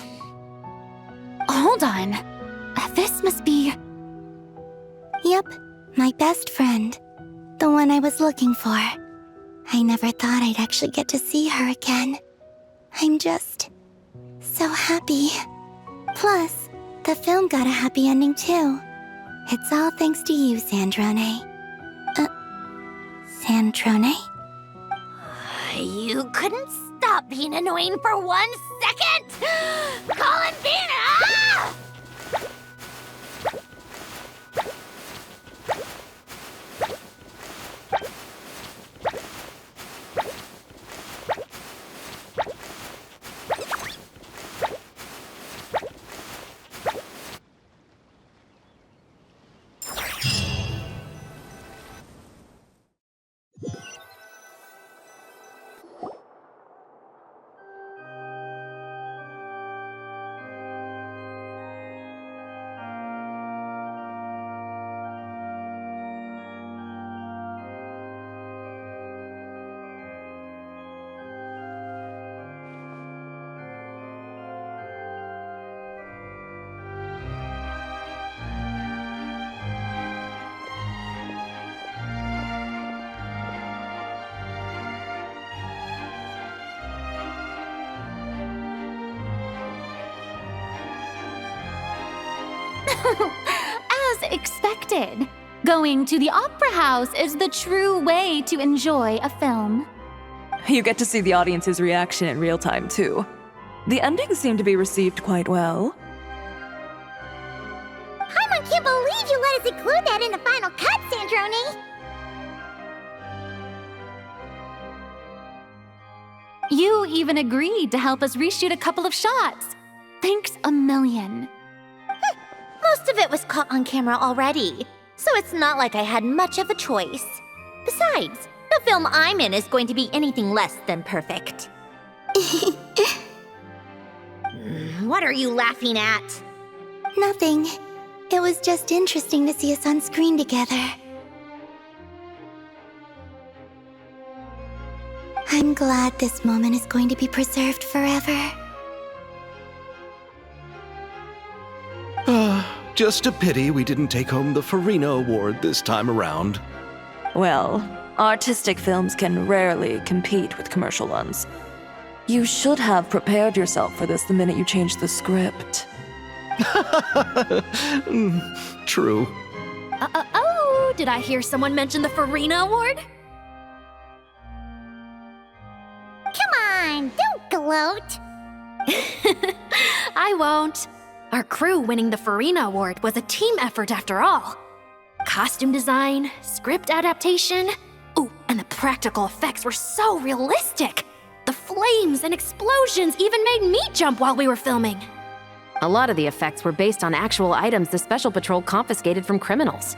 Hold on. This must be... Yep, my best friend. The one I was looking for. I never thought I'd actually get to see her again. I'm just so happy. Plus, the film got a happy ending too. It's all thanks to you, Sandrone. Sandrone? You couldn't stop being annoying for 1 second! Columbina! As expected, going to the opera house is the true way to enjoy a film. You get to see the audience's reaction in real time, too. The ending seemed to be received quite well. Paimon can't believe you let us include that in the final cut, Sandrone. You even agreed to help us reshoot a couple of shots. Thanks a million. Most of it was caught on camera already, so it's not like I had much of a choice. Besides, the film I'm in is going to be anything less than perfect. What are you laughing at? Nothing. It was just interesting to see us on screen together. I'm glad this moment is going to be preserved forever. Just a pity we didn't take home the Farina Award this time around. Well, artistic films can rarely compete with commercial ones. You should have prepared yourself for this the minute you changed the script. True. Oh, did I hear someone mention the Farina Award? Come on, don't gloat. I won't. Our crew winning the Farina Award was a team effort after all. Costume design, script adaptation. Ooh, and the practical effects were so realistic. The flames and explosions even made me jump while we were filming. A lot of the effects were based on actual items the Special Patrol confiscated from criminals.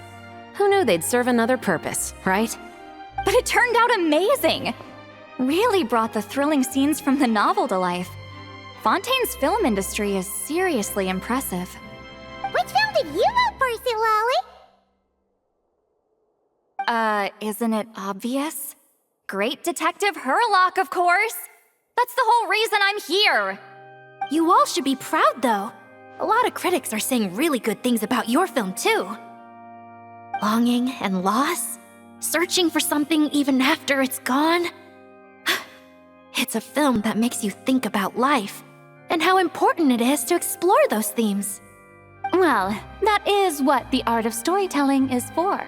Who knew they'd serve another purpose, right? But it turned out amazing! Really brought the thrilling scenes from the novel to life. Fontaine's film industry is seriously impressive. Which film did you vote for, Silali? Isn't it obvious? Great Detective Hurlock, of course! That's the whole reason I'm here! You all should be proud, though. A lot of critics are saying really good things about your film, too. Longing and loss, searching for something even after it's gone. It's a film that makes you think about life and how important it is to explore those themes. Well, that is what the art of storytelling is for.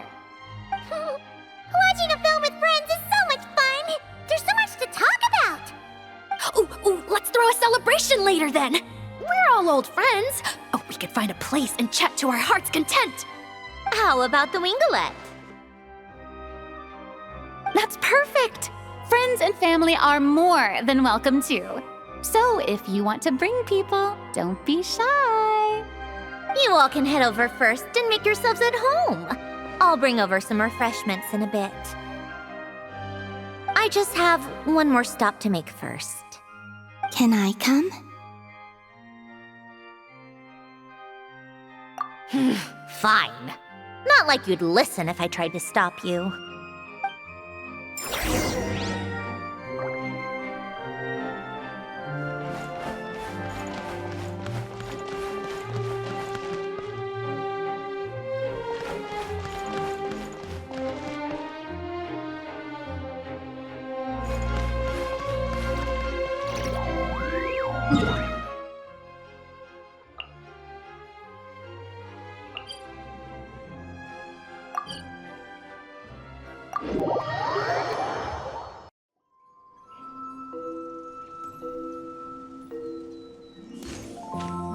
Watching a film with friends is so much fun! There's so much to talk about! Ooh, let's throw a celebration later then! We're all old friends! Oh, we could find a place and chat to our heart's content! How about the Winglet? That's perfect! Friends and family are more than welcome too. So if you want to bring people, don't be shy. You all can head over first and make yourselves at home. I'll bring over some refreshments in a bit. I just have one more stop to make first. Can I come? Fine. Not like you'd listen if I tried to stop you.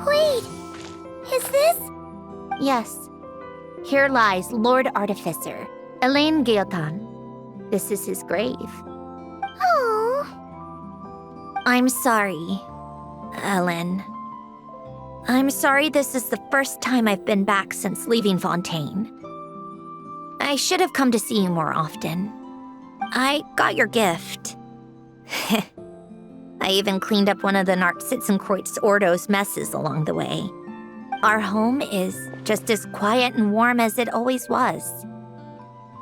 Wait, is this? Yes. Here lies Lord Artificer, Elaine Gaeltan. This is his grave. Oh. I'm sorry, Ellen. I'm sorry this is the first time I've been back since leaving Fontaine. I should have come to see you more often. I got your gift. I even cleaned up one of the Nartsitzenkreuz Ordo's messes along the way. Our home is just as quiet and warm as it always was.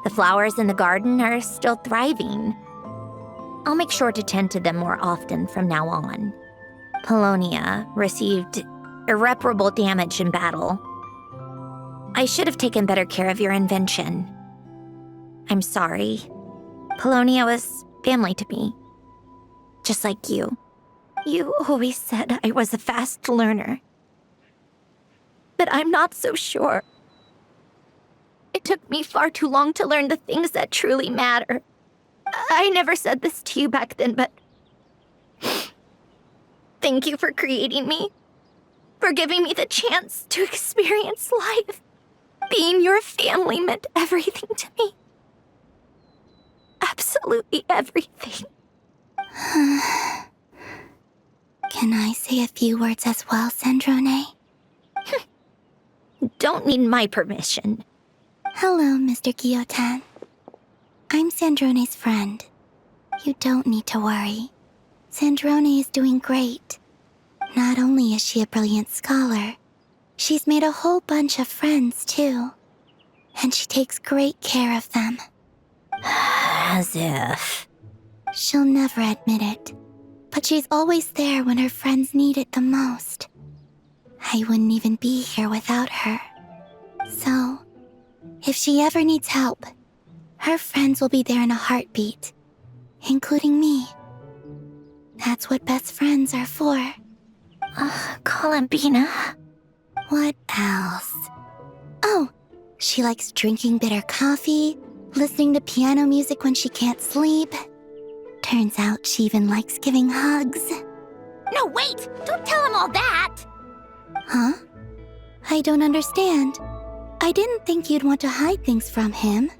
The flowers in the garden are still thriving. I'll make sure to tend to them more often from now on. Polonia received irreparable damage in battle. I should have taken better care of your invention. I'm sorry. Polonia was family to me. Just like you. You always said I was a fast learner. But I'm not so sure. It took me far too long to learn the things that truly matter. I never said this to you back then, but thank you for creating me. For giving me the chance to experience life. Being your family meant everything to me. Absolutely everything. Can I say a few words as well, Sandrone? Don't need my permission. Hello, Mr. Guillotin. I'm Sandrone's friend. You don't need to worry. Sandrone is doing great. Not only is she a brilliant scholar, she's made a whole bunch of friends, too. And she takes great care of them. As if. She'll never admit it, but she's always there when her friends need it the most. I wouldn't even be here without her. So, if she ever needs help, her friends will be there in a heartbeat, including me. That's what best friends are for. Columbina. What else? Oh, she likes drinking bitter coffee, listening to piano music when she can't sleep. Turns out she even likes giving hugs. No, wait! Don't tell him all that! Huh? I don't understand. I didn't think you'd want to hide things from him.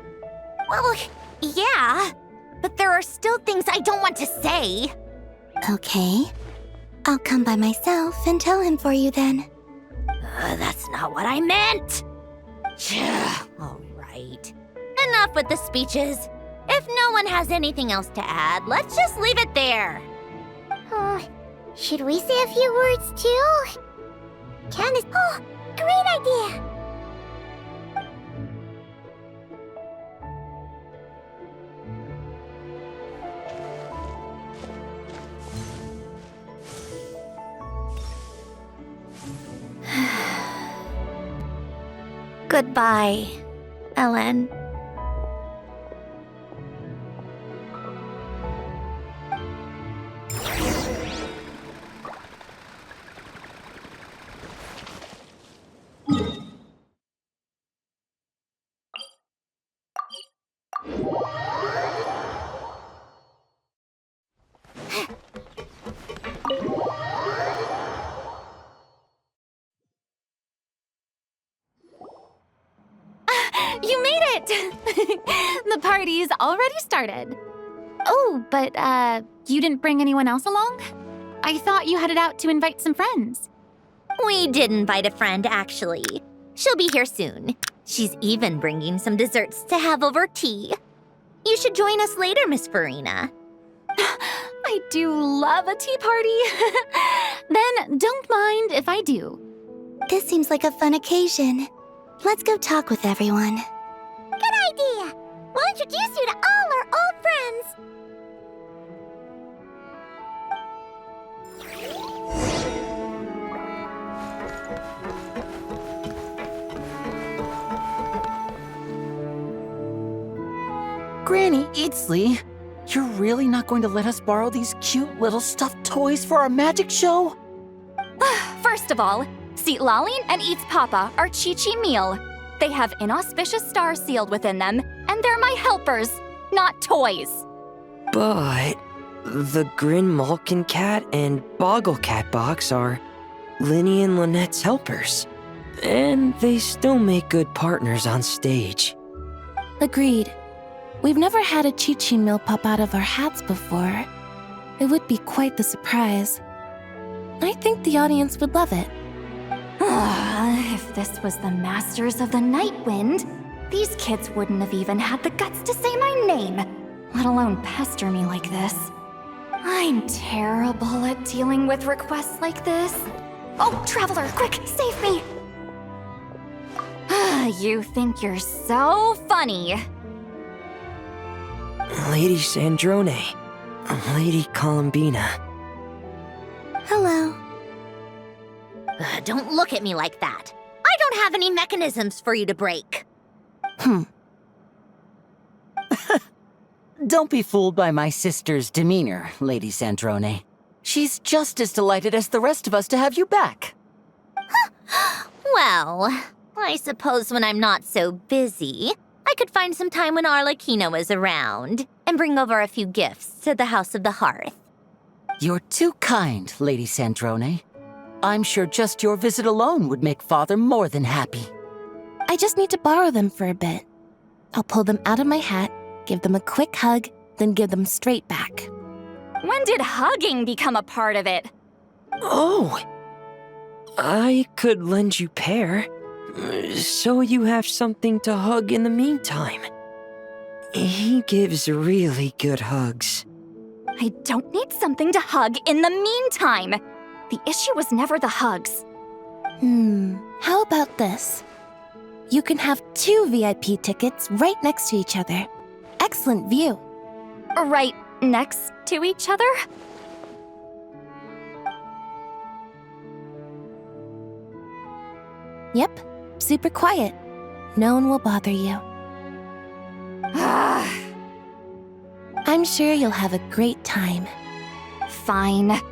Well, yeah, but there are still things I don't want to say. Okay. I'll come by myself and tell him for you then. That's not what I meant! All right. Enough with the speeches. If no one has anything else to add, let's just leave it there. Should we say a few words too? Candace, great idea! Goodbye, Ellen. You made it! The party's already started. Oh, but, you didn't bring anyone else along? I thought you headed out to invite some friends. We did invite a friend, actually. She'll be here soon. She's even bringing some desserts to have over tea. You should join us later, Miss Farina. I do love a tea party. Then don't mind if I do. This seems like a fun occasion. Let's go talk with everyone. Good idea! We'll introduce you to all our old friends. Granny Eatsley, you're really not going to let us borrow these cute little stuffed toys for our magic show? First of all, Seat Lalin and Eats Papa are Chi-Chi meal. They have inauspicious stars sealed within them, and they're my helpers, not toys. But the Grin Malkin Cat and Boggle Cat box are Linny and Lynette's helpers. And they still make good partners on stage. Agreed. We've never had a Chi-Chi meal pop out of our hats before. It would be quite the surprise. I think the audience would love it. If this was the Masters of the Night Wind, these kids wouldn't have even had the guts to say my name, let alone pester me like this. I'm terrible at dealing with requests like this. Oh, Traveler, quick, save me! You think you're so funny. Lady Sandrone, Lady Columbina. Hello. Don't look at me like that. I don't have any mechanisms for you to break. Don't be fooled by my sister's demeanor, Lady Sandrone. She's just as delighted as the rest of us to have you back. Well, I suppose when I'm not so busy, I could find some time when Arlecchino is around and bring over a few gifts to the House of the Hearth. You're too kind, Lady Sandrone. I'm sure just your visit alone would make Father more than happy. I just need to borrow them for a bit. I'll pull them out of my hat, give them a quick hug, then give them straight back. When did hugging become a part of it? Oh! I could lend you pair, so you have something to hug in the meantime. He gives really good hugs. I don't need something to hug in the meantime. The issue was never the hugs. How about this? You can have 2 VIP tickets right next to each other. Excellent view. Right next to each other? Yep, super quiet. No one will bother you. I'm sure you'll have a great time. Fine. Wait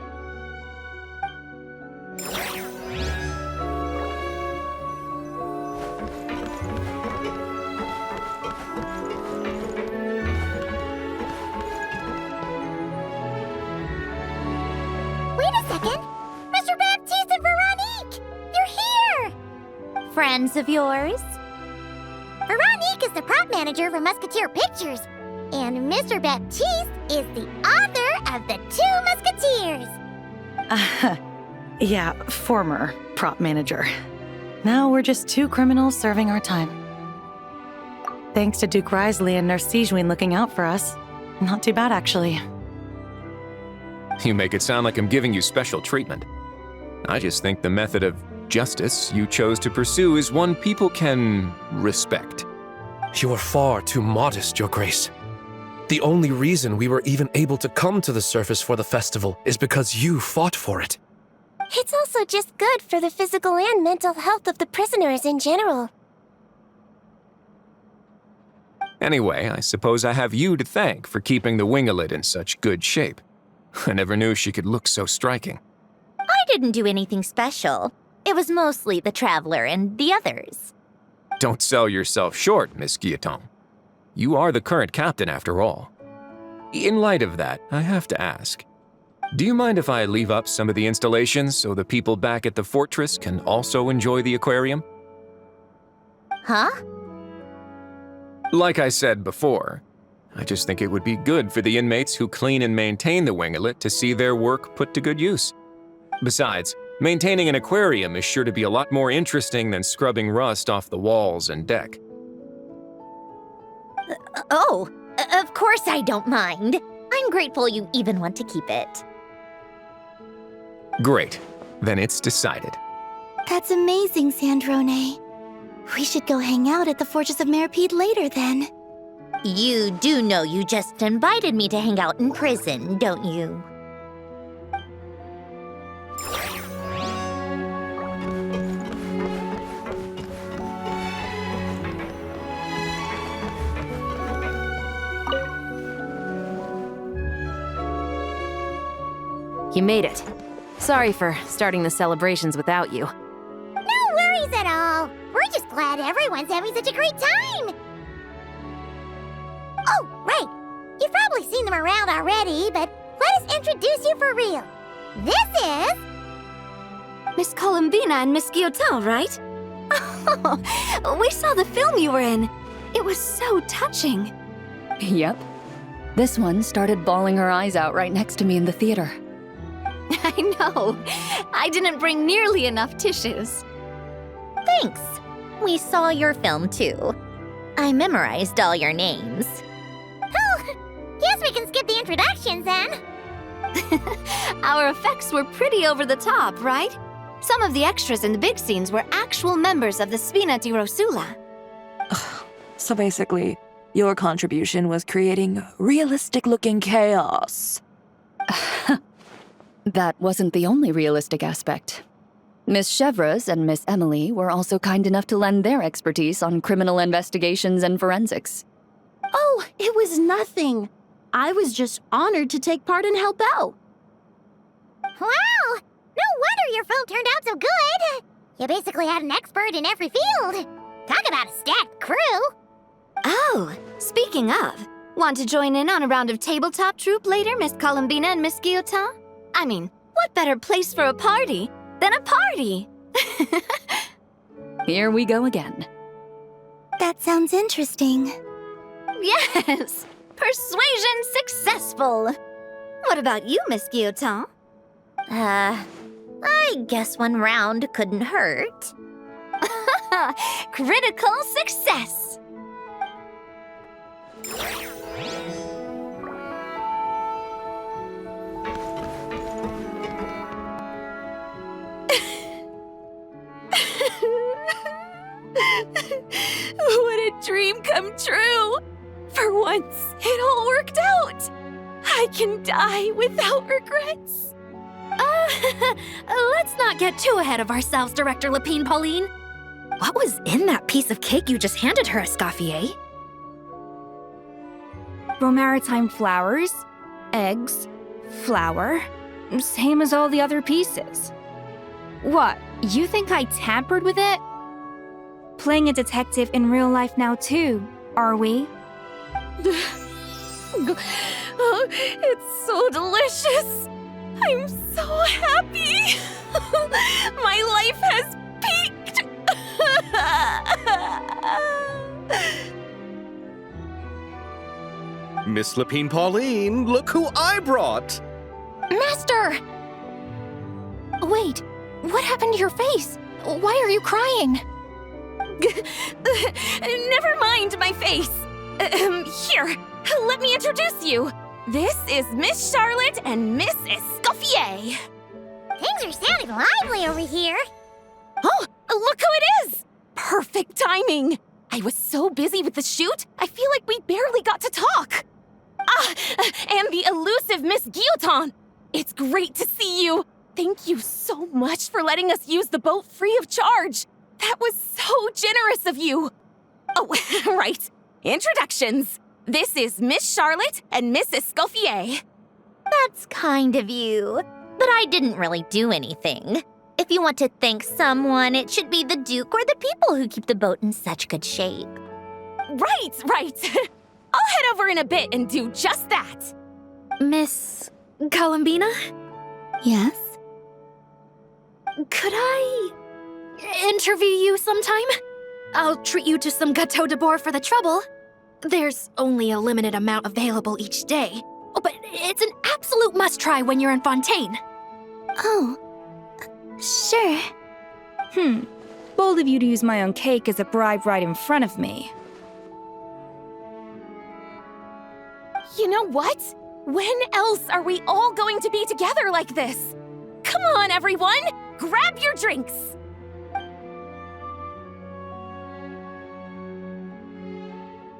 a second! Mr. Baptiste and Veronique! You're here! Friends of yours? Veronique is the prop manager for Musketeer Pictures, and Mr. Baptiste is the author of The 2 Musketeers. Yeah, former prop manager. Now we're just 2 criminals serving our time. Thanks to Duke Risley and Nurse Sejuin looking out for us. Not too bad, actually. You make it sound like I'm giving you special treatment. I just think the method of justice you chose to pursue is one people can respect. You are far too modest, Your Grace. The only reason we were even able to come to the surface for the festival is because you fought for it. It's also just good for the physical and mental health of the prisoners in general. Anyway, I suppose I have you to thank for keeping the winglet in such good shape. I never knew she could look so striking. I didn't do anything special. It was mostly the Traveler and the others. Don't sell yourself short, Miss Guillotin. You are the current captain, after all. In light of that, I have to ask, do you mind if I leave up some of the installations so the people back at the fortress can also enjoy the aquarium? Huh? Like I said before, I just think it would be good for the inmates who clean and maintain the winglet to see their work put to good use. Besides, maintaining an aquarium is sure to be a lot more interesting than scrubbing rust off the walls and deck. Oh, of course I don't mind. I'm grateful you even want to keep it. Great. Then it's decided. That's amazing, Sandrone. We should go hang out at the Fortress of Meripede later, then. You do know you just invited me to hang out in prison, don't you? You made it. Sorry for starting the celebrations without you. No worries at all. We're just glad everyone's having such a great time. Oh, right. You've probably seen them around already, but let us introduce you for real. This is... Miss Columbina and Miss Guillotin, right? Oh, we saw the film you were in. It was so touching. Yep. This one started bawling her eyes out right next to me in the theater. I know. I didn't bring nearly enough tissues. Thanks. We saw your film too. I memorized all your names. Oh, guess we can skip the introductions then. Our effects were pretty over the top, right? Some of the extras in the big scenes were actual members of the Spina di Rosula. So basically, your contribution was creating realistic-looking chaos. That wasn't the only realistic aspect. Miss Chevres and Miss Emily were also kind enough to lend their expertise on criminal investigations and forensics. Oh, it was nothing. I was just honored to take part and help out. Wow! No wonder your film turned out so good. You basically had an expert in every field. Talk about a stacked crew. Oh, speaking of, want to join in on a round of tabletop troupe later, Miss Columbina and Miss Guillotin? I mean, what better place for a party than a party? Here we go again. That sounds interesting. Yes! Persuasion successful! What about you, Miss Guillotin? I guess one round couldn't hurt. Critical success! What a dream come true! For once, it all worked out! I can die without regrets. Let's not get too ahead of ourselves, Director Lapine Pauline. What was in that piece of cake you just handed her, Escoffier? Bromaritime flowers, eggs, flour, same as all the other pieces. What, you think I tampered with it? Playing a detective in real life now too, are we? Oh, it's so delicious! I'm so happy! My life has peaked! Miss Lapine Pauline, look who I brought! Master! Wait, what happened to your face? Why are you crying? Never mind my face. Here, let me introduce you. This is Miss Charlotte and Miss Escoffier. Things are sounding lively over here. Oh, look who it is! Perfect timing. I was so busy with the shoot, I feel like we barely got to talk. And the elusive Miss Guillotin. It's great to see you. Thank you so much for letting us use the boat free of charge. That was so generous of you. Oh, right. Introductions. This is Miss Charlotte and Miss Escoffier. That's kind of you, but I didn't really do anything. If you want to thank someone, it should be the Duke or the people who keep the boat in such good shape. Right. I'll head over in a bit and do just that. Miss Columbina? Yes? Could I interview you sometime? I'll treat you to some gâteau de bord for the trouble. There's only a limited amount available each day. Oh, but it's an absolute must-try when you're in Fontaine. Oh, sure. Bold of you to use my own cake as a bribe right in front of me. You know what? When else are we all going to be together like this? Come on, everyone! Grab your drinks!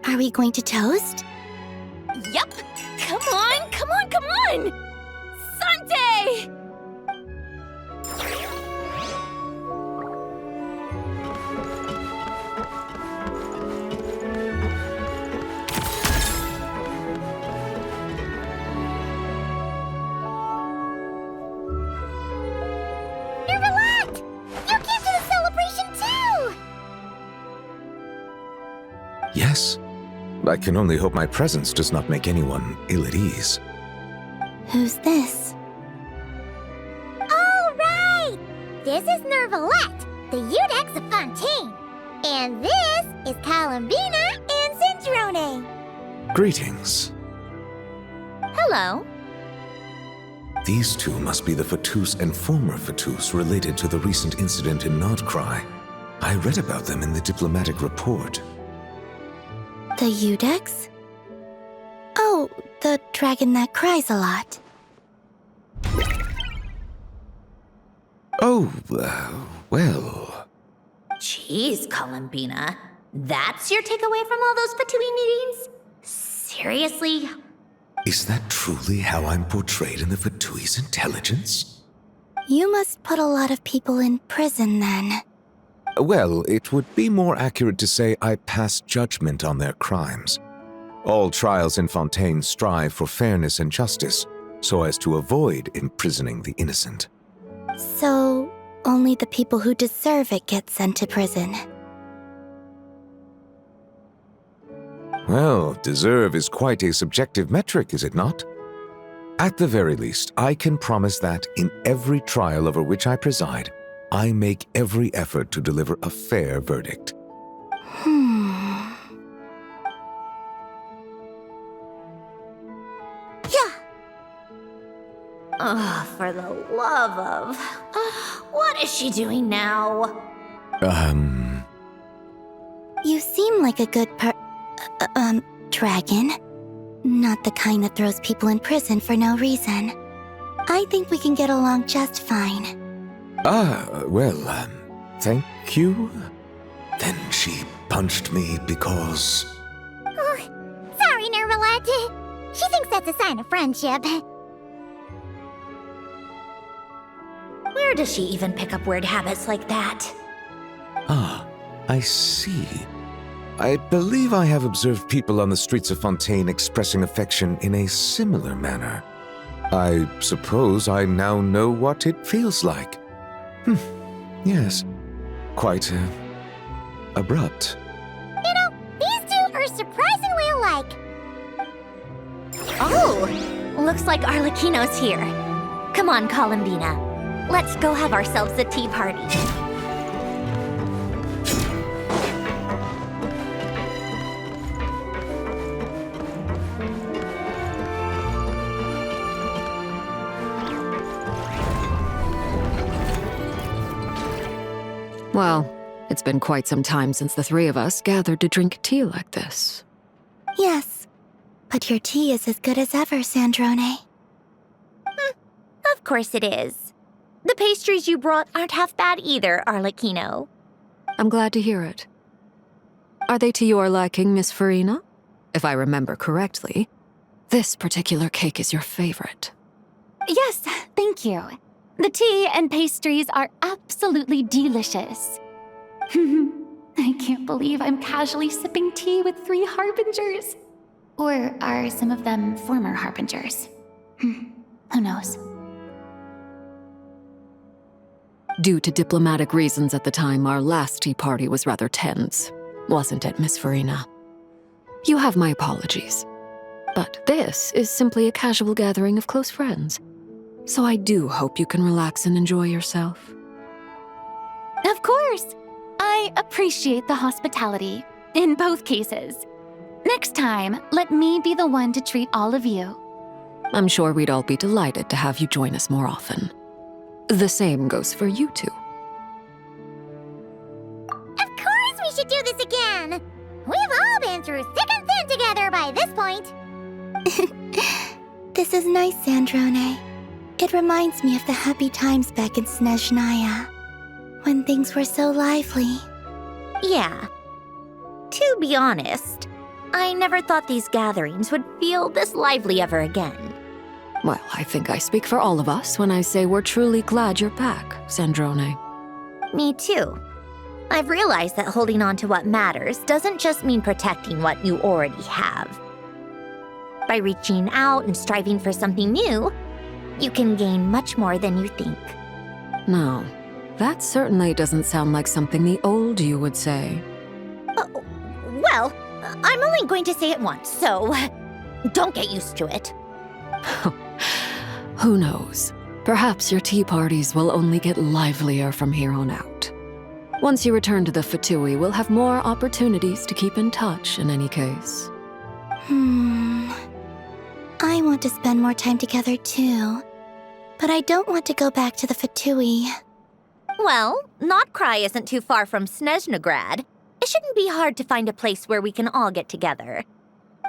Are we going to toast? Yup! Come on! Sante! Nervalette! You came to the celebration too! Yes. I can only hope my presence does not make anyone ill at ease. Who's this? All right! This is Nervalette, the Eudex of Fontaine. And this is Columbina and Sandrone. Greetings. Hello. These two must be the Fatus and former Fatus related to the recent incident in Nordcry. I read about them in the diplomatic report. The Eudex? Oh, the dragon that cries a lot. Oh, well... Jeez, Columbina. That's your takeaway from all those Fatui meetings? Seriously? Is that truly how I'm portrayed in the Fatui's intelligence? You must put a lot of people in prison then. Well, it would be more accurate to say I pass judgment on their crimes. All trials in Fontaine strive for fairness and justice, so as to avoid imprisoning the innocent. So, only the people who deserve it get sent to prison. Well, deserve is quite a subjective metric, is it not? At the very least, I can promise that in every trial over which I preside, I make every effort to deliver a fair verdict. Oh, for the love of... what is she doing now? You seem like a good dragon. Not the kind that throws people in prison for no reason. I think we can get along just fine. Well, thank you. Then she punched me because... Oh, sorry, Nermalad. She thinks that's a sign of friendship. Where does she even pick up weird habits like that? Ah, I see. I believe I have observed people on the streets of Fontaine expressing affection in a similar manner. I suppose I now know what it feels like. Yes. Quite, abrupt. You know, these two are surprisingly alike. Oh! Looks like Arlecchino's here. Come on, Columbina. Let's go have ourselves a tea party. Well, it's been quite some time since the three of us gathered to drink tea like this. Yes, but your tea is as good as ever, Sandrone. Of course it is. The pastries you brought aren't half bad either, Arlecchino. I'm glad to hear it. Are they to your liking, Miss Farina? If I remember correctly, this particular cake is your favorite. Yes, thank you. The tea and pastries are absolutely delicious. I can't believe I'm casually sipping tea with 3 harbingers. Or are some of them former harbingers? Who knows? Due to diplomatic reasons at the time, our last tea party was rather tense, wasn't it, Miss Farina? You have my apologies. But this is simply a casual gathering of close friends. So I do hope you can relax and enjoy yourself. Of course! I appreciate the hospitality, in both cases. Next time, let me be the one to treat all of you. I'm sure we'd all be delighted to have you join us more often. The same goes for you two. Of course we should do this again! We've all been through thick and thin together by this point. This is nice, Sandrone. It reminds me of the happy times back in Snezhnaya, when things were so lively. Yeah. To be honest, I never thought these gatherings would feel this lively ever again. Well, I think I speak for all of us when I say we're truly glad you're back, Sandrone. Me too. I've realized that holding on to what matters doesn't just mean protecting what you already have. By reaching out and striving for something new, you can gain much more than you think. No, that certainly doesn't sound like something the old you would say. Well, I'm only going to say it once, so don't get used to it. Who knows? Perhaps your tea parties will only get livelier from here on out. Once you return to the Fatui, we'll have more opportunities to keep in touch in any case. I want to spend more time together too, but I don't want to go back to the Fatui. Well, Notcry isn't too far from Snezhnograd. It shouldn't be hard to find a place where we can all get together.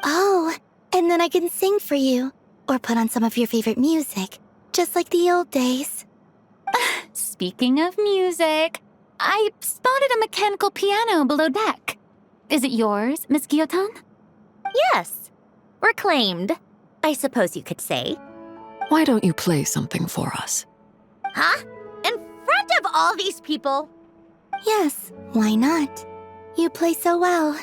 Oh, and then I can sing for you, or put on some of your favorite music, just like the old days. Speaking of music, I spotted a mechanical piano below deck. Is it yours, Miss Guillotin? Yes. Reclaimed, I suppose you could say. Why don't you play something for us? Huh? In front of all these people? Yes, why not? You play so well.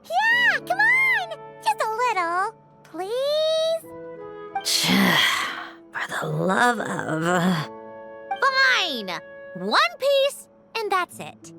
Yeah, come on! Just a little, please? For the love of... Fine! 1 piece, and that's it.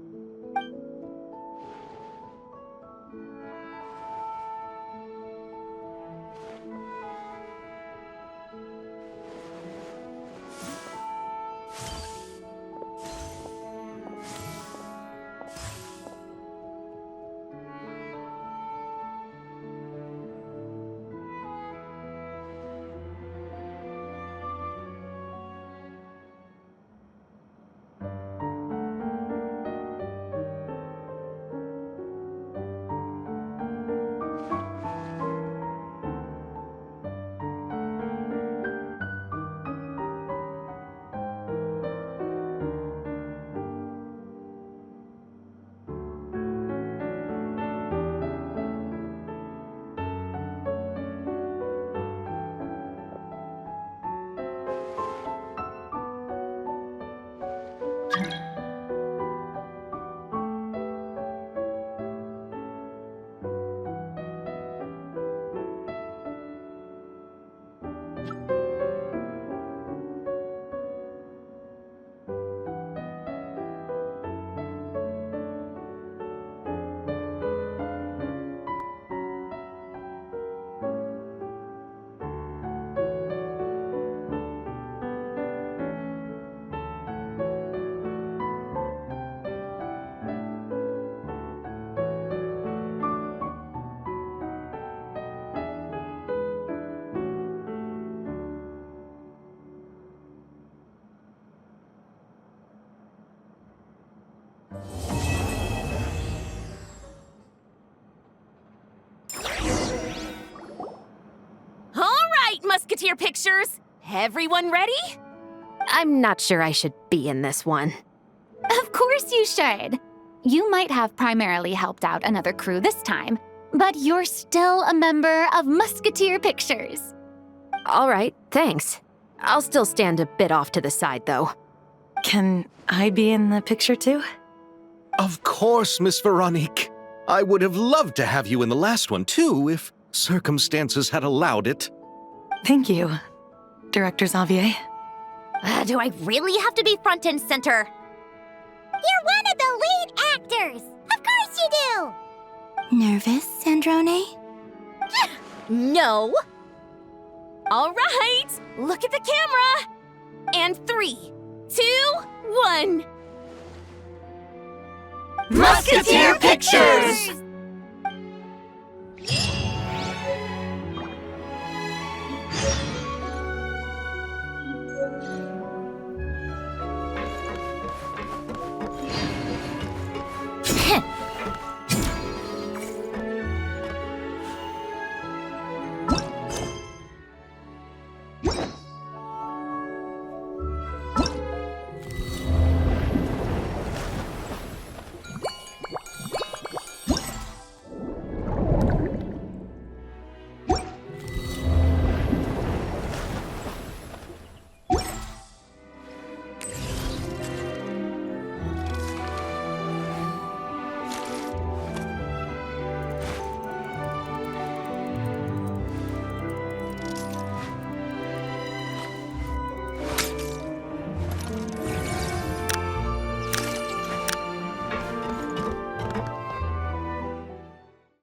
Musketeer Pictures! Everyone ready? I'm not sure I should be in this one. Of course you should. You might have primarily helped out another crew this time, but you're still a member of Musketeer Pictures. All right, thanks. I'll still stand a bit off to the side, though. Can I be in the picture too? Of course, Miss Veronique. I would have loved to have you in the last one too, if circumstances had allowed it. Thank you, Director Xavier. Do I really have to be front and center? You're one of the lead actors! Of course you do! Nervous, Sandrone? No! All right, look at the camera! And 3, 2, 1. Musketeer Pictures!